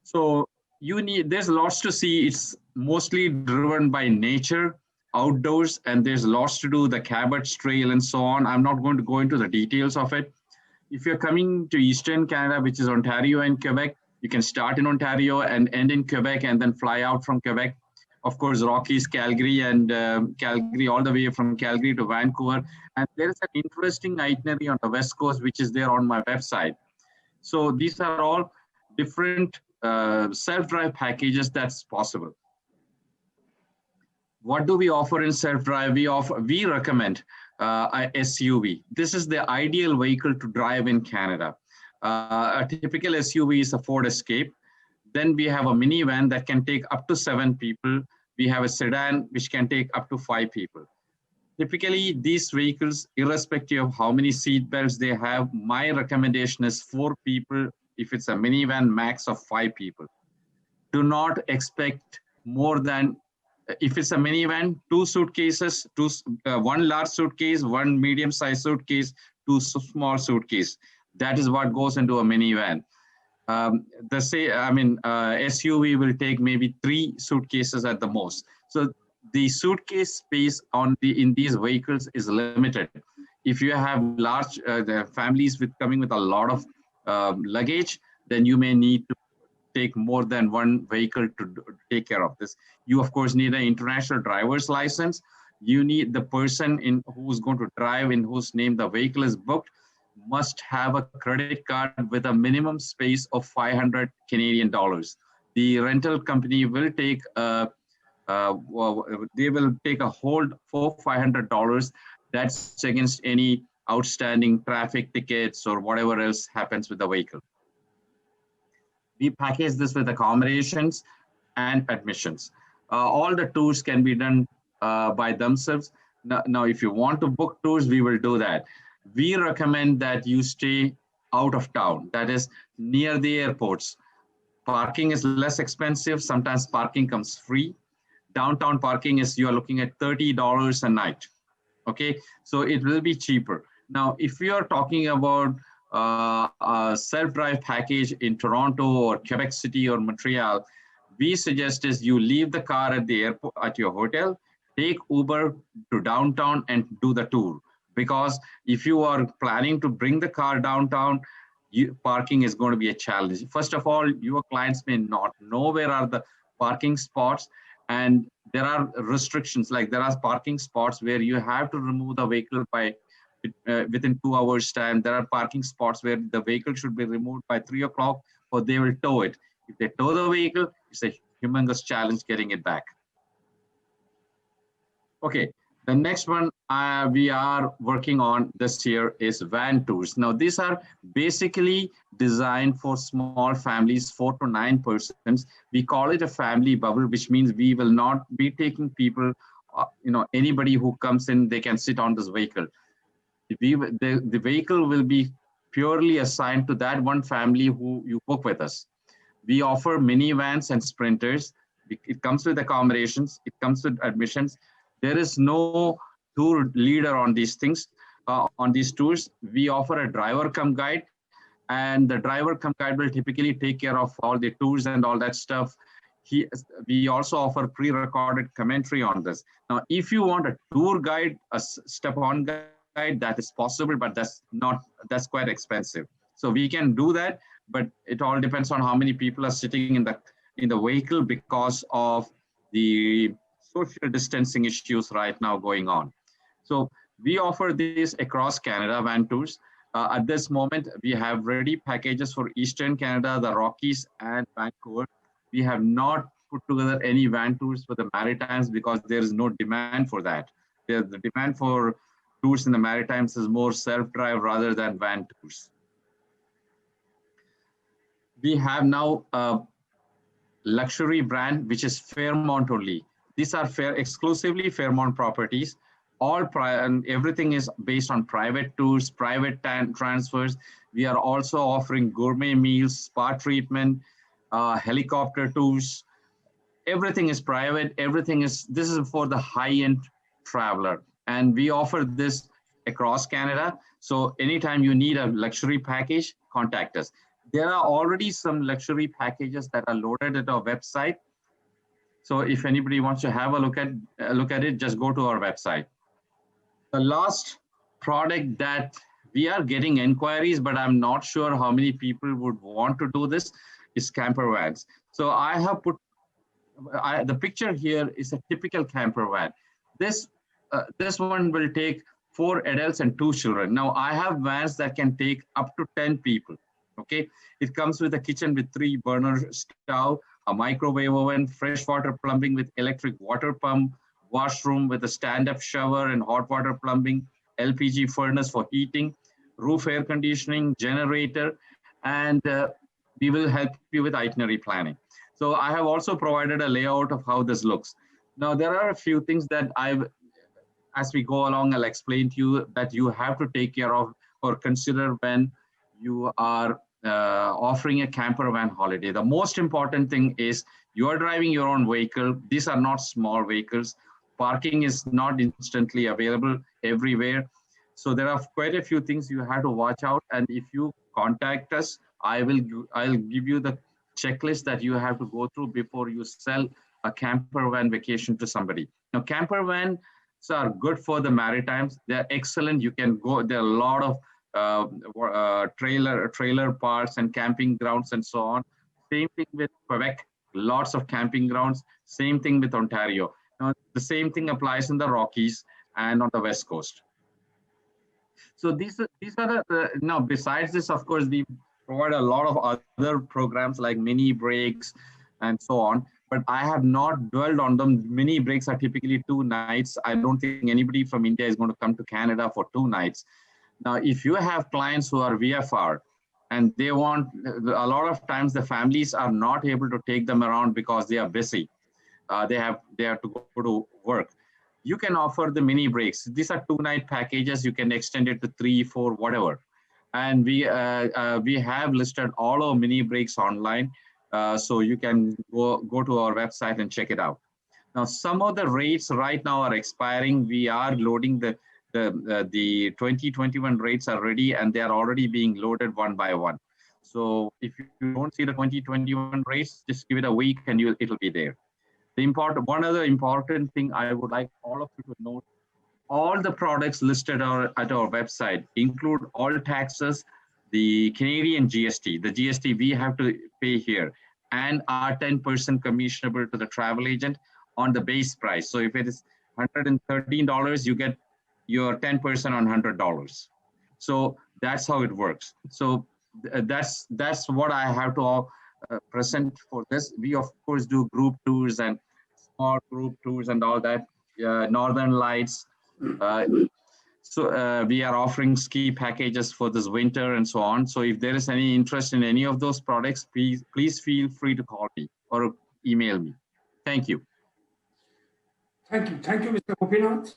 So there's lots to see. It's mostly driven by nature, outdoors, and there's lots to do, the Cabot's Trail and so on. I'm not going to go into the details of it. If you're coming to Eastern Canada, which is Ontario and Quebec, you can start in Ontario and end in Quebec and then fly out from Quebec. Of course, Rockies, Calgary, and Calgary, all the way from Calgary to Vancouver. And there is an interesting itinerary on the West Coast, which is there on my website. So these are all different self-drive packages that's possible. What do we offer in self-drive? We recommend a SUV. This is the ideal vehicle to drive in Canada. A typical SUV is a Ford Escape. Then we have a minivan that can take up to 7 people. We have a sedan which can take up to 5 people. Typically, these vehicles, irrespective of how many seat belts they have, my recommendation is 4 people. If it's a minivan, max of 5 people. Do not expect more than, if it's a minivan, 2 suitcases, 1 large suitcase, 1 medium-sized suitcase, 2 small suitcases. That is what goes into a minivan. SUV will take maybe 3 suitcases at the most. So the suitcase space in these vehicles is limited. If you have large families coming with a lot of luggage, then you may need to take more than 1 vehicle to take care of this. You of course need an international driver's license. You need the person who's going to drive, in whose name the vehicle is booked, must have a credit card with a minimum space of 500 Canadian dollars. the rental company will take they will take a hold for $500. That's against any outstanding traffic tickets or whatever else happens with the vehicle. We package this with accommodations and admissions. All the tours can be done by themselves. Now, if you want to book tours, we will do that. We recommend that you stay out of town, that is near the airports. Parking is less expensive. Sometimes parking comes free. Downtown parking is, you are looking at $30 a night. Okay, so it will be cheaper. Now, if you are talking about a self-drive package in Toronto or Quebec City or Montreal, we suggest is you leave the car at the airport, at your hotel, take Uber to downtown and do the tour. Because if you are planning to bring the car downtown, parking is going to be a challenge. First of all, your clients may not know where are the parking spots, and there are restrictions, like there are parking spots where you have to remove the vehicle by within 2 hours time. There are parking spots where the vehicle should be removed by 3 o'clock or they will tow it. If they tow the vehicle, it's a humongous challenge getting it back. Okay, the next one we are working on this year is van tours. Now, these are basically designed for small families, 4 to 9 persons. We call it a family bubble, which means we will not be taking people, anybody who comes in, they can sit on this vehicle. The vehicle will be purely assigned to that one family who you book with us. We offer minivans and sprinters. It comes with accommodations. It comes with admissions. There is no tour leader on these things, on these tours. We offer a driver come guide, and the driver come guide will typically take care of all the tours and all that stuff. We also offer pre-recorded commentary on this. Now, if you want a tour guide, a step-on guide, that is possible, but that's quite expensive. So we can do that, but it all depends on how many people are sitting in the vehicle because of the social distancing issues right now going on. So we offer these across Canada, van tours. At this moment, we have ready packages for Eastern Canada, the Rockies, and Vancouver. We have not put together any van tours for the Maritimes because there is no demand for that. The demand for tours in the Maritimes is more self-drive rather than van tours. We have now a luxury brand, which is Fairmont only. These are exclusively Fairmont properties. And everything is based on private tours, private transfers. We are also offering gourmet meals, spa treatment, helicopter tours. Everything is private. This is for the high-end traveler. And we offer this across Canada. So anytime you need a luxury package, contact us. There are already some luxury packages that are loaded at our website. So if anybody wants to have a look at it, just go to our website. The last product that we are getting inquiries, but I'm not sure how many people would want to do this, is campervans. So I have put, the picture here is a typical campervan. This one will take 4 adults and 2 children. Now I have vans that can take up to 10 people. Okay, it comes with a kitchen with 3-burner stove, a microwave oven, freshwater plumbing with electric water pump, washroom with a stand-up shower and hot water plumbing, LPG furnace for heating, roof air conditioning, generator, and we will help you with itinerary planning. So I have also provided a layout of how this looks. Now, there are a few things that as we go along, I'll explain to you that you have to take care of or consider when you are offering a camper van holiday. The most important thing is you are driving your own vehicle. These are not small vehicles. Parking is not instantly available everywhere. So there are quite a few things you have to watch out. And if you contact us, I'll give you the checklist that you have to go through before you sell a camper van vacation to somebody. Now, camper vans are good for the Maritimes. They're excellent. You can go, there are a lot of trailer parks and camping grounds and so on. Same thing with Quebec, lots of camping grounds. Same thing with Ontario. Now, the same thing applies in the Rockies and on the West Coast. So these are now, besides this, of course, we provide a lot of other programs like mini breaks, and so on. But I have not dwelled on them. Mini breaks are typically 2 nights. I don't think anybody from India is going to come to Canada for 2 nights. Now, if you have clients who are VFR and they want, a lot of times the families are not able to take them around because they are busy. They have to go to work. You can offer the mini breaks. These are 2-night packages. You can extend it to 3, 4, whatever. And we have listed all our mini breaks online. So you can go to our website and check it out. Now, some of the rates right now are expiring. We are loading the 2021 rates are ready, and they are already being loaded one by one. So if you don't see the 2021 rates, just give it a week and it'll be there. One other important thing I would like all of you to note, all the products listed at our website include all taxes, the Canadian GST, the GST we have to pay here, and our 10% commissionable to the travel agent on the base price. So if it is $113, you get your 10% on $100. So that's how it works. So that's what I have to present for this. We of course do group tours and small group tours and all that, Northern Lights. So we are offering ski packages for this winter and so on. So if there is any interest in any of those products, please feel free to call me or email me. Thank you. Thank you, Mr. Gopinath,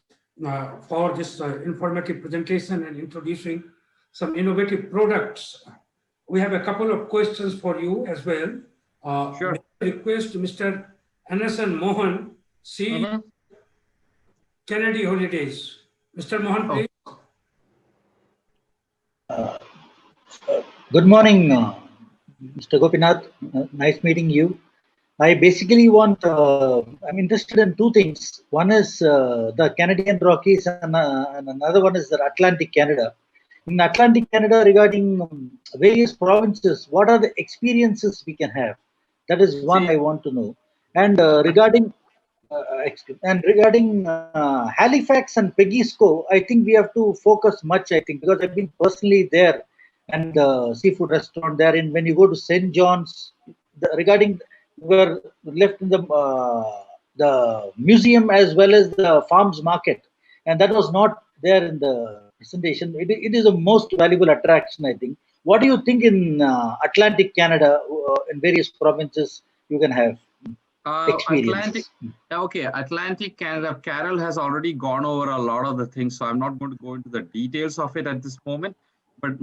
for this informative presentation and introducing some innovative products. We have a couple of questions for you as well. Sure. Request Mr. Anderson Mohan, CEO, Kennedy Holidays. Mr. Mohan, please. Good morning, Mr. Gopinath. Nice meeting you. I basically I'm interested in 2 things. One is the Canadian Rockies and another one is the Atlantic Canada. In Atlantic Canada, regarding various provinces, what are the experiences we can have? That is one I want to know. And regarding Halifax and Peggy's Cove, I think we have to focus much, I think, because I've been personally there and seafood restaurant there. And when you go to St. John's, regarding we were left in the museum as well as the farms market, and that was not there in the presentation. It is the most valuable attraction, I think. What do you think in Atlantic Canada, in various provinces you can have experiences? Atlantic Canada, Carol has already gone over a lot of the things, so I'm not going to go into the details of it at this moment. But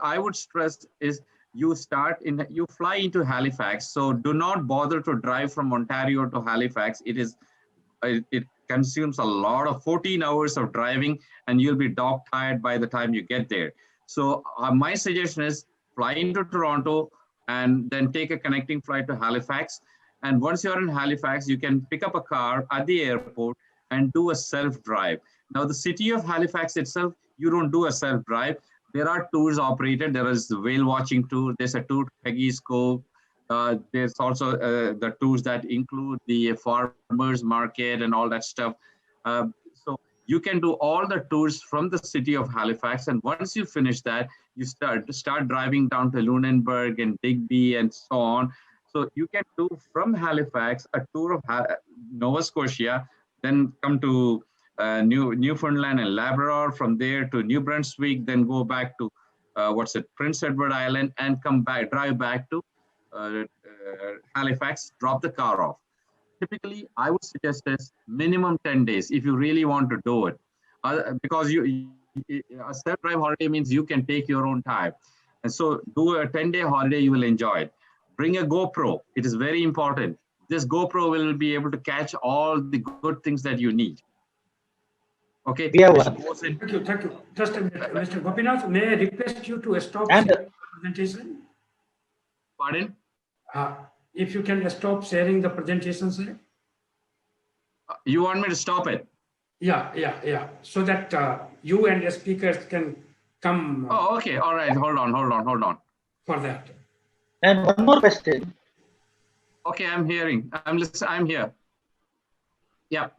I would stress is you fly into Halifax, so do not bother to drive from Ontario to Halifax. It consumes a lot of 14 hours of driving, and you'll be dog tired by the time you get there. So my suggestion is fly into Toronto and then take a connecting flight to Halifax. And once you're in Halifax, you can pick up a car at the airport and do a self-drive. Now, the city of Halifax itself, you don't do a self-drive. There are tours operated. There is the whale watching tour. There's a tour to Peggy's Cove. There's also the tours that include the farmers market and all that stuff. So you can do all the tours from the city of Halifax. And once you finish that, you start driving down to Lunenburg and Digby and so on. So you can do from Halifax a tour of Nova Scotia, then come to Newfoundland and Labrador, from there to New Brunswick, then go back to Prince Edward Island, and drive back to Halifax, drop the car off. Typically, I would suggest this minimum 10 days if you really want to do it, because a self-drive holiday means you can take your own time, and so do a 10-day holiday. You will enjoy it. Bring a GoPro. It is very important. This GoPro will be able to catch all the good things that you need. Okay. Yeah. Thank you. Just a minute, Mr. Gopinath, may I request you to stop sharing the presentation? Pardon? If you can stop sharing the presentation, sir. You want me to stop it? Yeah. So that you and the speakers can come. Oh, okay. All right. Hold on. For that. And one more question. Okay, I'm hearing. I'm here. Yeah.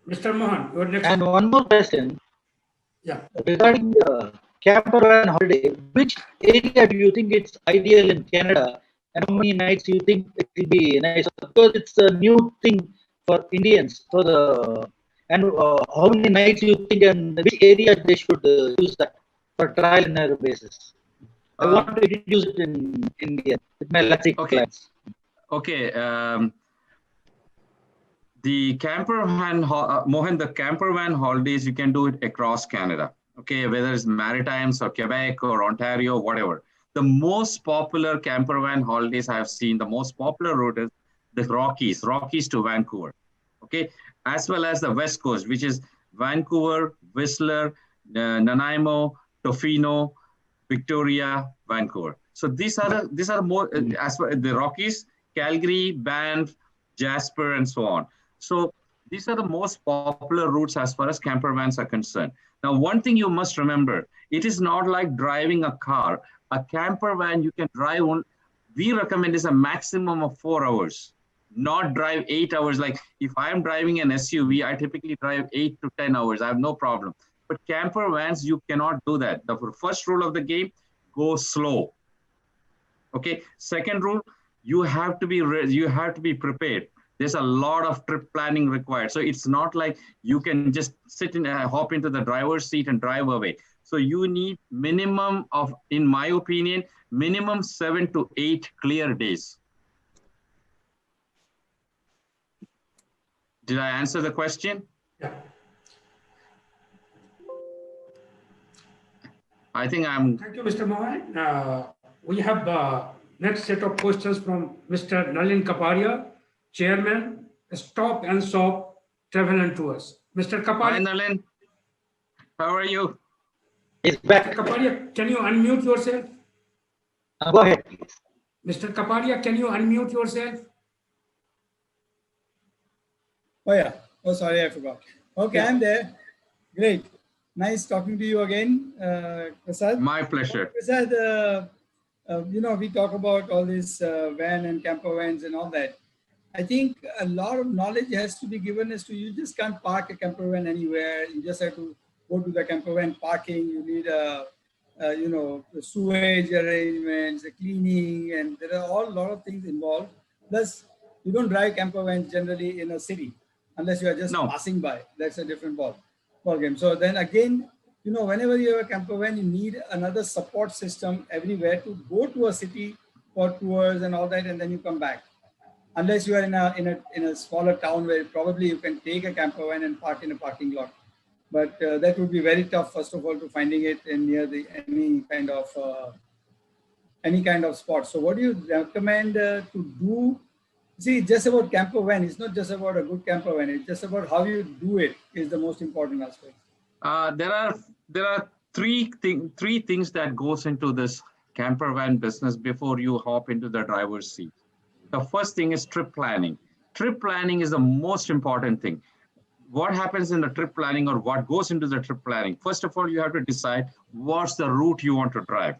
Mr. Mohan, your next. And one more question. Yeah. Regarding the campervan holiday, which area do you think it's ideal in Canada? and how many nights you think it will be nice? Because it's a new thing for Indians. So how many nights you think and which area they should use that for trial and error basis? I want to introduce it in India with my Lasik clients. Okay. The Mohan, the campervan holidays, you can do it across Canada. Okay, whether it's Maritimes or Quebec or Ontario, whatever. The most popular campervan holidays I have seen, the most popular route is the Rockies to Vancouver. Okay, as well as the West Coast, which is Vancouver, Whistler, Nanaimo, Tofino, Victoria, Vancouver. So these are more as well the Rockies, Calgary, Banff, Jasper, and so on. So these are the most popular routes as far as campervans are concerned. Now, one thing you must remember, it is not like driving a car. A campervan you can drive on, we recommend is a maximum of 4 hours, not drive 8 hours. Like if I am driving an SUV, I typically drive 8 to 10 hours. I have no problem. But campervans, you cannot do that. The first rule of the game, go slow. Okay. Second rule, you have to be prepared. There's a lot of trip planning required. So it's not like you can just hop into the driver's seat and drive away. So you need minimum of, in my opinion, minimum 7 to 8 clear days. Did I answer the question? Yeah. I think I'm. Thank you, Mr. Mohan. We have next set of questions from Mr. Nalin Kapadia, Chairman, Stop and Shop Travel and Tours. Mr. Kapadia. Hi, Nalin. How are you? It's back. Mr. Kapadia, can you unmute yourself? Go ahead, please. Mr. Kapadia, can you unmute yourself? Oh, yeah. Oh, sorry, I forgot. Okay, yeah. I'm there. Great. Nice talking to you again, Prasad. My pleasure. Prasad, we talk about all this van and camper vans and all that. I think a lot of knowledge has to be given as to you just can't park a camper van anywhere. You just have to go to the camper van parking. You need the sewage arrangements, the cleaning, and there are a lot of things involved. Plus, you don't drive camper vans generally in a city unless you are just passing by. That's a different ball game. So then again, whenever you have a camper van, you need another support system everywhere to go to a city for tours and all that, and then you come back. Unless you are in a smaller town where probably you can take a camper van and park in a parking lot. But that would be very tough, first of all, to finding it in near any kind of spot. So what do you recommend to do? See, it's just about camper van. It's not just about a good camper van. It's just about how you do it is the most important aspect. There are three things that goes into this camper van business before you hop into the driver's seat. The first thing is trip planning. Trip planning is the most important thing. What happens in the trip planning or what goes into the trip planning? First of all, you have to decide what's the route you want to drive.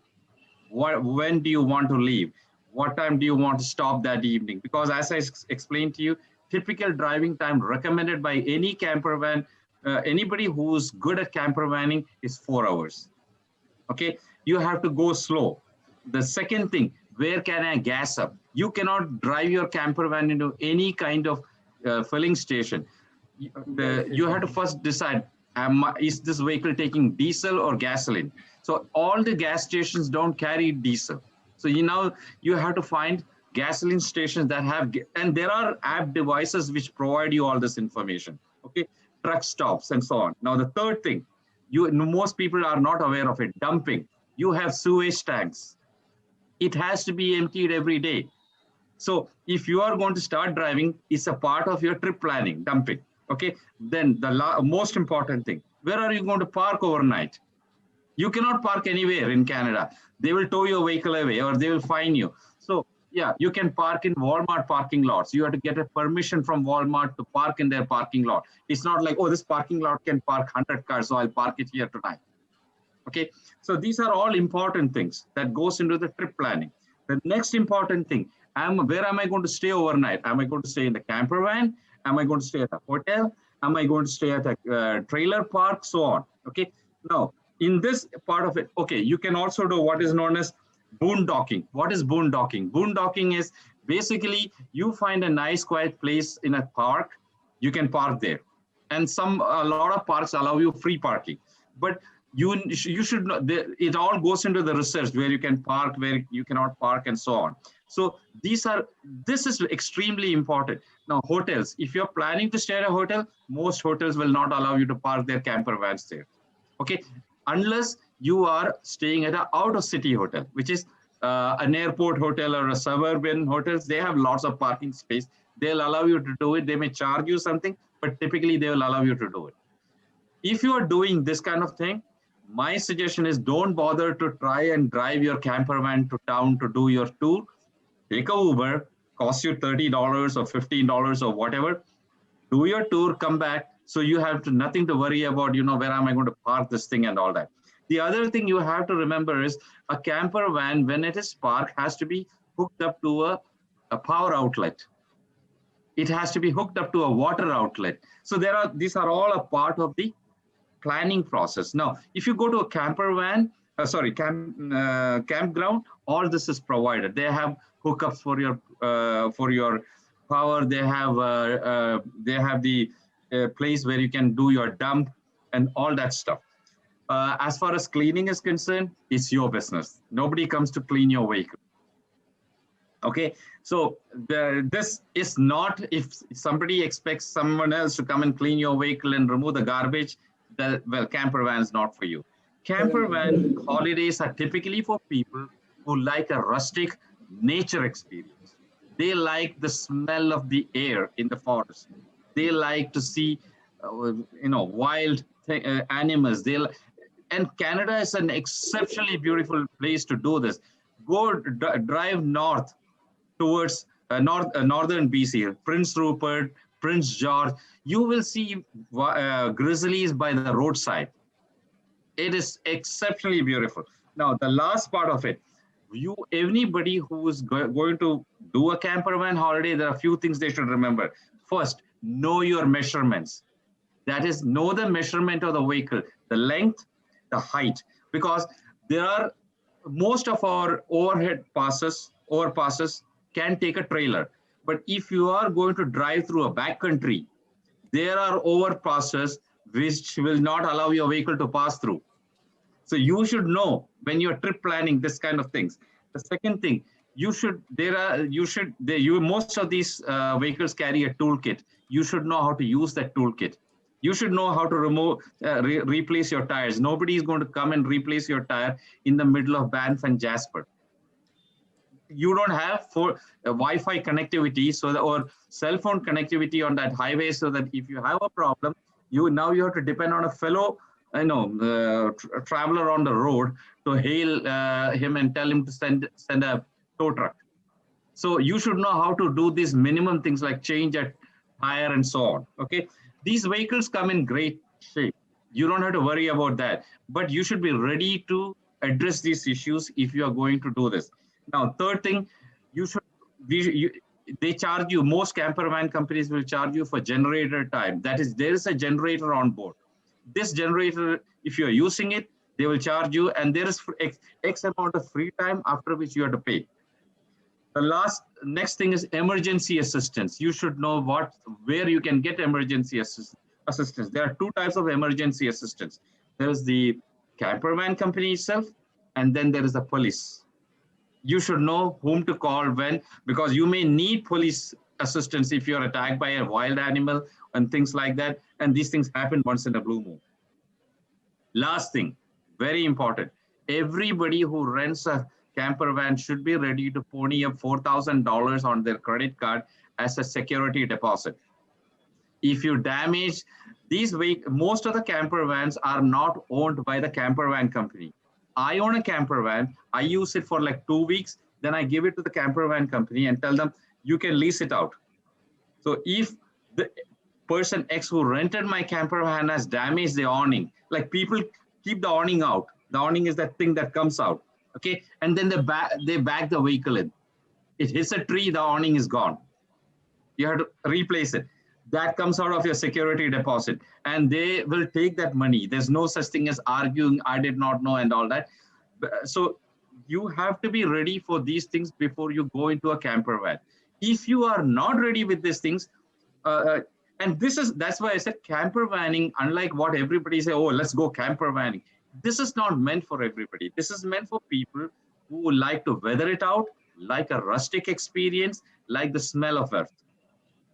When do you want to leave? What time do you want to stop that evening? Because as I explained to you, typical driving time recommended by any camper van, anybody who's good at camper vanning is 4 hours. Okay, you have to go slow. The second thing, where can I gas up? You cannot drive your camper van into any kind of filling station. You have to first decide, is this vehicle taking diesel or gasoline? So all the gas stations don't carry diesel. So you have to find gasoline stations that have, and there are app devices which provide you all this information. Okay, truck stops and so on. Now the third thing, most people are not aware of it, dumping. You have sewage tanks. It has to be emptied every day. So if you are going to start driving, it's a part of your trip planning, dumping. Okay, then the most important thing, where are you going to park overnight? You cannot park anywhere in Canada. They will tow your vehicle away or they will fine you. So yeah, you can park in Walmart parking lots. You have to get a permission from Walmart to park in their parking lot. It's not like, oh, this parking lot can park 100 cars, so I'll park it here tonight. Okay, so these are all important things that goes into the trip planning. The next important thing, where am I going to stay overnight? Am I going to stay in the camper van? Am I going to stay at a hotel? Am I going to stay at a trailer park? So on. Okay. Now, in this part of it, okay, you can also do what is known as Boondocking. What is boondocking? Boondocking is basically you find a nice quiet place in a park, you can park there. And a lot of parks allow you free parking. But you should know, it all goes into the research where you can park, where you cannot park, and so on. So this is extremely important. Now, hotels, if you're planning to stay at a hotel, most hotels will not allow you to park their camper vans there. Okay, unless you are staying at an out-of-city hotel, which is an airport hotel or a suburban hotels. They have lots of parking space. They'll allow you to do it. They may charge you something, but typically they will allow you to do it. If you are doing this kind of thing, my suggestion is don't bother to try and drive your camper van to town to do your tour. Take a Uber, cost you $30 or $15 or whatever. Do your tour, come back. So you have nothing to worry about, where am I going to park this thing and all that. The other thing you have to remember is a camper van, when it is parked, has to be hooked up to a power outlet. It has to be hooked up to a water outlet. So these are all a part of the planning process. Now, if you go to a camper van, campground, all this is provided. They have hookups for your power. They have the place where you can do your dump and all that stuff. As far as cleaning is concerned, it's your business. Nobody comes to clean your vehicle. Okay, so this is not, if somebody expects someone else to come and clean your vehicle and remove the garbage, well, camper van is not for you. Camper van holidays are typically for people who like a rustic nature experience. They like the smell of the air in the forest. They like to see, wild animals. And Canada is an exceptionally beautiful place to do this. Go drive north towards northern BC, Prince Rupert, Prince George. You will see grizzlies by the roadside. It is exceptionally beautiful. Now, the last part of it, anybody who is going to do a camper van holiday, there are a few things they should remember. First, know your measurements. That is, know the measurement of the vehicle, the length, the height, because most of our overpasses can take a trailer. But if you are going to drive through a backcountry, there are overpasses which will not allow your vehicle to pass through. So you should know when you're trip planning this kind of things. The second thing, most of these vehicles carry a toolkit. You should know how to use that toolkit. You should know how to replace your tires. Nobody is going to come and replace your tire in the middle of Banff and Jasper. You don't have Wi-Fi connectivity or cell phone connectivity on that highway, so that if you have a problem, you have to depend on a fellow traveler on the road to hail him and tell him to send a tow truck. So you should know how to do these minimum things like change a tire and so on. Okay, these vehicles come in great shape. You don't have to worry about that, but you should be ready to address these issues if you are going to do this. Now, third thing, they charge you, most camper van companies will charge you for generator time. That is, there is a generator on board. This generator, if you are using it, they will charge you, and there is X amount of free time after which you have to pay. The next thing is emergency assistance. You should know where you can get emergency assistance. There are two types of emergency assistance. There is the camper van company itself, and then there is the police. You should know whom to call when, because you may need police assistance if you're attacked by a wild animal and things like that. And these things happen once in a blue moon. Last thing, very important. Everybody who rents a camper van should be ready to pony up $4,000 on their credit card as a security deposit. If you damage most of the camper vans are not owned by the camper van company. I own a camper van. I use it for like 2 weeks. Then I give it to the camper van company and tell them, you can lease it out. So if the person X who rented my camper van has damaged the awning, like people keep the awning out. The awning is that thing that comes out. Okay. And then they back the vehicle in. It hits a tree, the awning is gone. You have to replace it. That comes out of your security deposit, and they will take that money. There's no such thing as arguing, I did not know and all that. So you have to be ready for these things before you go into a camper van. If you are not ready with these things, and that's why I said camper vanning, unlike what everybody say, oh, let's go camper vanning. This is not meant for everybody. This is meant for people who like to weather it out, like a rustic experience, like the smell of earth.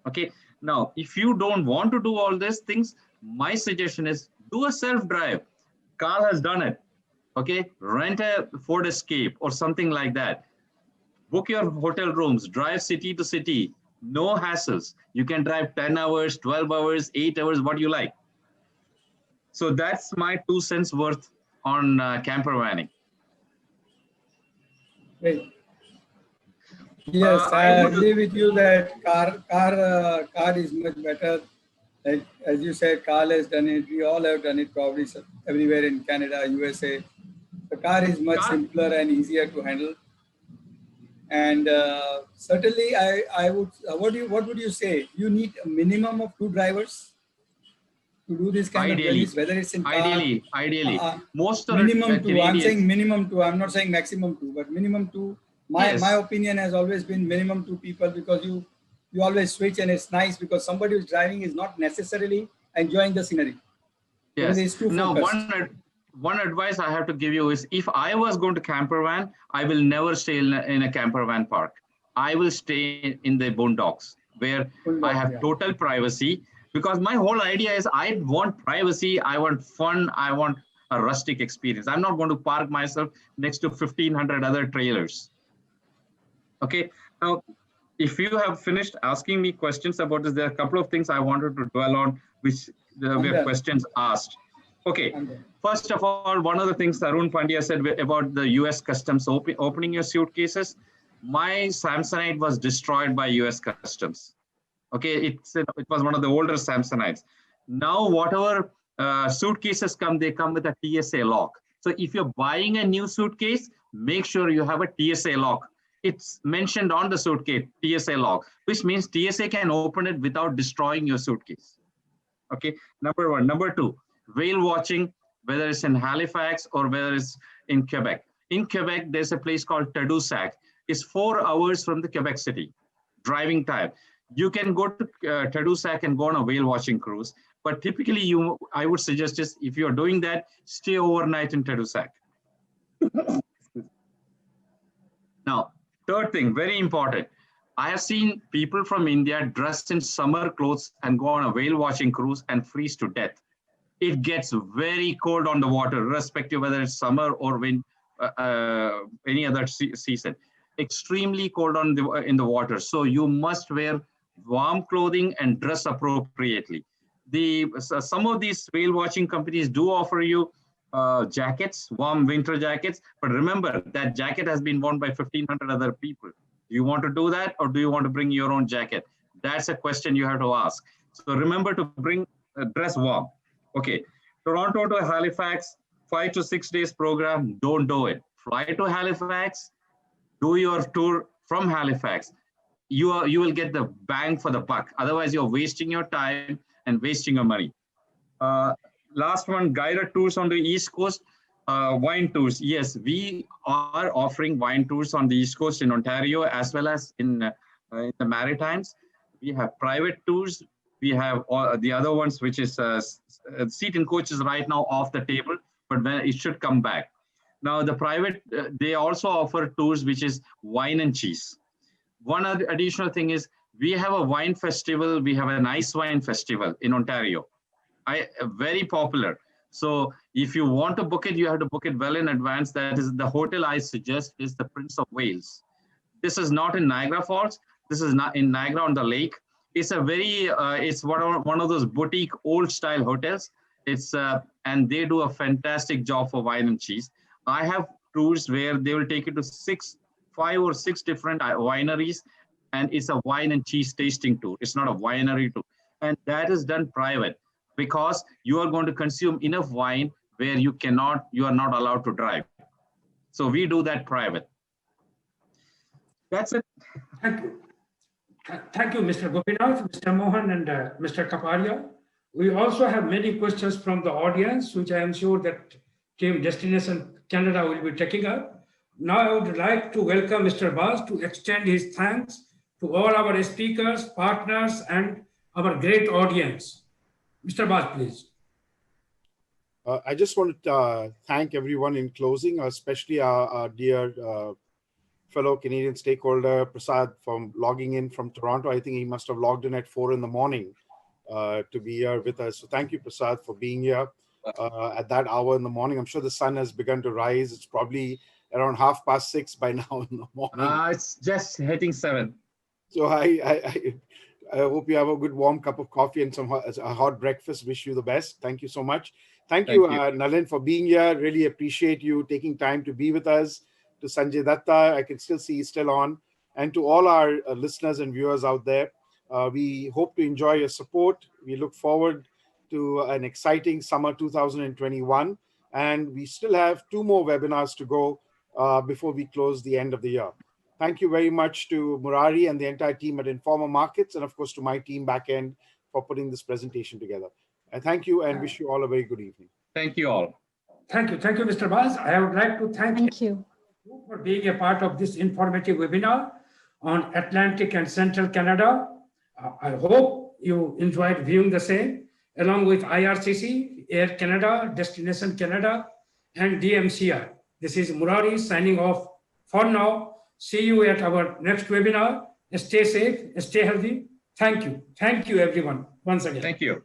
Okay. Now, if you don't want to do all these things, my suggestion is do a self-drive. Carl has done it. Okay. Rent a Ford Escape or something like that. Book your hotel rooms, drive city to city, no hassles. You can drive 10 hours, 12 hours, 8 hours, what you like. So that's my 2 cents worth on camper vanning. Great. Yes, I agree with you that car is much better. Like, as you said, Carl has done it. We all have done it probably everywhere in Canada, USA. The car is much simpler and easier to handle. And certainly, I would. What would you say? You need a minimum of 2 drivers to do this kind of journeys, whether it's in car. Ideally, most of minimum 2. I'm saying minimum 2. I'm not saying maximum 2, but minimum 2. My opinion has always been minimum 2 people, because you always switch, and it's nice because somebody who's driving is not necessarily enjoying the scenery. Yes. Now, one advice I have to give you is, if I was going to camper van, I will never stay in a camper van park. I will stay in the boondocks where I have total privacy, because my whole idea is I want privacy, I want fun, I want a rustic experience. I'm not going to park myself next to 1,500 other trailers. Okay. Now, if you have finished asking me questions about this, there are a couple of things I wanted to dwell on, which were questions asked. Okay. First of all, one of the things Arun Pandya said about the US Customs opening your suitcases, my Samsonite was destroyed by US Customs. Okay, it was one of the older Samsonites. Now, whatever suitcases come, they come with a TSA lock. So if you're buying a new suitcase, make sure you have a TSA lock. It's mentioned on the suitcase, TSA lock, which means TSA can open it without destroying your suitcase. Okay, number 1. Number 2, whale watching, whether it's in Halifax or whether it's in Quebec. In Quebec, there's a place called Tadoussac. It's 4 hours from the Quebec City, driving time. You can go to Tadoussac and go on a whale watching cruise. But typically, I would suggest is, if you're doing that, stay overnight in Tadoussac. Now, third thing, very important. I have seen people from India dressed in summer clothes and go on a whale watching cruise and freeze to death. It gets very cold on the water, irrespective whether it's summer or any other season. Extremely cold in the water. So you must wear warm clothing and dress appropriately. Some of these whale watching companies do offer you jackets, warm winter jackets, but remember that jacket has been worn by 1,500 other people. Do you want to do that, or do you want to bring your own jacket? That's a question you have to ask. So remember to dress warm. Okay, Toronto to Halifax, 5 to 6 days program, don't do it. Fly to Halifax, do your tour from Halifax. You will get the bang for the buck. Otherwise, you're wasting your time and wasting your money. Last one, guided tours on the East Coast, wine tours. Yes, we are offering wine tours on the East Coast in Ontario, as well as in the Maritimes. We have private tours. We have the other ones, which is seat in coaches right now off the table, but it should come back. Now, the private, they also offer tours, which is wine and cheese. One additional thing is, we have a wine festival. We have an ice wine festival in Ontario. Very popular. So if you want to book it, you have to book it well in advance. That is the hotel I suggest is the Prince of Wales. This is not in Niagara Falls. This is not in Niagara on the lake. It's a very, it's one of those boutique old style hotels. It's and they do a fantastic job for wine and cheese. I have tours where they will take you to 5 or 6 different wineries, and it's a wine and cheese tasting tour. It's not a winery tour, and that is done private, because you are going to consume enough wine where you are not allowed to drive. So we do that private. That's it. Thank you. Thank you, Mr. Gopinath, Mr. Mohan, and Mr. Kaparia. We also have many questions from the audience, which I am sure that Team Destination Canada will be taking up. Now I would like to welcome Mr. Baz to extend his thanks to all our speakers, partners, and our great audience. Mr. Baz, please. I just want to thank everyone in closing, especially our dear fellow Canadian stakeholder, Prasad, for logging in from Toronto. I think he must have logged in at 4 in the morning to be here with us. So thank you, Prasad, for being here at that hour in the morning. I'm sure the sun has begun to rise. It's probably around 6:30 by now in the morning. It's just hitting 7. So I hope you have a good warm cup of coffee and a hot breakfast. Wish you the best. Thank you so much. Thank you, Nalin, for being here. Really appreciate you taking time to be with us. To Sanjay Datta, I can still see he's still on. And to all our listeners and viewers out there, we hope to enjoy your support. We look forward to an exciting summer 2021. And we still have 2 more webinars to go before we close the end of the year. Thank you very much to Murari and the entire team at Informa Markets, and of course to my team back end for putting this presentation together. And thank you and wish you all a very good evening. Thank you all. Thank you, Mr. Baz. I would like to thank you for being a part of this informative webinar on Atlantic and Central Canada. I hope you enjoyed viewing the same, along with IRCC, Air Canada, Destination Canada, and DMCI. This is Murari signing off for now. See you at our next webinar. Stay safe, stay healthy. Thank you. Thank you, everyone, once again. Thank you.